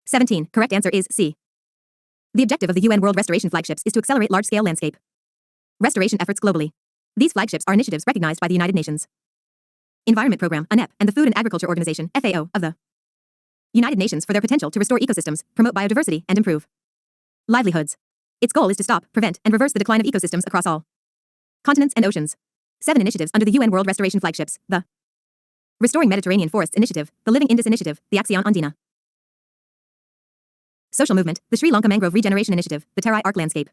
17. Correct answer is C. The objective of the UN World Restoration Flagships is to accelerate large-scale landscape restoration efforts globally. These flagships are initiatives recognized by the United Nations Environment Program, UNEP, and the Food and Agriculture Organization, FAO, of the United Nations for their potential to restore ecosystems, promote biodiversity, and improve livelihoods. Its goal is to stop, prevent, and reverse the decline of ecosystems across all continents and oceans. 7 initiatives under the UN World Restoration Flagships: the Restoring Mediterranean Forests Initiative, the Living Indus Initiative, the Action Andina Social Movement, the Sri Lanka Mangrove Regeneration Initiative, the Terai Arc Landscape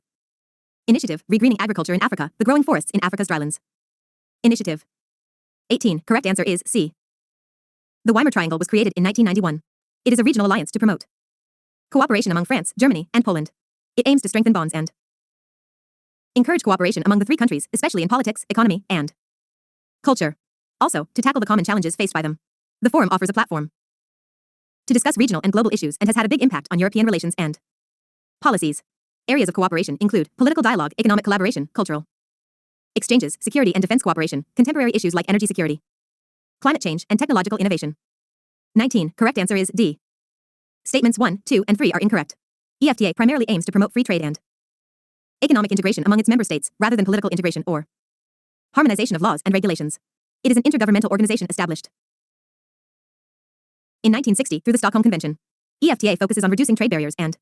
Initiative, Regreening Agriculture in Africa, the Growing Forests in Africa's Drylands Initiative. 18. Correct answer is C. The Weimar Triangle was created in 1991. It is a regional alliance to promote cooperation among France, Germany, and Poland. It aims to strengthen bonds and encourage cooperation among the three countries, especially in politics, economy, and culture. Also, to tackle the common challenges faced by them. The forum offers a platform to discuss regional and global issues and has had a big impact on European relations and policies. Areas of cooperation include political dialogue, economic collaboration, cultural exchanges, security and defense cooperation, contemporary issues like energy security, climate change, and technological innovation. 19. Correct answer is D. Statements 1, 2, and 3 are incorrect. EFTA primarily aims to promote free trade and economic integration among its member states, rather than political integration or harmonization of laws and regulations. It is an intergovernmental organization established in 1960 through the Stockholm Convention. EFTA focuses on reducing trade barriers and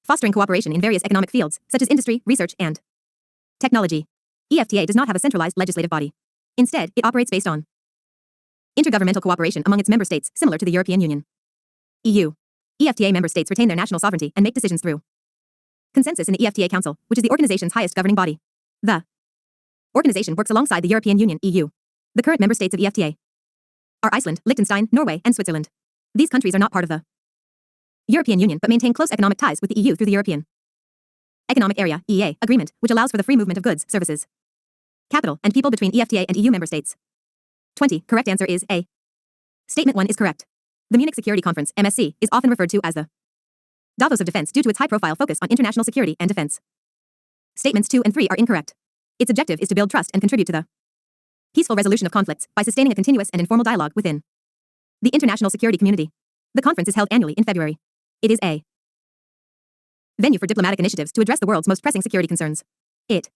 fostering cooperation in various economic fields, such as industry, research, and technology. EFTA does not have a centralized legislative body. Instead, it operates based on intergovernmental cooperation among its member states, similar to the European Union. EU. EFTA member states retain their national sovereignty and make decisions through consensus in the EFTA Council, which is the organization's highest governing body. The organization works alongside the European Union, EU. The current member states of EFTA are Iceland, Liechtenstein, Norway, and Switzerland. These countries are not part of the European Union but maintain close economic ties with the EU through the European Economic Area, EEA, agreement, which allows for the free movement of goods, services, capital, and people between EFTA and EU member states. 20. Correct answer is A. Statement 1 is correct. The Munich Security Conference, MSC, is often referred to as the Davos of Defense due to its high-profile focus on international security and defense. Statements 2 and 3 are incorrect. Its objective is to build trust and contribute to the peaceful resolution of conflicts by sustaining a continuous and informal dialogue within the international security community. The conference is held annually in February. It is a venue for diplomatic initiatives to address the world's most pressing security concerns. It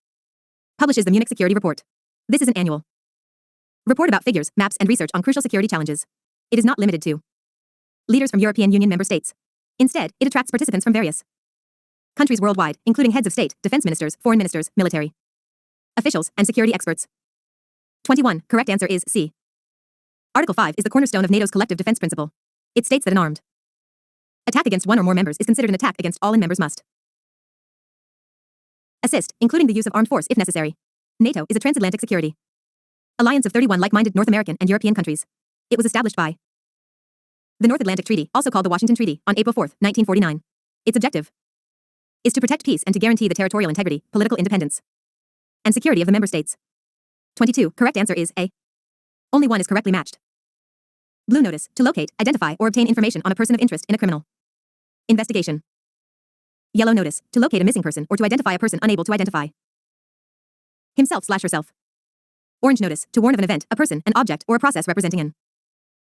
publishes the Munich Security Report. This is an annual report about figures, maps, and research on crucial security challenges. It is not limited to leaders from European Union member states. Instead, it attracts participants from various countries worldwide, including heads of state, defense ministers, foreign ministers, military officials, and security experts. 21. Correct answer is C. Article 5 is the cornerstone of NATO's collective defense principle. It states that an armed attack against one or more members is considered an attack against all, and members must assist, including the use of armed force if necessary. NATO is a transatlantic security alliance of 31 like-minded North American and European countries. It was established by the North Atlantic Treaty, also called the Washington Treaty, on April 4, 1949. Its objective is to protect peace and to guarantee the territorial integrity, political independence, and security of the member states. 22. Correct answer is A. Only one is correctly matched. Blue notice, to locate, identify, or obtain information on a person of interest in a criminal investigation. Yellow notice, to locate a missing person or to identify a person unable to identify himself/herself. Orange notice, to warn of an event, a person, an object, or a process representing an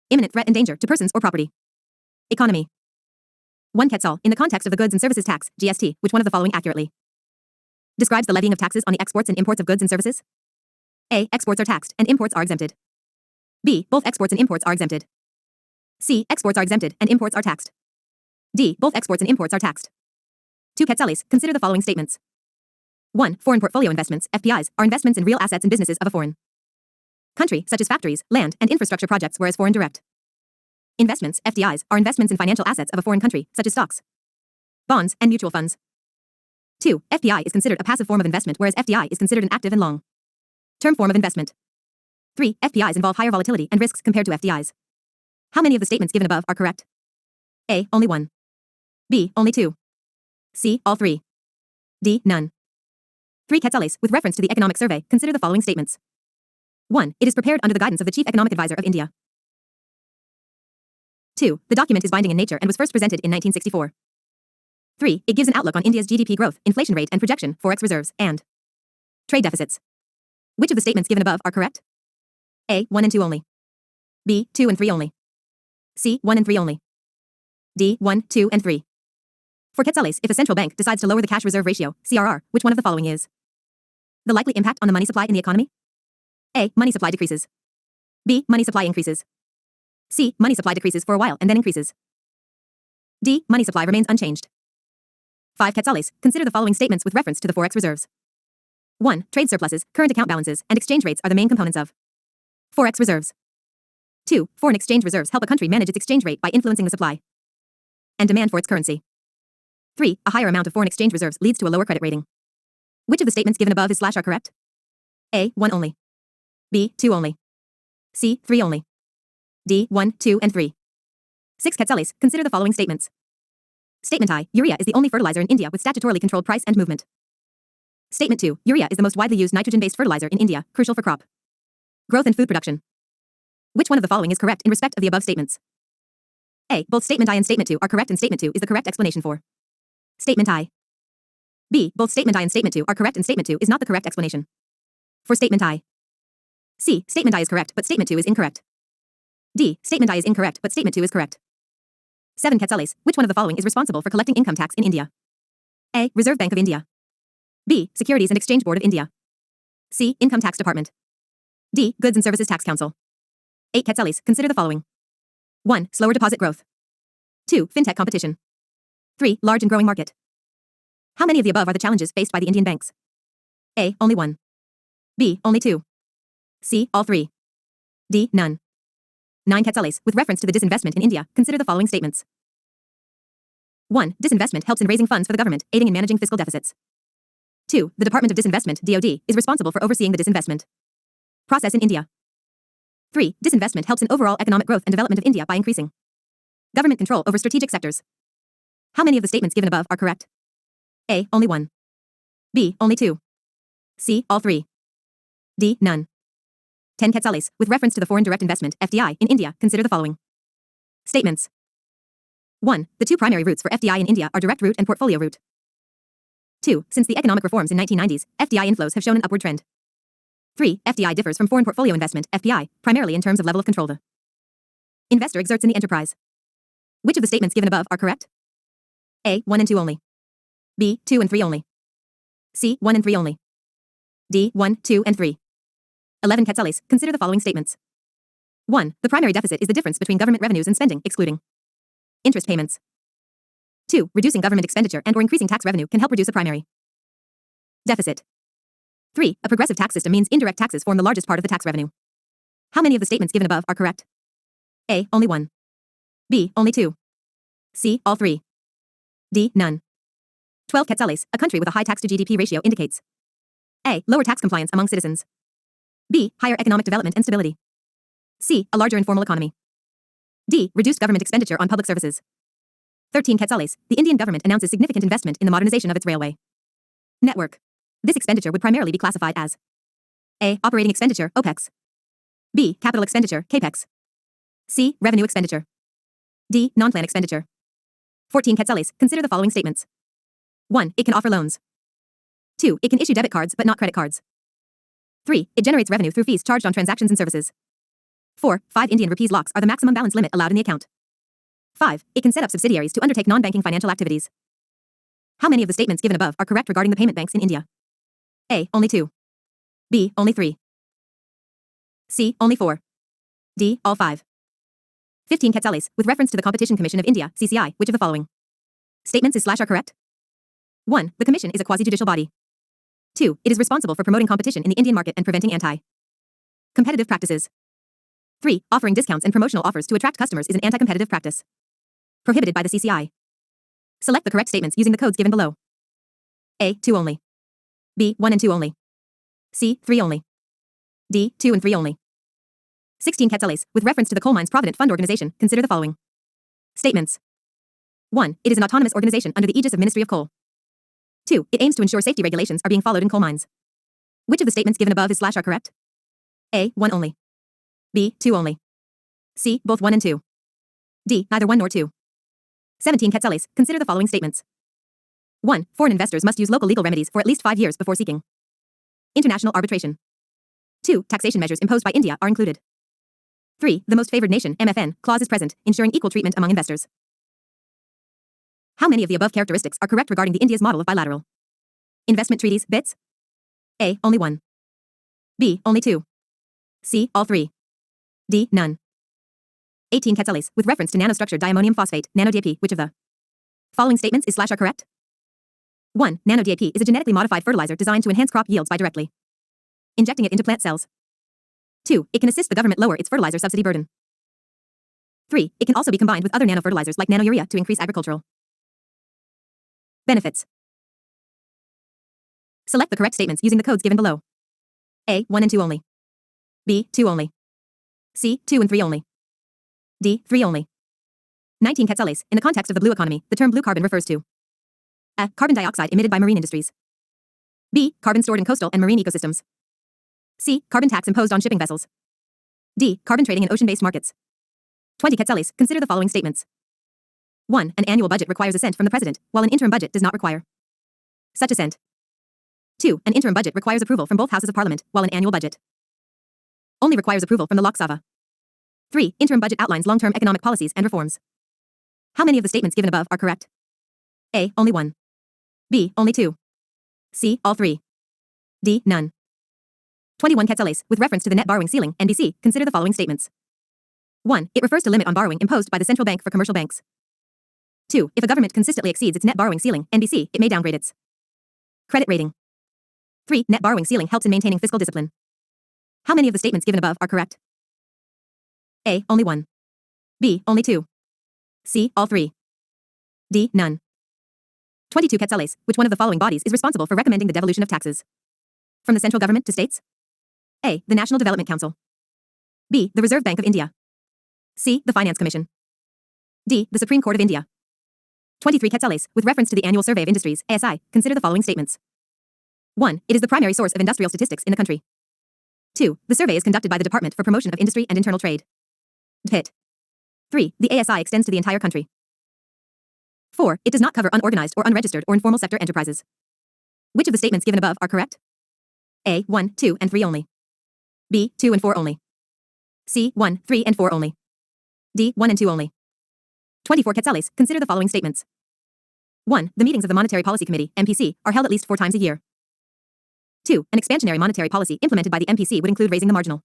imminent threat and danger to persons or property. Economy. 1. Quetzal, in the context of the Goods and Services Tax, GST, which one of the following accurately describes the levying of taxes on the exports and imports of goods and services? A. Exports are taxed and imports are exempted. B. Both exports and imports are exempted. C. Exports are exempted and imports are taxed. D. Both exports and imports are taxed. 2 Quetzales, consider the following statements. 1. Foreign portfolio investments, FPIs, are investments in real assets and businesses of a foreign country, such as factories, land, and infrastructure projects, whereas foreign direct investments, FDIs, are investments in financial assets of a foreign country, such as stocks, bonds, and mutual funds. 2. FPI is considered a passive form of investment, whereas FDI is considered an active and long-term form of investment. 3. FPIs involve higher volatility and risks compared to FDIs. How many of the statements given above are correct? A. Only 1. B. Only 2. C. All 3. D. None. 3 Quetzales, with reference to the Economic Survey, consider the following statements. 1. It is prepared under the guidance of the Chief Economic Advisor of India. 2. The document is binding in nature and was first presented in 1964. 3. It gives an outlook on India's GDP growth, inflation rate and projection, forex reserves, and trade deficits. Which of the statements given above are correct? A. 1 and 2 only. B. 2 and 3 only. C. 1 and 3 only. D. 1, 2, and 3. For Quetzales, if a central bank decides to lower the cash reserve ratio, CRR, which one of the following is the likely impact on the money supply in the economy? A. Money supply decreases. B. Money supply increases. C. Money supply decreases for a while and then increases. D. Money supply remains unchanged. 5 Quetzales, consider the following statements with reference to the forex reserves. 1. Trade surpluses, current account balances, and exchange rates are the main components of forex reserves. 2. Foreign exchange reserves help a country manage its exchange rate by influencing the supply and demand for its currency. 3. A higher amount of foreign exchange reserves leads to a lower credit rating. Which of the statements given above is / are correct? A. 1 only. B. 2 only. C. 3 only. D. 1, 2, and 3. 6 Quetzales, consider the following statements. Statement I. Urea is the only fertilizer in India with statutorily controlled price and movement. Statement 2. Urea is the most widely used nitrogen-based fertilizer in India, crucial for crop growth and food production. Which one of the following is correct in respect of the above statements? A. Both Statement I and Statement 2 are correct and Statement 2 is the correct explanation for Statement I. B. Both Statement I and Statement 2 are correct and Statement 2 is not the correct explanation for Statement I. C. Statement I is correct but Statement 2 is incorrect. D. Statement I is incorrect but Statement 2 is correct. 7 Quetzales, which one of the following is responsible for collecting income tax in India? A. Reserve Bank of India. B. Securities and Exchange Board of India. C. Income Tax Department. D. Goods and Services Tax Council. 8 Quetzales, consider the following. 1. Slower deposit growth. 2. Fintech competition. 3. Large and growing market. How many of the above are the challenges faced by the Indian banks? A. Only 1. B. Only 2. C. All 3. D. None. 9 Quetzales, with reference to the disinvestment in India, consider the following statements. 1. Disinvestment helps in raising funds for the government, aiding in managing fiscal deficits. 2. The Department of Disinvestment, DoD, is responsible for overseeing the disinvestment process in India. 3. Disinvestment helps in overall economic growth and development of India by increasing government control over strategic sectors. How many of the statements given above are correct? A. Only 1. B. Only 2. C. All 3. D. None. 10 Quetzales, with reference to the foreign direct investment, FDI, in India, consider the following statements. 1. The two primary routes for FDI in India are direct route and portfolio route. 2. Since the economic reforms in 1990s, FDI inflows have shown an upward trend. 3. FDI differs from foreign portfolio investment, FPI, primarily in terms of level of control the investor exerts in the enterprise. Which of the statements given above are correct? A. 1 and 2 only. B. 2 and 3 only. C. 1 and 3 only. D. 1, 2, and 3. 11 Quetzales, consider the following statements. 1. The primary deficit is the difference between government revenues and spending, excluding interest payments. 2. Reducing government expenditure and or increasing tax revenue can help reduce a primary deficit. 3. A progressive tax system means indirect taxes form the largest part of the tax revenue. How many of the statements given above are correct? A. Only 1. B. Only 2. C. All 3. D. None. 12 Quetzales, a country with a high tax to GDP ratio indicates A. Lower tax compliance among citizens. B. Higher economic development and stability. C. A larger informal economy. D. Reduced government expenditure on public services. 13 Quetzales, the Indian government announces significant investment in the modernization of its railway network. This expenditure would primarily be classified as A. Operating expenditure, OPEX. B. Capital expenditure, CAPEX. C. Revenue expenditure. D. Non-plan expenditure. 14 Quetzales, consider the following statements. 1. It can offer loans. 2. It can issue debit cards but not credit cards. 3. It generates revenue through fees charged on transactions and services. 4. 5 Indian rupees lakhs are the maximum balance limit allowed in the account. 5. It can set up subsidiaries to undertake non-banking financial activities. How many of the statements given above are correct regarding the payment banks in India? A. Only 2. B. Only 3. C. Only 4. D. All 5. 15 Quetzales, with reference to the Competition Commission of India, CCI, which of the following statements is / are correct? 1. The Commission is a quasi-judicial body. 2. It is responsible for promoting competition in the Indian market and preventing anti-competitive practices. 3. Offering discounts and promotional offers to attract customers is an anti-competitive practice prohibited by the CCI. Select the correct statements using the codes given below. A. 2 only. B. 1 and 2 only. C. 3 only. D. 2 and 3 only. 16 Quetzales, with reference to the Coal Mines Provident Fund Organization, consider the following statements. 1. It is an autonomous organization under the aegis of Ministry of Coal. 2. It aims to ensure safety regulations are being followed in coal mines. Which of the statements given above is / are correct? A. 1 only. B. 2 only. C. Both 1 and 2. D. Neither 1 nor 2. 17 Quetzales, consider the following statements. 1. Foreign investors must use local legal remedies for at least 5 years before seeking international arbitration. 2. Taxation measures imposed by India are included. 3. The most favored nation (MFN) clause is present, ensuring equal treatment among investors. How many of the above characteristics are correct regarding the India's model of bilateral investment treaties, BITs? A. Only 1. B. Only 2. C. All 3. D. None. 18 Quetzales, with reference to nanostructured diammonium phosphate, nano-DAP, which of the following statements is / are correct? 1. Nano-DAP is a genetically modified fertilizer designed to enhance crop yields by directly injecting it into plant cells. 2. It can assist the government lower its fertilizer subsidy burden. 3. It can also be combined with other nanofertilizers like nanourea to increase agricultural benefits. Select the correct statements using the codes given below. A. 1 and 2 only. B. 2 only. C. 2 and 3 only. D. 3 only. 19 Quetzales, in the context of the blue economy, the term blue carbon refers to A. Carbon dioxide emitted by marine industries. B. Carbon stored in coastal and marine ecosystems. C. Carbon tax imposed on shipping vessels. D. Carbon trading in ocean-based markets. 20 Quetzales, consider the following statements. 1. An annual budget requires assent from the President, while an interim budget does not require such assent. 2. An interim budget requires approval from both houses of Parliament, while an annual budget only requires approval from the Lok Sabha. 3. Interim budget outlines long-term economic policies and reforms. How many of the statements given above are correct? A. Only 1. B. Only 2. C. All 3. D. None. 21 Quetzales, with reference to the net borrowing ceiling, NBC, consider the following statements. 1. It refers to limit on borrowing imposed by the central bank for commercial banks. 2. If a government consistently exceeds its net borrowing ceiling, NBC, it may downgrade its credit rating. 3. Net borrowing ceiling helps in maintaining fiscal discipline. How many of the statements given above are correct? A. Only 1. B. Only 2. C. All 3. D. None. 22 Quetzales, which one of the following bodies is responsible for recommending the devolution of taxes from the central government to states? A. The National Development Council. B. The Reserve Bank of India. C. The Finance Commission. D. The Supreme Court of India. 23 Quetzales, with reference to the Annual Survey of Industries, ASI, consider the following statements. 1. It is the primary source of industrial statistics in the country. 2. The survey is conducted by the Department for Promotion of Industry and Internal Trade. DPIT. 3. The ASI extends to the entire country. 4. It does not cover unorganized or unregistered or informal sector enterprises. Which of the statements given above are correct? A. 1, 2, and 3 only. B. 2 and 4 only. C. 1, 3, and 4 only. D. 1 and 2 only. 24 Quetzales, consider the following statements. 1. The meetings of the Monetary Policy Committee, MPC, are held at least 4 times a year. 2. An expansionary monetary policy implemented by the MPC would include raising the marginal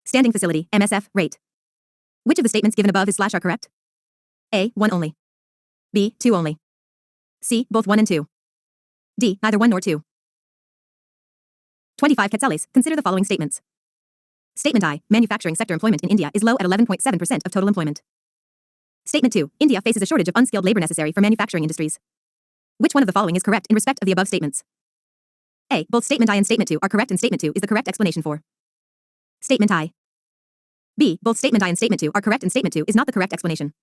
standing facility, MSF, rate. Which of the statements given above is / are correct? A. 1 only. B. 2 only. C. Both 1 and 2. D. Neither 1 nor 2. 25 Quetzales, consider the following statements. Statement I. Manufacturing sector employment in India is low at 11.7% of total employment. Statement 2. India faces a shortage of unskilled labor necessary for manufacturing industries. Which one of the following is correct in respect of the above statements? A. Both Statement I and Statement 2 are correct and Statement 2 is the correct explanation for Statement I. B. Both Statement I and Statement 2 are correct and Statement 2 is not the correct explanation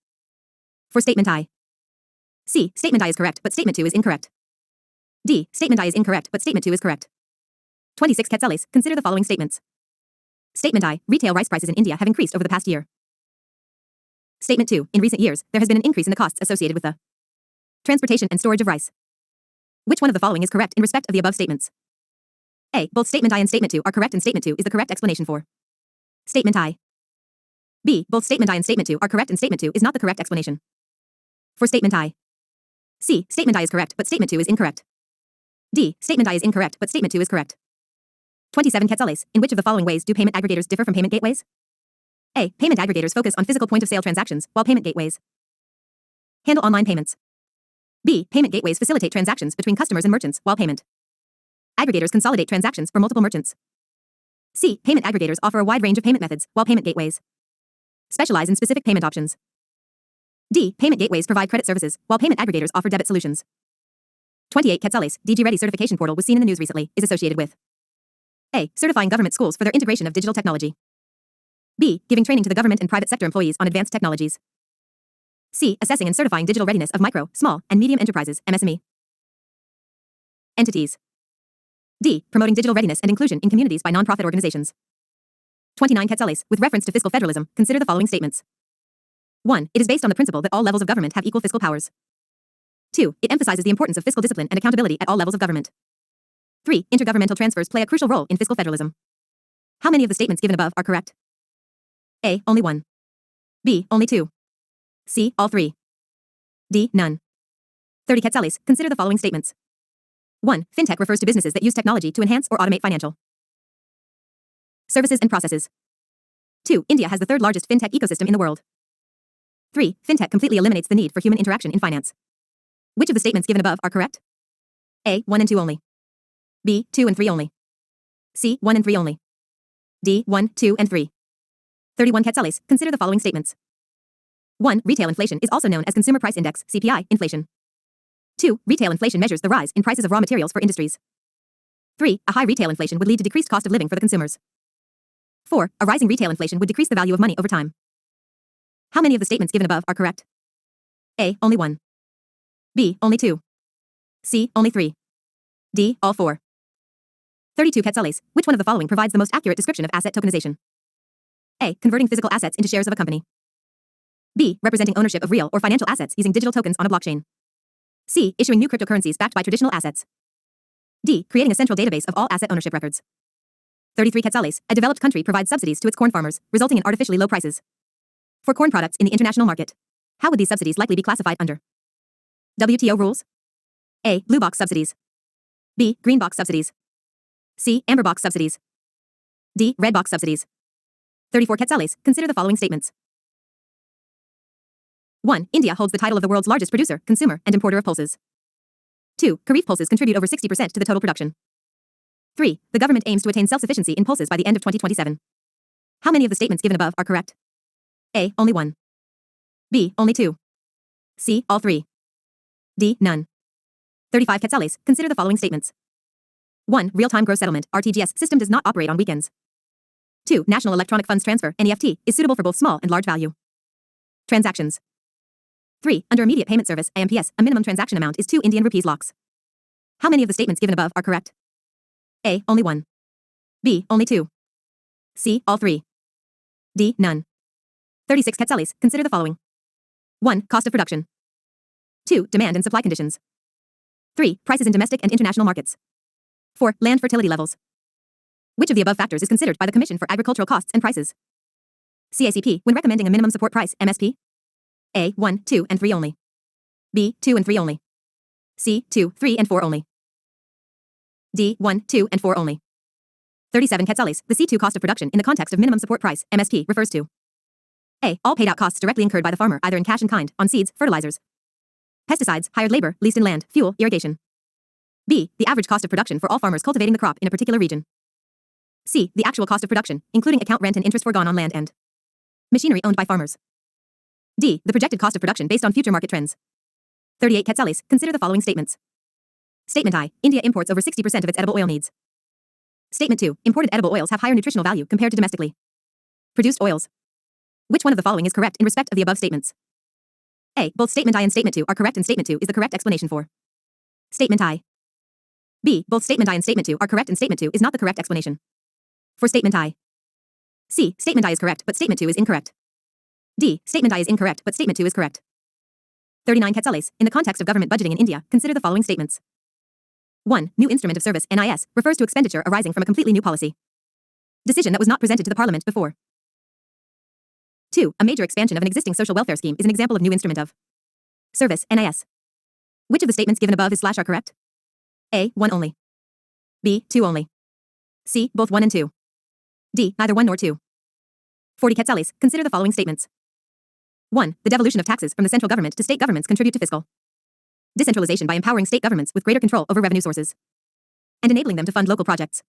for Statement I. C. Statement I is correct but Statement 2 is incorrect. D. Statement I is incorrect but Statement 2 is correct. 26 Quetzales, consider the following statements. Statement I. Retail rice prices in India have increased over the past year. Statement 2. In recent years, there has been an increase in the costs associated with the transportation and storage of rice. Which one of the following is correct in respect of the above statements? A. Both Statement I and Statement 2 are correct and Statement 2 is the correct explanation for Statement I. B. Both Statement I and Statement 2 are correct and Statement 2 is not the correct explanation for Statement I. C. Statement I is correct but Statement 2 is incorrect. D. Statement I is incorrect but Statement 2 is correct. 27 quetzales. In which of the following ways do payment aggregators differ from payment gateways? A. Payment aggregators focus on physical point-of-sale transactions, while payment gateways handle online payments. B. Payment gateways facilitate transactions between customers and merchants, while payment aggregators consolidate transactions for multiple merchants. C. Payment aggregators offer a wide range of payment methods, while payment gateways specialize in specific payment options. D. Payment gateways provide credit services, while payment aggregators offer debit solutions. 28 quetzales. DG Ready certification portal was seen in the news recently, is associated with A. Certifying government schools for their integration of digital technology. B. Giving training to the government and private sector employees on advanced technologies. C. Assessing and certifying digital readiness of micro, small, and medium enterprises, MSME entities. D. Promoting digital readiness and inclusion in communities by nonprofit organizations. 29 quetzales. With reference to fiscal federalism, consider the following statements. 1. It is based on the principle that all levels of government have equal fiscal powers. 2. It emphasizes the importance of fiscal discipline and accountability at all levels of government. 3. Intergovernmental transfers play a crucial role in fiscal federalism. How many of the statements given above are correct? A. Only 1. B. Only 2. C. All 3. D. None. 30 quetzales. Consider the following statements. 1. Fintech refers to businesses that use technology to enhance or automate financial services and processes. 2. India has the third largest fintech ecosystem in the world. 3. Fintech completely eliminates the need for human interaction in finance. Which of the statements given above are correct? A. 1 and 2 only. B. 2 and 3 only. C. 1 and 3 only. D. 1, 2, and 3. 31 quetzales. Consider the following statements. 1. Retail inflation is also known as Consumer Price Index, CPI, inflation. 2. Retail inflation measures the rise in prices of raw materials for industries. 3. A high retail inflation would lead to decreased cost of living for the consumers. 4. A rising retail inflation would decrease the value of money over time. How many of the statements given above are correct? A. Only 1. B. Only 2. C. Only 3. D. All 4. 32 quetzales. Which one of the following provides the most accurate description of asset tokenization? A. Converting physical assets into shares of a company. B. Representing ownership of real or financial assets using digital tokens on a blockchain. C. Issuing new cryptocurrencies backed by traditional assets. D. Creating a central database of all asset ownership records. 33 quetzales. A developed country provides subsidies to its corn farmers, resulting in artificially low prices for corn products in the international market. How would these subsidies likely be classified under WTO rules? A. Blue box subsidies. B. Green box subsidies. C. Amber box subsidies. D. Red box subsidies. 34 quetzales. Consider the following statements. 1. India holds the title of the world's largest producer, consumer, and importer of pulses. 2. Kharif pulses contribute over 60% to the total production. 3. The government aims to attain self-sufficiency in pulses by the end of 2027. How many of the statements given above are correct? A. Only 1. B. Only 2. C. All 3. D. None. 35 quetzales. Consider the following statements. 1. Real-time gross settlement, RTGS, system does not operate on weekends. 2. National Electronic Funds Transfer, NEFT, is suitable for both small and large value transactions. 3. Under immediate payment service, IMPS, a minimum transaction amount is 2 Indian rupees lakhs. How many of the statements given above are correct? A. Only 1. B. Only 2. C. All 3. D. None. 36 quetzales. Consider the following. 1. Cost of production. 2. Demand and supply conditions. 3. Prices in domestic and international markets. 4. Land fertility levels. Which of the above factors is considered by the Commission for Agricultural Costs and Prices, CACP, when recommending a minimum support price, MSP? A. 1, 2, and 3 only. B. 2 and 3 only. C. 2, 3, and 4 only. D. 1, 2, and 4 only. 37 quetzales. The C2 cost of production in the context of minimum support price, MSP, refers to A. All paid out costs directly incurred by the farmer, either in cash and kind, on seeds, fertilizers, pesticides, hired labor, leased in land, fuel, irrigation. B. The average cost of production for all farmers cultivating the crop in a particular region. C. The actual cost of production, including account rent and interest foregone on land and machinery owned by farmers. D. The projected cost of production based on future market trends. 38 quetzales. Consider the following statements. Statement I. India imports over 60% of its edible oil needs. Statement 2. Imported edible oils have higher nutritional value compared to domestically produced oils. Which one of the following is correct in respect of the above statements? A. Both Statement I and Statement 2 are correct and Statement 2 is the correct explanation for Statement I. B. Both Statement I and Statement 2 are correct and Statement 2 is not the correct explanation for Statement I. C. Statement I is correct, but Statement 2 is incorrect. D. Statement I is incorrect, but Statement 2 is correct. 39 quetzales. In the context of government budgeting in India, consider the following statements. 1. New Instrument of Service, NIS, refers to expenditure arising from a completely new policy decision that was not presented to the Parliament before. 2. A major expansion of an existing social welfare scheme is an example of New Instrument of Service, NIS. Which of the statements given above is/are correct? A. 1 only. B. 2 only. C. Both 1 and 2. D. Neither 1 nor 2. 40 quetzales. Consider the following statements. 1. The devolution of taxes from the central government to state governments contribute to fiscal decentralization by empowering state governments with greater control over revenue sources and enabling them to fund local projects.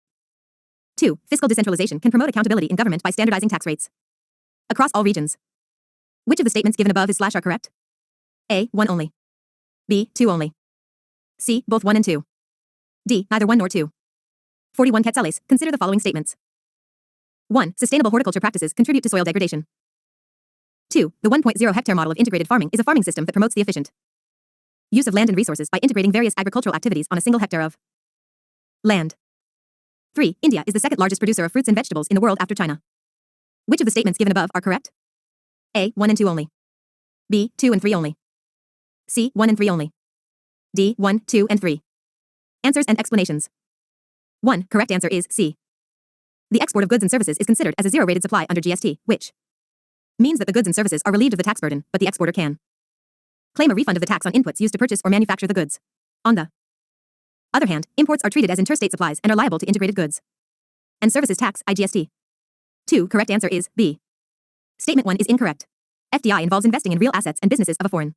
2. Fiscal decentralization can promote accountability in government by standardizing tax rates across all regions. Which of the statements given above are correct? A. 1 only. B. 2 only. C. Both 1 and 2. D. Neither 1 nor 2. 41 quetzales. Consider the following statements. 1. Sustainable horticulture practices contribute to soil degradation. 2. The 1.0 hectare model of integrated farming is a farming system that promotes the efficient use of land and resources by integrating various agricultural activities on a single hectare of land. 3. India is the second largest producer of fruits and vegetables in the world after China. Which of the statements given above are correct? A. 1 and 2 only. B. 2 and 3 only. C. 1 and 3 only. D. 1, 2, and 3. Answers and explanations. 1. Correct answer is C. The export of goods and services is considered as a zero-rated supply under GST, which means that the goods and services are relieved of the tax burden, but the exporter can claim a refund of the tax on inputs used to purchase or manufacture the goods. On the other hand, imports are treated as interstate supplies and are liable to integrated goods and services tax, IGST. 2. Correct answer is B. Statement 1 is incorrect. FDI involves investing in real assets and businesses of a foreign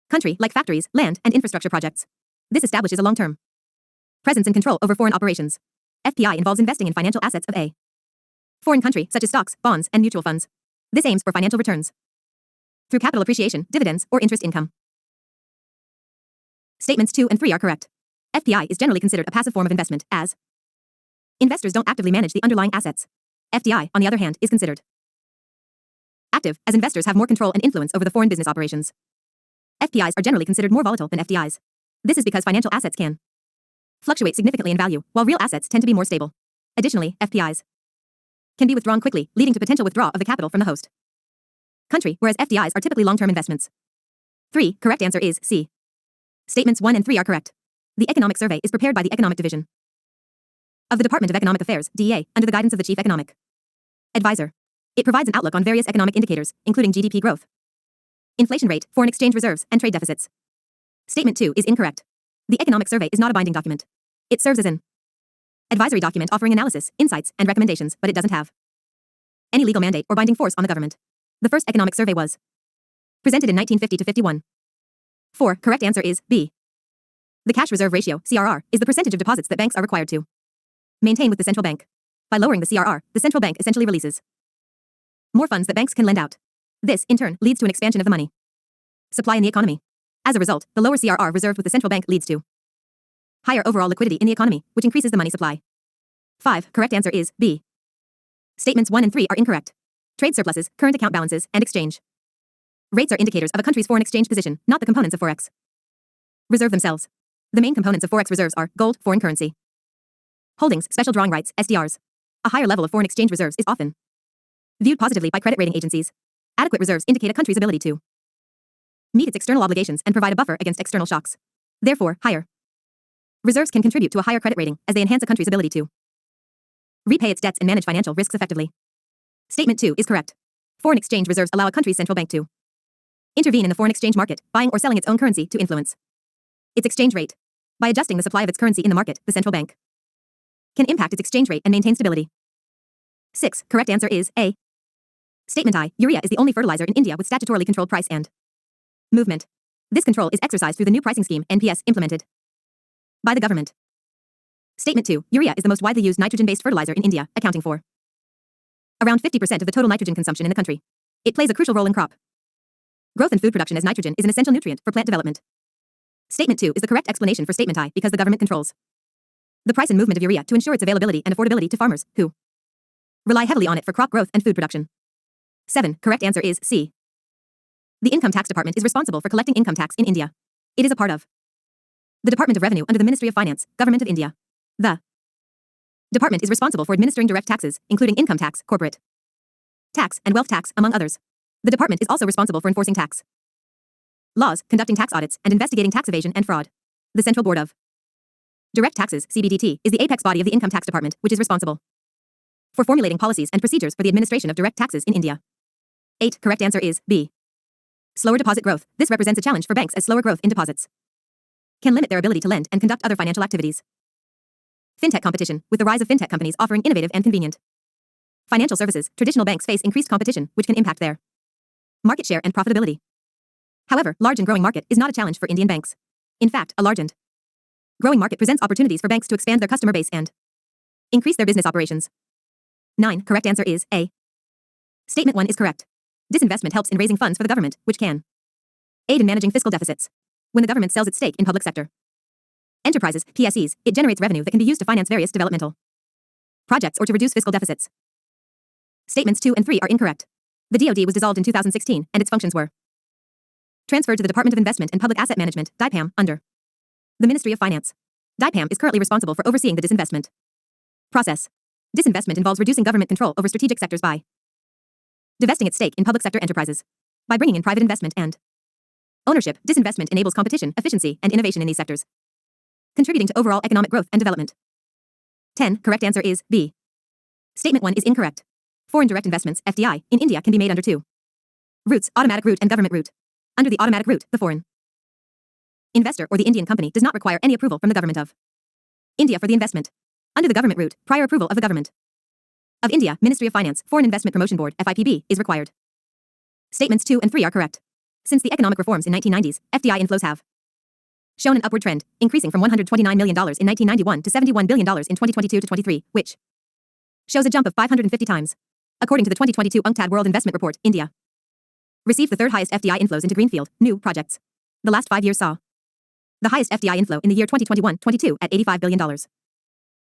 country, like factories, land, and infrastructure projects. This establishes a long-term presence and control over foreign operations. FPI involves investing in financial assets of a foreign country, such as stocks, bonds, and mutual funds. This aims for financial returns through capital appreciation, dividends, or interest income. Statements 2 and 3 are correct. FPI is generally considered a passive form of investment, as investors don't actively manage the underlying assets. FDI, on the other hand, is considered active, as investors have more control and influence over the foreign business operations. FPIs are generally considered more volatile than FDIs. This is because financial assets can fluctuate significantly in value, while real assets tend to be more stable. Additionally, FPIs can be withdrawn quickly, leading to potential withdrawal of the capital from the host country, whereas FDIs are typically long-term investments. 3. Correct answer is C. Statements 1 and 3 are correct. The Economic Survey is prepared by the Economic Division of the Department of Economic Affairs, DEA, under the guidance of the Chief Economic Advisor. It provides an outlook on various economic indicators, including GDP growth, inflation rate, foreign exchange reserves, and trade deficits. Statement 2 is incorrect. The Economic Survey is not a binding document. It serves as an advisory document offering analysis, insights, and recommendations, but it doesn't have any legal mandate or binding force on the government. The first Economic Survey was presented in 1950 to 51. 4. Correct answer is B. The cash reserve ratio, CRR, is the percentage of deposits that banks are required to maintain with the central bank. By lowering the CRR, the central bank essentially releases more funds that banks can lend out. This, in turn, leads to an expansion of the money supply in the economy. As a result, the lower CRR reserved with the central bank leads to higher overall liquidity in the economy, which increases the money supply. 5. Correct answer is B. Statements 1 and 3 are incorrect. Trade surpluses, current account balances, and exchange rates are indicators of a country's foreign exchange position, not the components of forex reserve themselves. The main components of forex reserves are gold, foreign currency holdings, special drawing rights, SDRs. A higher level of foreign exchange reserves is often viewed positively by credit rating agencies. Adequate reserves indicate a country's ability to meet its external obligations and provide a buffer against external shocks. Therefore, higher reserves can contribute to a higher credit rating, as they enhance a country's ability to repay its debts and manage financial risks effectively. Statement 2 is correct. Foreign exchange reserves allow a country's central bank to intervene in the foreign exchange market, buying or selling its own currency to influence its exchange rate. By adjusting the supply of its currency in the market, the central bank can impact its exchange rate and maintain stability. 6. Correct answer is A. Statement I. Urea is the only fertilizer in India with statutorily controlled price and movement. This control is exercised through the new pricing scheme, NPS, implemented by the government. Statement 2. Urea is the most widely used nitrogen-based fertilizer in India, accounting for around 50% of the total nitrogen consumption in the country. It plays a crucial role in crop growth and food production, as nitrogen is an essential nutrient for plant development. Statement 2 is the correct explanation for statement I because the government controls the price and movement of urea to ensure its availability and affordability to farmers who rely heavily on it for crop growth and food production. 7. Correct answer is C. The Income Tax Department is responsible for collecting income tax in India. It is a part of the Department of Revenue under the Ministry of Finance, Government of India. The department is responsible for administering direct taxes, including income tax, corporate tax, and wealth tax, among others. The department is also responsible for enforcing tax laws, conducting tax audits, and investigating tax evasion and fraud. The Central Board of Direct Taxes, CBDT, is the apex body of the Income Tax Department, which is responsible for formulating policies and procedures for the administration of direct taxes in India. 8. Correct answer is B. Slower deposit growth. This represents a challenge for banks as slower growth in deposits can limit their ability to lend and conduct other financial activities. Fintech competition, with the rise of fintech companies offering innovative and convenient financial services, traditional banks face increased competition, which can impact their market share and profitability. However, large and growing market is not a challenge for Indian banks. In fact, a large and growing market presents opportunities for banks to expand their customer base and increase their business operations. 9. Correct answer is A. Statement 1 is correct. Disinvestment helps in raising funds for the government, which can aid in managing fiscal deficits. When the government sells its stake in public sector enterprises, PSEs, it generates revenue that can be used to finance various developmental projects or to reduce fiscal deficits. Statements 2 and 3 are incorrect. The DoD was dissolved in 2016, and its functions were transferred to the Department of Investment and Public Asset Management, DIPAM, under the Ministry of Finance. DIPAM is currently responsible for overseeing the disinvestment process. Disinvestment involves reducing government control over strategic sectors by divesting its stake in public sector enterprises. By bringing in private investment and ownership, disinvestment enables competition, efficiency, and innovation in these sectors, contributing to overall economic growth and development. 10. Correct answer is B. Statement 1 is incorrect. Foreign direct investments, FDI, in India can be made under two routes: automatic route and government route. Under the automatic route, the foreign investor or the Indian company does not require any approval from the government of India for the investment. Under the government route, prior approval of the government of India, Ministry of Finance, Foreign Investment Promotion Board, FIPB, is required. Statements 2 and 3 are correct. Since the economic reforms in 1990s, FDI inflows have shown an upward trend, increasing from $129 million in 1991 to $71 billion in 2022 to 23, which shows a jump of 550 times. According to the 2022 UNCTAD World Investment Report, India received the third highest FDI inflows into greenfield, new projects. The last 5 years saw the highest FDI inflow in the year 2021-22 at $85 billion.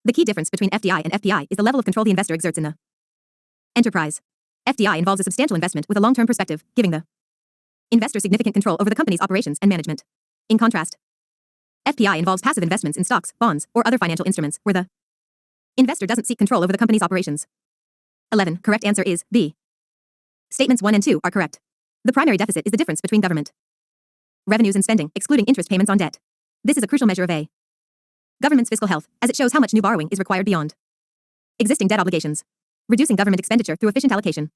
The key difference between FDI and FPI is the level of control the investor exerts in the enterprise. FDI involves a substantial investment with a long-term perspective, giving the investor significant control over the company's operations and management. In contrast, FPI involves passive investments in stocks, bonds, or other financial instruments, where the investor doesn't seek control over the company's operations. 11. Correct answer is B. Statements 1 and 2 are correct. The primary deficit is the difference between government revenues and spending, excluding interest payments on debt. This is a crucial measure of a government's fiscal health, as it shows how much new borrowing is required beyond existing debt obligations. Reducing government expenditure through efficient allocation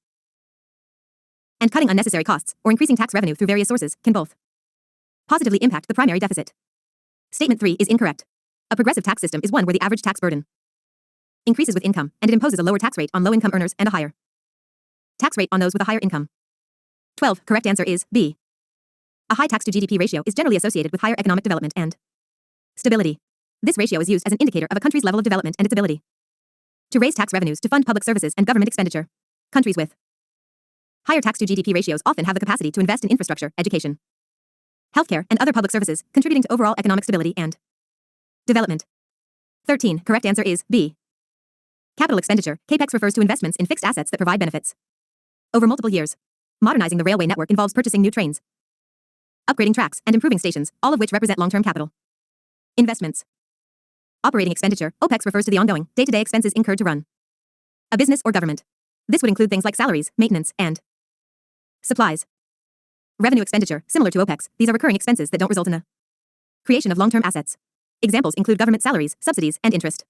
and cutting unnecessary costs, or increasing tax revenue through various sources, can both positively impact the primary deficit. Statement 3 is incorrect. A progressive tax system is one where the average tax burden increases with income, and it imposes a lower tax rate on low-income earners and a higher tax rate on those with a higher income. 12. Correct answer is B. A high tax to GDP ratio is generally associated with higher economic development and stability. This ratio is used as an indicator of a country's level of development and its ability to raise tax revenues to fund public services and government expenditure. Countries with higher tax to GDP ratios often have the capacity to invest in infrastructure, education, healthcare, and other public services, contributing to overall economic stability and development. 13. Correct answer is B. Capital expenditure, CAPEX, refers to investments in fixed assets that provide benefits over multiple years. Modernizing the railway network involves purchasing new trains, upgrading tracks, and improving stations, all of which represent long-term capital investments. Operating expenditure, OPEX, refers to the ongoing, day-to-day expenses incurred to run a business or government. This would include things like salaries, maintenance, and supplies. Revenue expenditure, similar to OPEX, these are recurring expenses that don't result in the creation of long-term assets. Examples include government salaries, subsidies, and interest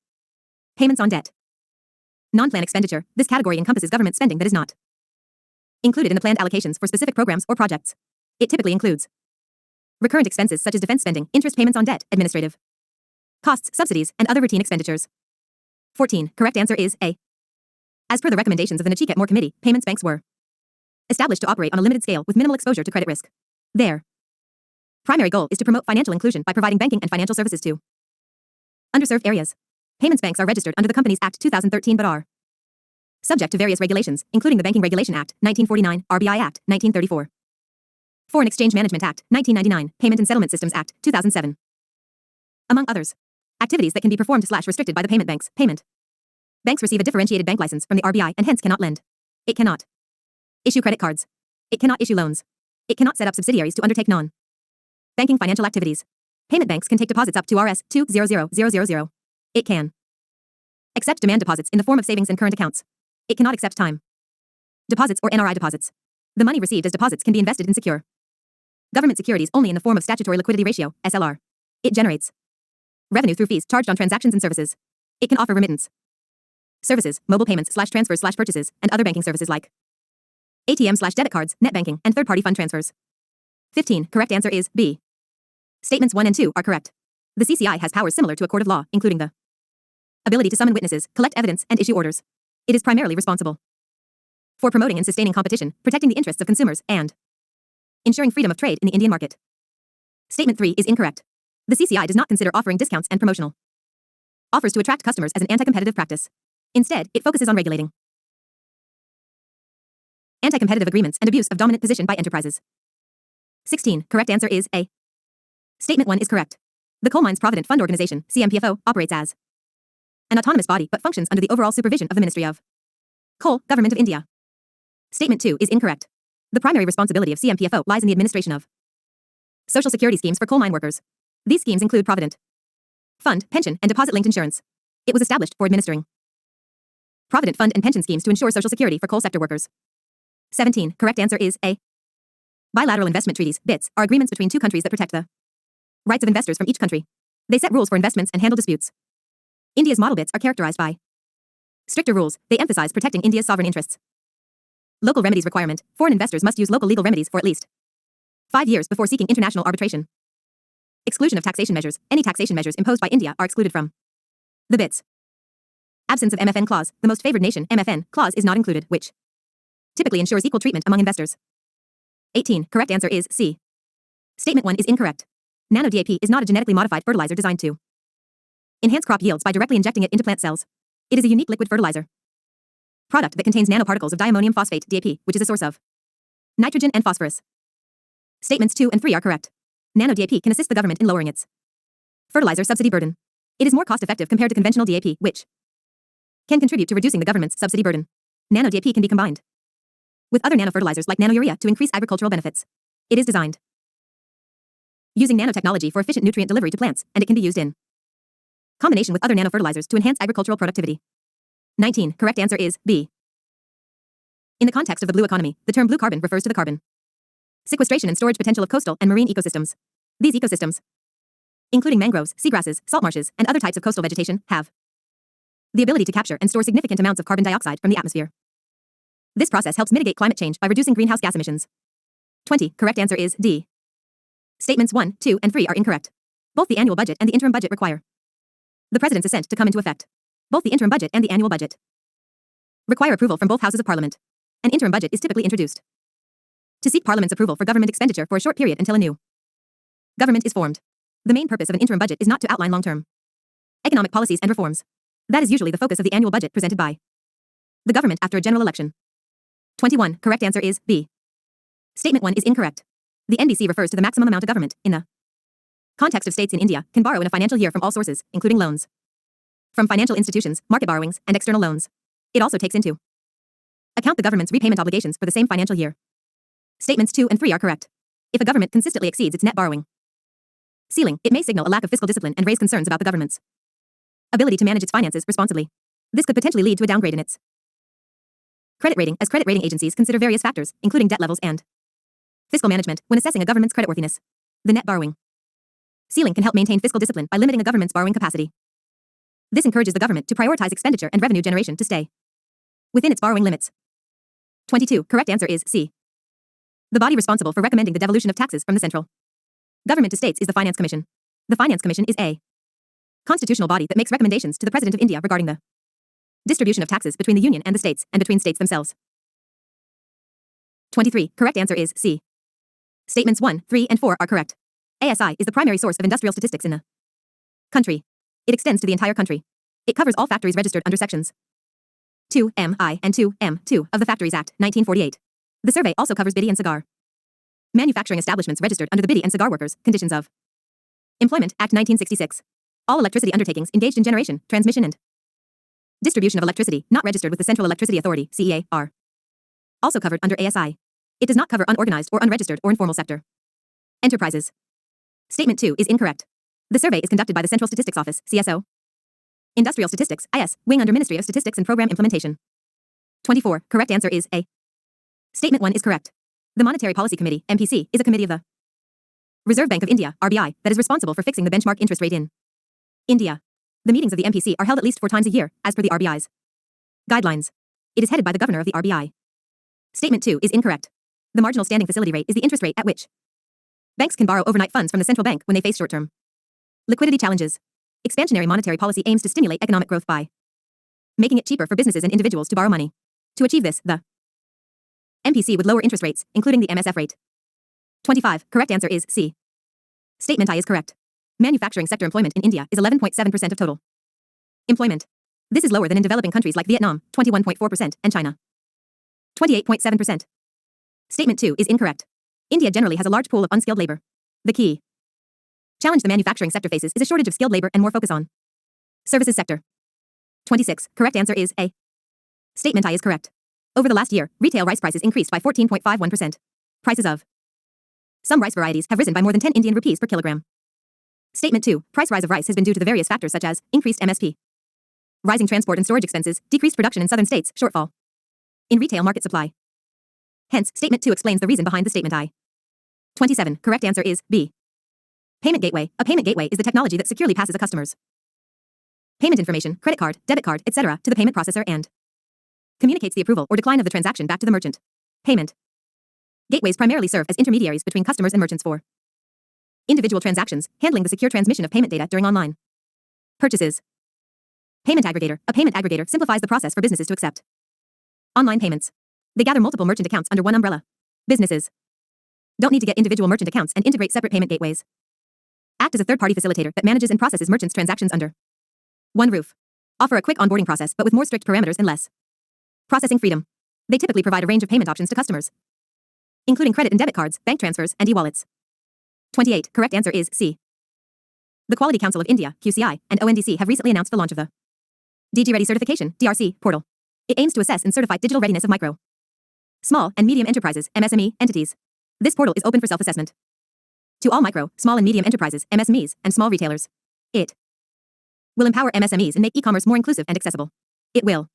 payments on debt. Non-plan expenditure, this category encompasses government spending that is not included in the planned allocations for specific programs or projects. It typically includes recurrent expenses such as defense spending, interest payments on debt, administrative costs, subsidies, and other routine expenditures. 14. Correct answer is A. As per the recommendations of the Nachikeet Moore Committee, payments banks were established to operate on a limited scale with minimal exposure to credit risk. Their primary goal is to promote financial inclusion by providing banking and financial services to underserved areas. Payments banks are registered under the Companies Act 2013 but are subject to various regulations, including the Banking Regulation Act, 1949, RBI Act, 1934, Foreign Exchange Management Act, 1999, Payment and Settlement Systems Act, 2007. Among others. Activities that can be performed/restricted by the payment banks. Payment banks receive a differentiated bank license from the RBI and hence cannot lend. It cannot issue credit cards. It cannot issue loans. It cannot set up subsidiaries to undertake non-banking financial activities. Payment banks can take deposits up to Rs. 200,000. It can accept demand deposits in the form of savings and current accounts. It cannot accept time deposits or NRI deposits. The money received as deposits can be invested in secure government securities only in the form of statutory liquidity ratio, SLR. It generates revenue through fees charged on transactions and services. It can offer remittance services, mobile payments/transfers/purchases, and other banking services like ATM/debit cards, net banking, and third-party fund transfers. 15. Correct answer is B. Statements 1 and 2 are correct. The CCI has powers similar to a court of law, including the ability to summon witnesses, collect evidence, and issue orders. It is primarily responsible for promoting and sustaining competition, protecting the interests of consumers, and ensuring freedom of trade in the Indian market. Statement 3 is incorrect. The CCI does not consider offering discounts and promotional offers to attract customers as an anti-competitive practice. Instead, it focuses on regulating anti-competitive agreements and abuse of dominant position by enterprises. 16. Correct answer is A. Statement 1 is correct. The Coal Mines Provident Fund Organization, CMPFO, operates as an autonomous body but functions under the overall supervision of the Ministry of Coal, Government of India. Statement 2 is incorrect. The primary responsibility of CMPFO lies in the administration of social security schemes for coal mine workers. These schemes include Provident Fund, pension, and deposit-linked insurance. It was established for administering Provident Fund and pension schemes to ensure social security for coal sector workers. 17. Correct answer is A. Bilateral investment treaties, BITs, are agreements between two countries that protect the rights of investors from each country. They set rules for investments and handle disputes. India's model BITs are characterized by stricter rules. They emphasize protecting India's sovereign interests. Local remedies requirement. Foreign investors must use local legal remedies for at least 5 years before seeking international arbitration. Exclusion of taxation measures. Any taxation measures imposed by India are excluded from the BITs. Absence of MFN clause. The most favored nation MFN clause is not included, which typically ensures equal treatment among investors. 18. Correct answer is C. Statement 1 is incorrect. Nano DAP is not a genetically modified fertilizer designed to enhance crop yields by directly injecting it into plant cells. It is a unique liquid fertilizer product that contains nanoparticles of diammonium phosphate, DAP, which is a source of nitrogen and phosphorus. Statements 2 and 3 are correct. Nano DAP can assist the government in lowering its fertilizer subsidy burden. It is more cost-effective compared to conventional DAP, which can contribute to reducing the government's subsidy burden. Nano DAP can be combined with other nanofertilizers like nanourea to increase agricultural benefits. It is designed using nanotechnology for efficient nutrient delivery to plants, and it can be used in combination with other nanofertilizers to enhance agricultural productivity. 19. Correct answer is B. In the context of the blue economy, the term blue carbon refers to the carbon sequestration and storage potential of coastal and marine ecosystems. These ecosystems, including mangroves, seagrasses, salt marshes, and other types of coastal vegetation, have the ability to capture and store significant amounts of carbon dioxide from the atmosphere. This process helps mitigate climate change by reducing greenhouse gas emissions. 20. Correct answer is D. Statements 1, 2, and 3 are incorrect. Both the annual budget and the interim budget require the President's assent to come into effect. Both the interim budget and the annual budget require approval from both houses of Parliament. An interim budget is typically introduced to seek Parliament's approval for government expenditure for a short period until a new government is formed. The main purpose of an interim budget is not to outline long-term economic policies and reforms. That is usually the focus of the annual budget presented by the government after a general election. 21. Correct answer is B. Statement 1 is incorrect. The NBC refers to the maximum amount of government, in the context of states in India, can borrow in a financial year from all sources, including loans from financial institutions, market borrowings, and external loans. It also takes into account the government's repayment obligations for the same financial year. Statements 2 and 3 are correct. If a government consistently exceeds its net borrowing ceiling, it may signal a lack of fiscal discipline and raise concerns about the government's ability to manage its finances responsibly. This could potentially lead to a downgrade in its credit rating, as credit rating agencies consider various factors, including debt levels and fiscal management, when assessing a government's creditworthiness. The net borrowing ceiling can help maintain fiscal discipline by limiting a government's borrowing capacity. This encourages the government to prioritize expenditure and revenue generation to stay within its borrowing limits. 22. Correct answer is C. The body responsible for recommending the devolution of taxes from the central government to states is the Finance Commission. The Finance Commission is a constitutional body that makes recommendations to the President of India regarding the distribution of taxes between the Union and the states, and between states themselves. 23. Correct answer is C. Statements 1, 3, and 4 are correct. ASI is the primary source of industrial statistics in the country. It extends to the entire country. It covers all factories registered under sections 2MI and 2M2 of the Factories Act, 1948. The survey also covers bidi and cigar manufacturing establishments registered under the Bidi and Cigar Workers' Conditions of Employment Act, 1966. All electricity undertakings engaged in generation, transmission, and distribution of electricity not registered with the Central Electricity Authority, CEA, are also covered under ASI. It does not cover unorganized or unregistered or informal sector enterprises. Statement 2 is incorrect. The survey is conducted by the Central Statistics Office, CSO. Industrial Statistics, IS, wing under Ministry of Statistics and Program Implementation. 24. Correct answer is A. Statement 1 is correct. The Monetary Policy Committee, MPC, is a committee of the Reserve Bank of India, RBI, that is responsible for fixing the benchmark interest rate in India. The meetings of the MPC are held at least 4 times a year, as per the RBI's guidelines. It is headed by the governor of the RBI. Statement 2 is incorrect. The marginal standing facility rate is the interest rate at which banks can borrow overnight funds from the central bank when they face short-term liquidity challenges. Expansionary monetary policy aims to stimulate economic growth by making it cheaper for businesses and individuals to borrow money. To achieve this, the MPC would lower interest rates, including the MSF rate. 25. Correct answer is C. Statement I is correct. Manufacturing sector employment in India is 11.7% of total employment. This is lower than in developing countries like Vietnam, 21.4%, and China, 28.7%. Statement 2 is incorrect. India generally has a large pool of unskilled labor. The key challenge the manufacturing sector faces is a shortage of skilled labor and more focus on services sector. 26. Correct answer is A. Statement I is correct. Over the last year, retail rice prices increased by 14.51%. Prices of some rice varieties have risen by more than 10 Indian rupees per kilogram. Statement 2. Price rise of rice has been due to the various factors such as increased MSP, rising transport and storage expenses, decreased production in southern states, shortfall in retail market supply. Hence, Statement 2 explains the reason behind the Statement I. 27. Correct answer is B. Payment gateway. A payment gateway is the technology that securely passes a customer's payment information, credit card, debit card, etc., to the payment processor and communicates the approval or decline of the transaction back to the merchant. Payment gateways primarily serve as intermediaries between customers and merchants for individual transactions, handling the secure transmission of payment data during online purchases. Payment aggregator. A payment aggregator simplifies the process for businesses to accept online payments. They gather multiple merchant accounts under one umbrella. Businesses don't need to get individual merchant accounts and integrate separate payment gateways. Act as a third-party facilitator that manages and processes merchants' transactions under one roof. Offer a quick onboarding process but with more strict parameters and less processing freedom. They typically provide a range of payment options to customers, including credit and debit cards, bank transfers, and e-wallets. 28. Correct answer is C. The Quality Council of India, QCI, and ONDC have recently announced the launch of the DG Ready Certification, DRC, portal. It aims to assess and certify digital readiness of micro, small, and medium enterprises, MSME, entities. This portal is open for self-assessment to all micro, small, and medium enterprises, MSMEs, and small retailers. It will empower MSMEs and make e-commerce more inclusive and accessible. It will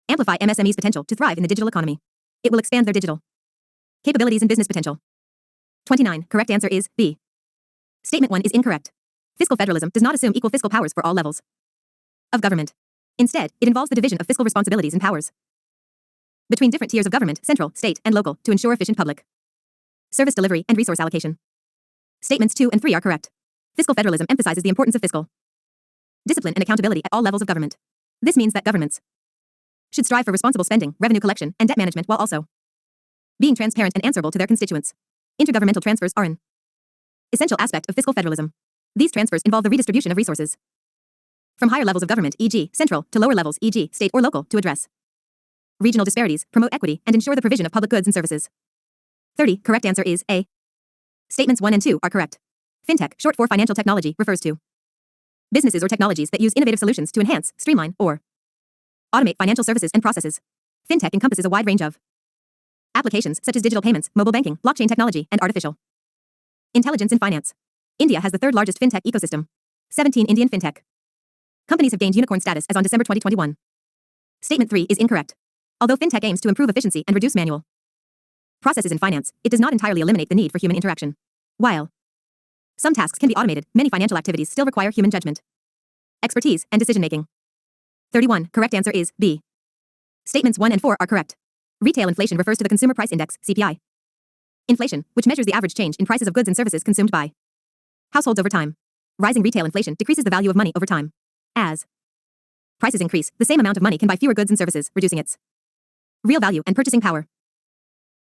amplify MSMEs' potential to thrive in the digital economy. It will expand their digital capabilities and business potential. 29. Correct answer is B. Statement 1 is incorrect. Fiscal federalism does not assume equal fiscal powers for all levels of government. Instead, it involves the division of fiscal responsibilities and powers between different tiers of government, central, state, and local, to ensure efficient public service delivery and resource allocation. Statements 2 and 3 are correct. Fiscal federalism emphasizes the importance of fiscal discipline and accountability at all levels of government. This means that governments should strive for responsible spending, revenue collection, and debt management while also being transparent and answerable to their constituents. Intergovernmental transfers are an essential aspect of fiscal federalism. These transfers involve the redistribution of resources from higher levels of government, e.g., central, to lower levels, e.g., state or local, to address regional disparities, promote equity, and ensure the provision of public goods and services. 30. Correct answer is A. Statements 1 and 2 are correct. Fintech, short for financial technology, refers to businesses or technologies that use innovative solutions to enhance, streamline, or automate financial services and processes. Fintech encompasses a wide range of applications such as digital payments, mobile banking, blockchain technology, and artificial intelligence in finance. India has the third largest fintech ecosystem. 17 Indian fintech companies have gained unicorn status as on December 2021. Statement 3 is incorrect. Although fintech aims to improve efficiency and reduce manual processes in finance, it does not entirely eliminate the need for human interaction. While some tasks can be automated, many financial activities still require human judgment, expertise, and decision-making. 31. Correct answer is B. Statements 1 and 4 are correct. Retail inflation refers to the Consumer Price Index, CPI. Inflation, which measures the average change in prices of goods and services consumed by households over time. Rising retail inflation decreases the value of money over time. As prices increase, the same amount of money can buy fewer goods and services, reducing its real value and purchasing power.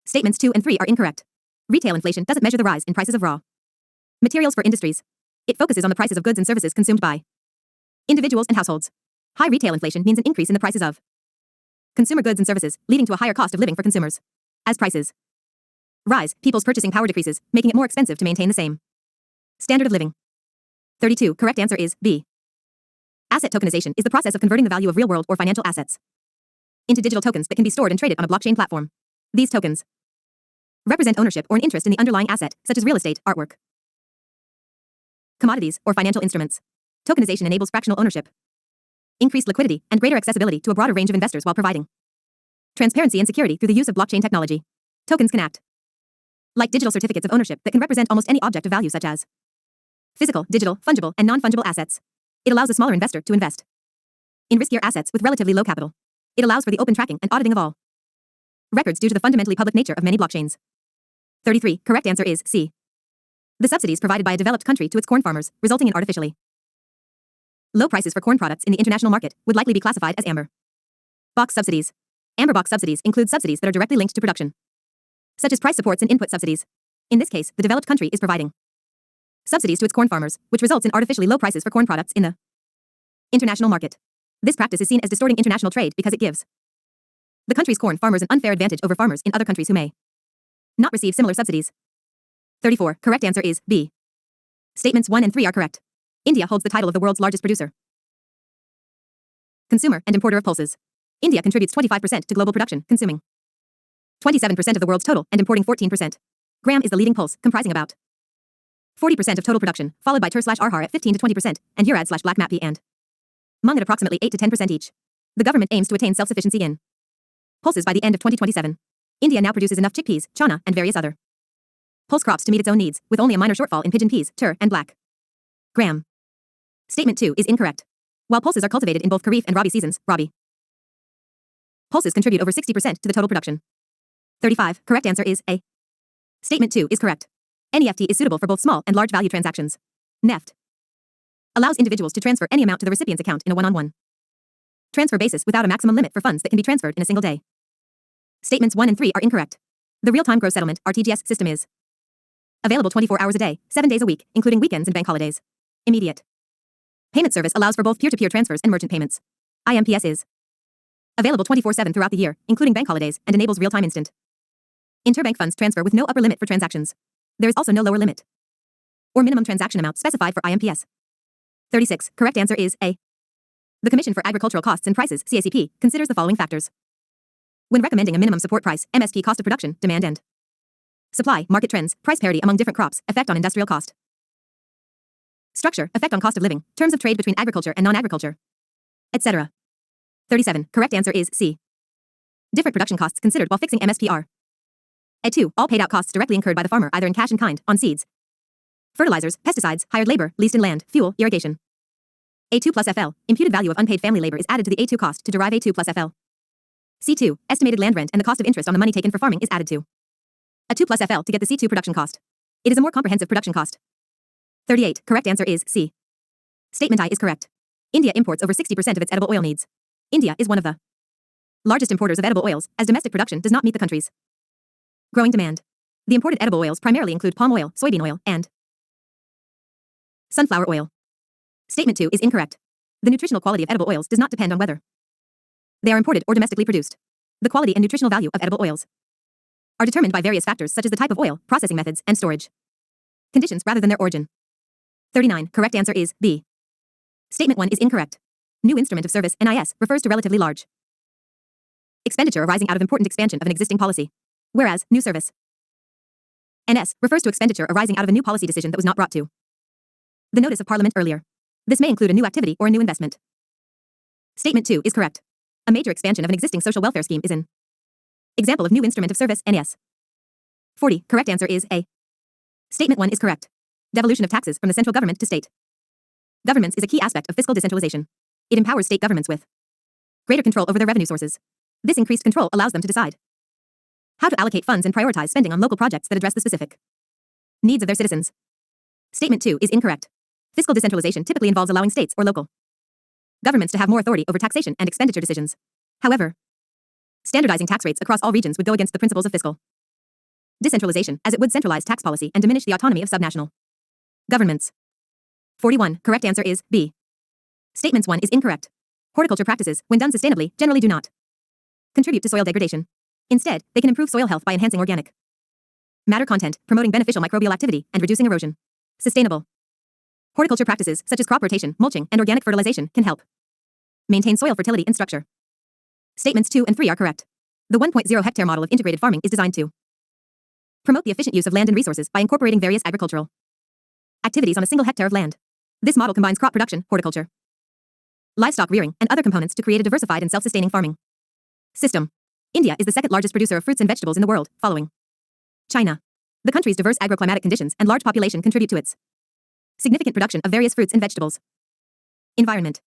Statements 2 and 3 are incorrect. Retail inflation doesn't measure the rise in prices of raw materials for industries. It focuses on the prices of goods and services consumed by individuals and households. High retail inflation means an increase in the prices of consumer goods and services, leading to a higher cost of living for consumers. As prices rise, people's purchasing power decreases, making it more expensive to maintain the same standard of living. 32. Correct answer is B. Asset tokenization is the process of converting the value of real-world or financial assets into digital tokens that can be stored and traded on a blockchain platform. These tokens represent ownership or an interest in the underlying asset, such as real estate, artwork, commodities, or financial instruments. Tokenization enables fractional ownership, increased liquidity, and greater accessibility to a broader range of investors while providing transparency and security through the use of blockchain technology. Tokens can act like digital certificates of ownership that can represent almost any object of value, such as physical, digital, fungible, and non-fungible assets. It allows a smaller investor to invest in riskier assets with relatively low capital. It allows for the open tracking and auditing of all records due to the fundamentally public nature of many blockchains. 33. Correct answer is C. The subsidies provided by a developed country to its corn farmers, resulting in artificially Low prices for corn products in the international market would likely be classified as amber. Box subsidies. Amber box subsidies include subsidies that are directly linked to production, such as price supports and input subsidies. In this case, the developed country is providing subsidies to its corn farmers, which results in artificially low prices for corn products in the international market. This practice is seen as distorting international trade because it gives the country's corn farmers an unfair advantage over farmers in other countries who may not receive similar subsidies. 34. Correct answer is B. Statements 1 and 3 are correct. India holds the title of the world's largest producer, consumer, and importer of pulses. India contributes 25% to global production, consuming 27% of the world's total and importing 14%. Gram is the leading pulse, comprising about 40% of total production, followed by Tur/Arhar at 15 to 20%, and Urad/Black Mappy and Mung at approximately 8 to 10% each. The government aims to attain self-sufficiency in pulses by the end of 2027. India now produces enough chickpeas, chana, and various other pulse crops to meet its own needs, with only a minor shortfall in pigeon peas, tur, and black gram. Statement 2 is incorrect. While pulses are cultivated in both Kharif and Rabi seasons, Rabi pulses contribute over 60% to the total production. 35. Correct answer is A. Statement 2 is correct. NEFT is suitable for both small and large value transactions. NEFT allows individuals to transfer any amount to the recipient's account in a one-on-one transfer basis without a maximum limit for funds that can be transferred in a single day. Statements 1 and 3 are incorrect. The real-time gross settlement (RTGS) system is available 24 hours a day, 7 days a week, including weekends and bank holidays. Immediate payment service allows for both peer-to-peer transfers and merchant payments. IMPS is available 24/7 throughout the year, including bank holidays, and enables real-time instant interbank funds transfer with no upper limit for transactions. There is also no lower limit or minimum transaction amount specified for IMPS. 36. Correct answer is A. The Commission for Agricultural Costs and Prices, CACP, considers the following factors when recommending a minimum support price: MSP, cost of production, demand and supply, market trends, price parity among different crops, effect on industrial cost structure, effect on cost of living, terms of trade between agriculture and non-agriculture, etc. 37. Correct answer is C. Different production costs considered while fixing MSP are: A2. All paid out costs directly incurred by the farmer either in cash and kind, on seeds, fertilizers, pesticides, hired labor, leased in land, fuel, irrigation. A2 plus FL. Imputed value of unpaid family labor is added to the A2 cost to derive A2 plus FL. C2. Estimated land rent and the cost of interest on the money taken for farming is added to A2 plus FL to get the C2 production cost. It is a more comprehensive production cost. 38. Correct answer is C. Statement I is correct. India imports over 60% of its edible oil needs. India is one of the largest importers of edible oils, as domestic production does not meet the country's growing demand. The imported edible oils primarily include palm oil, soybean oil, and sunflower oil. Statement 2 is incorrect. The nutritional quality of edible oils does not depend on whether they are imported or domestically produced. The quality and nutritional value of edible oils are determined by various factors such as the type of oil, processing methods, and storage conditions rather than their origin. 39. Correct answer is B. Statement 1 is incorrect. New Instrument of Service (NIS) refers to relatively large expenditure arising out of important expansion of an existing policy, whereas New Service (NS) refers to expenditure arising out of a new policy decision that was not brought to the notice of Parliament earlier. This may include a new activity or a new investment. Statement 2 is correct. A major expansion of an existing social welfare scheme is an example of New Instrument of Service (NES). 40. Correct answer is A. Statement 1 is correct. Devolution of taxes from the central government to state governments is a key aspect of fiscal decentralization. It empowers state governments with greater control over their revenue sources. This increased control allows them to decide how to allocate funds and prioritize spending on local projects that address the specific needs of their citizens. Statement 2 is incorrect. Fiscal decentralization typically involves allowing states or local governments to have more authority over taxation and expenditure decisions. However, standardizing tax rates across all regions would go against the principles of fiscal decentralization, as it would centralize tax policy and diminish the autonomy of subnational governments. 41. Correct answer is B. Statements 1 is incorrect. Horticulture practices, when done sustainably, generally do not contribute to soil degradation. Instead, they can improve soil health by enhancing organic matter content, promoting beneficial microbial activity, and reducing erosion. Sustainable horticulture practices, such as crop rotation, mulching, and organic fertilization, can help maintain soil fertility and structure. Statements 2 and 3 are correct. The 1.0 hectare model of integrated farming is designed to promote the efficient use of land and resources by incorporating various agricultural activities on a single hectare of land. This model combines crop production, horticulture, livestock rearing, and other components to create a diversified and self-sustaining farming system. India is the second largest producer of fruits and vegetables in the world, following China. The country's diverse agroclimatic conditions and large population contribute to its significant production of various fruits and vegetables. Environment.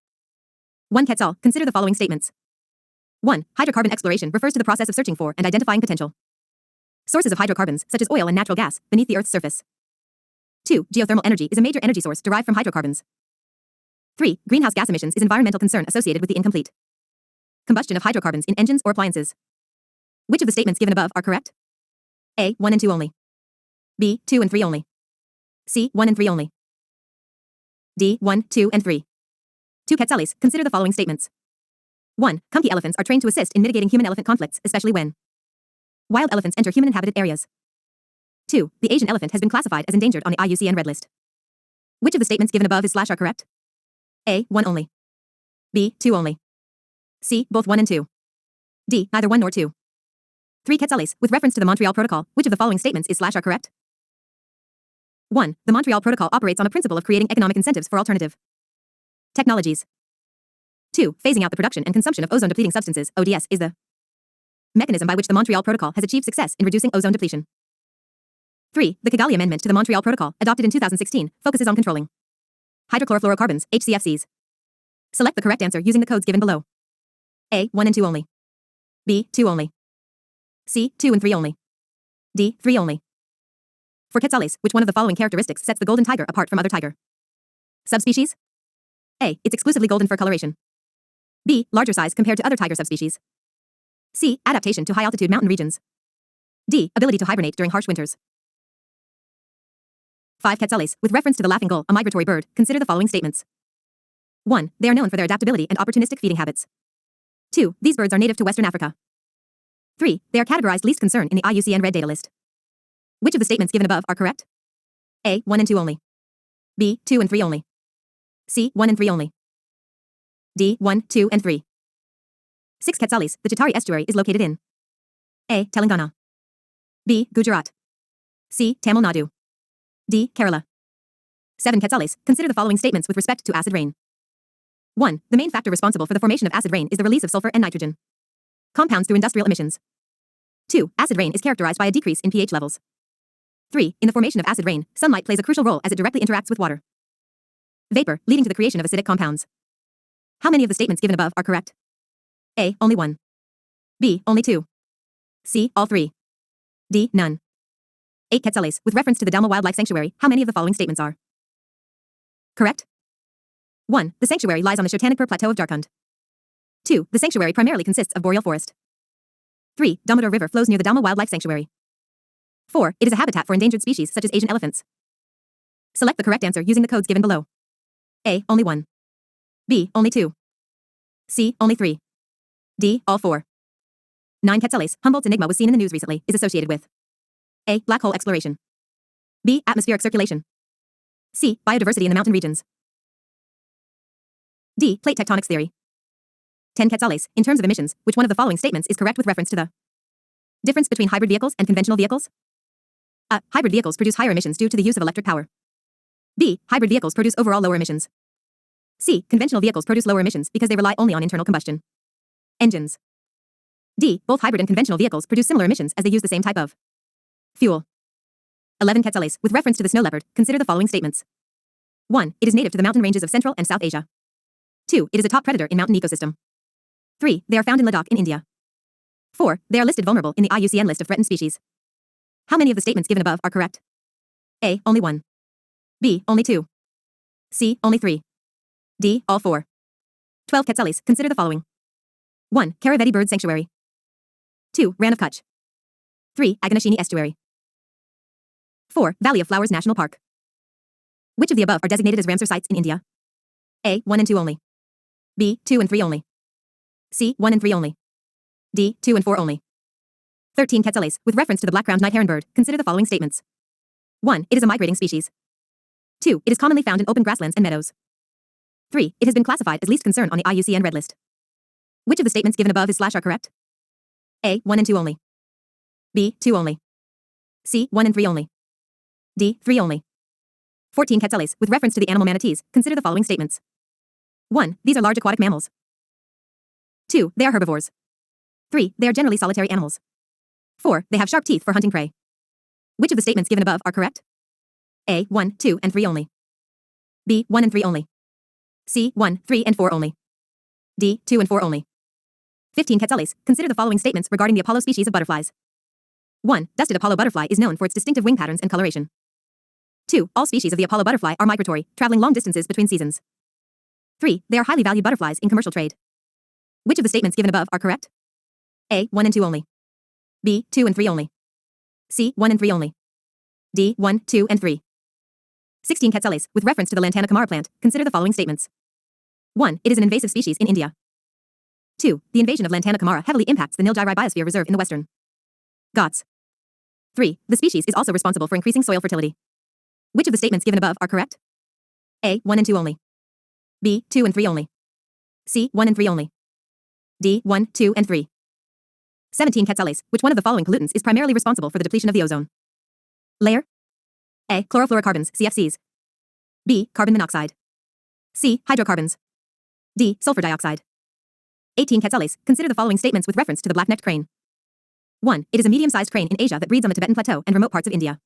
1. Quetzal, consider the following statements. 1. Hydrocarbon exploration refers to the process of searching for and identifying potential sources of hydrocarbons, such as oil and natural gas, beneath the Earth's surface. 2. Geothermal energy is a major energy source derived from hydrocarbons. 3. Greenhouse gas emissions is environmental concern associated with the incomplete combustion of hydrocarbons in engines or appliances. Which of the statements given above are correct? A. 1 and 2 only. B. 2 and 3 only. C. 1 and 3 only. D. 1, 2, and 3. 2 Quetzales, consider the following statements. 1. Monkey elephants are trained to assist in mitigating human-elephant conflicts, especially when wild elephants enter human-inhabited areas. 2. The Asian elephant has been classified as endangered on the IUCN Red List. Which of the statements given above is / are correct? A. 1 only. B. 2 only. C. Both 1 and 2. D. Neither 1 nor 2. 3 Quetzales, with reference to the Montreal Protocol, which of the following statements is / are correct? 1. The Montreal Protocol operates on a principle of creating economic incentives for alternative technologies. 2. Phasing out the production and consumption of ozone-depleting substances, ODS, is the mechanism by which the Montreal Protocol has achieved success in reducing ozone depletion. 3. The Kigali Amendment to the Montreal Protocol, adopted in 2016, focuses on controlling hydrochlorofluorocarbons, HCFCs. Select the correct answer using the codes given below. A. 1 and 2 only. B. 2 only. C. 2 and 3 only. D. 3 only. For Quetzales, which one of the following characteristics sets the golden tiger apart from other tiger subspecies? A. Its exclusively golden fur coloration. B. Larger size compared to other tiger subspecies. C. Adaptation to high-altitude mountain regions. D. Ability to hibernate during harsh winters. 5 Quetzales, with reference to the laughing gull, a migratory bird, consider the following statements. 1. They are known for their adaptability and opportunistic feeding habits. 2. These birds are native to Western Africa. 3. They are categorized least concern in the IUCN Red Data List. Which of the statements given above are correct? A. 1 and 2 only. B. 2 and 3 only. C. 1 and 3 only. D. 1, 2, and 3. 6 Quetzales, the Chitari estuary is located in A. Telangana. B. Gujarat. C. Tamil Nadu. D. Kerala. 7 Quetzales, consider the following statements with respect to acid rain. 1. The main factor responsible for the formation of acid rain is the release of sulfur and nitrogen compounds through industrial emissions. 2. Acid rain is characterized by a decrease in pH levels. 3. In the formation of acid rain, sunlight plays a crucial role as it directly interacts with water vapor, leading to the creation of acidic compounds. How many of the statements given above are correct? A. Only 1. B. Only 2. C. All 3. D. None. 8 Quetzales, with reference to the Delma Wildlife Sanctuary, how many of the following statements are correct? 1. The sanctuary lies on the Shotanagpur Plateau of Jharkhand. 2. The sanctuary primarily consists of boreal forest. 3. Damodar River flows near the Dalma Wildlife Sanctuary. 4. It is a habitat for endangered species such as Asian elephants. Select the correct answer using the codes given below. A. Only 1. B. Only 2. C. Only 3. D. All 4. 9 Quetzales, Humboldt's enigma was seen in the news recently, is associated with A. Black hole exploration. B. Atmospheric circulation. C. Biodiversity in the mountain regions. D. Plate tectonics theory. 10 Quetzales, in terms of emissions, which one of the following statements is correct with reference to the difference between hybrid vehicles and conventional vehicles? A. Hybrid vehicles produce higher emissions due to the use of electric power. B. Hybrid vehicles produce overall lower emissions. C. Conventional vehicles produce lower emissions because they rely only on internal combustion engines. D. Both hybrid and conventional vehicles produce similar emissions as they use the same type of fuel. 11 Quetzales, with reference to the snow leopard, consider the following statements. 1. It is native to the mountain ranges of Central and South Asia. 2. It is a top predator in mountain ecosystem. 3. They are found in Ladakh in India. 4. They are listed vulnerable in the IUCN list of threatened species. How many of the statements given above are correct? A. Only 1. B. Only 2. C. Only 3. D. All 4. 12 Quetzales, consider the following. 1. Karaveti Bird Sanctuary. 2. Rann of Kutch. 3. Aganashini Estuary. 4. Valley of Flowers National Park. Which of the above are designated as Ramsar sites in India? A. 1 and 2 only. B. 2 and 3 only. C. 1 and 3 only. D. 2 and 4 only. 13 Quetzales, with reference to the black-crowned night heron bird, consider the following statements. 1. It is a migrating species. 2. It is commonly found in open grasslands and meadows. 3. It has been classified as least concern on the IUCN Red List. Which of the statements given above is / are correct? A. 1 and 2 only. B. 2 only. C. 1 and 3 only. D. 3 only. 14 Quetzales, with reference to the animal manatees, consider the following statements. 1. These are large aquatic mammals. 2. They are herbivores. 3. They are generally solitary animals. 4. They have sharp teeth for hunting prey. Which of the statements given above are correct? A. 1, 2, and 3 only. B. 1 and 3 only. C. 1, 3, and 4 only. D. 2 and 4 only. 15 Quetzales, consider the following statements regarding the Apollo species of butterflies. 1. Dusted Apollo butterfly is known for its distinctive wing patterns and coloration. 2. All species of the Apollo butterfly are migratory, traveling long distances between seasons. 3. They are highly valued butterflies in commercial trade. Which of the statements given above are correct? A. 1 and 2 only. B. 2 and 3 only. C. 1 and 3 only. D. 1, 2, and 3. 16 Quetzales, with reference to the lantana camara plant, consider the following statements. 1. It is an invasive species in India. 2. The invasion of lantana camara heavily impacts the Nilgiri Biosphere Reserve in the Western Ghats. 3. The species is also responsible for increasing soil fertility. Which of the statements given above are correct? A. 1 and 2 only. B. 2 and 3 only. C. 1 and 3 only. D. 1, 2, and 3. 17 Quetzales, which one of the following pollutants is primarily responsible for the depletion of the ozone layer? A. Chlorofluorocarbons, CFCs. B. Carbon monoxide. C. Hydrocarbons. D. Sulfur dioxide. 18 Quetzales, consider the following statements with reference to the black-necked crane. 1. It is a medium-sized crane in Asia that breeds on the Tibetan Plateau and remote parts of India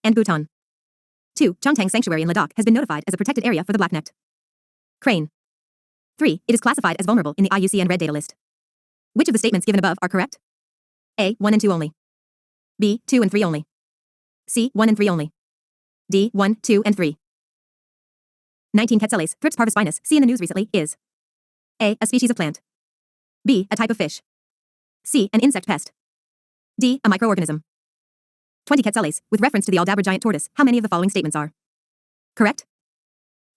and Bhutan. 2. Chongtang Sanctuary in Ladakh has been notified as a protected area for the black-necked crane. 3. It is classified as vulnerable in the IUCN Red Data List. Which of the statements given above are correct? A. 1 and 2 only. B. 2 and 3 only. C. 1 and 3 only. D. 1, 2, and 3. 19 Quetzales, Thrips parvispinus, seen in the news recently, is A. A species of plant. B. A type of fish. C. An insect pest. D. A microorganism. 20 Quetzales, with reference to the Aldabra giant tortoise, how many of the following statements are correct?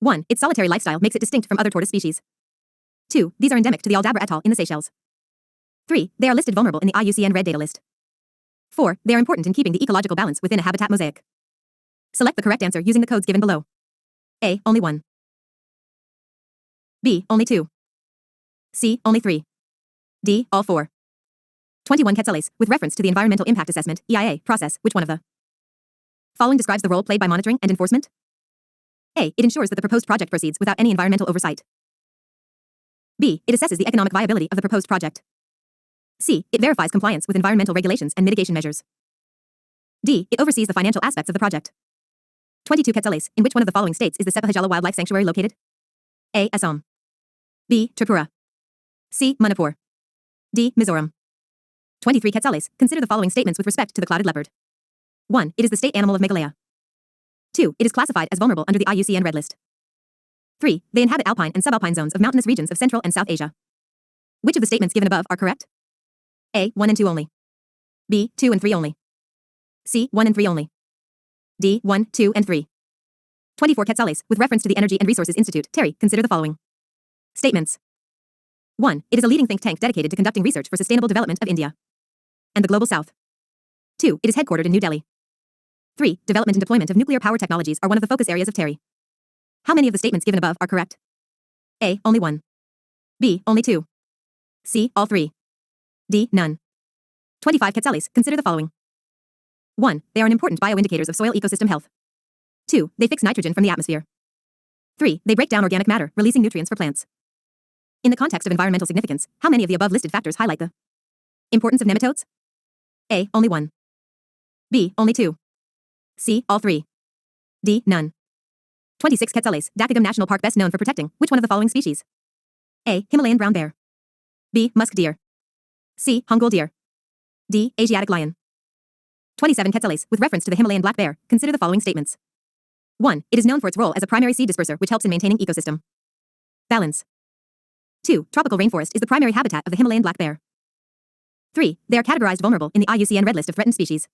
1. Its solitary lifestyle makes it distinct from other tortoise species. 2. These are endemic to the Aldabra atoll in the Seychelles. 3. They are listed vulnerable in the IUCN Red Data List. 4. They are important in keeping the ecological balance within a habitat mosaic. Select the correct answer using the codes given below. A. Only 1. B. Only 2. C. Only 3. D. All 4. 21 Quetzales, with reference to the Environmental Impact Assessment EIA, process, which one of the following describes the role played by monitoring and enforcement? A. It ensures that the proposed project proceeds without any environmental oversight. B. It assesses the economic viability of the proposed project. C. It verifies compliance with environmental regulations and mitigation measures. D. It oversees the financial aspects of the project. 22 Quetzales, in which one of the following states is the Sepahijala Wildlife Sanctuary located? A. Assam. B. Tripura. C. Manipur. D. Mizoram. 23 Quetzales, consider the following statements with respect to the clouded leopard. 1. It is the state animal of Meghalaya. 2. It is classified as vulnerable under the IUCN Red List. 3. They inhabit alpine and subalpine zones of mountainous regions of Central and South Asia. Which of the statements given above are correct? A. 1 and 2 only. B. 2 and 3 only. C. 1 and 3 only. D. 1, 2, and 3. 24 Quetzales, with reference to the Energy and Resources Institute, Terry, consider the following statements. 1. It is a leading think tank dedicated to conducting research for sustainable development of India and the global south. 2. It is headquartered in New Delhi. 3. Development and deployment of nuclear power technologies are one of the focus areas of Terry. How many of the statements given above are correct? A. Only 1. B. Only 2. C. All 3. D. None. 25 Quetzales, consider the following. 1. They are an important bioindicators of soil ecosystem health. 2. They fix nitrogen from the atmosphere. 3. They break down organic matter, releasing nutrients for plants. In the context of environmental significance, how many of the above listed factors highlight the importance of nematodes? A. Only 1. B. Only 2. C. All 3. D. None. 26 Quetzales, Dakagam National Park best known for protecting which one of the following species? A. Himalayan brown bear. B. Musk deer. C. Hongol deer. D. Asiatic lion. 27 Quetzales, with reference to the Himalayan black bear, consider the following statements. 1. It is known for its role as a primary seed disperser which helps in maintaining ecosystem balance. 2. Tropical rainforest is the primary habitat of the Himalayan black bear. 3. They are categorized vulnerable in the IUCN Red List of threatened species.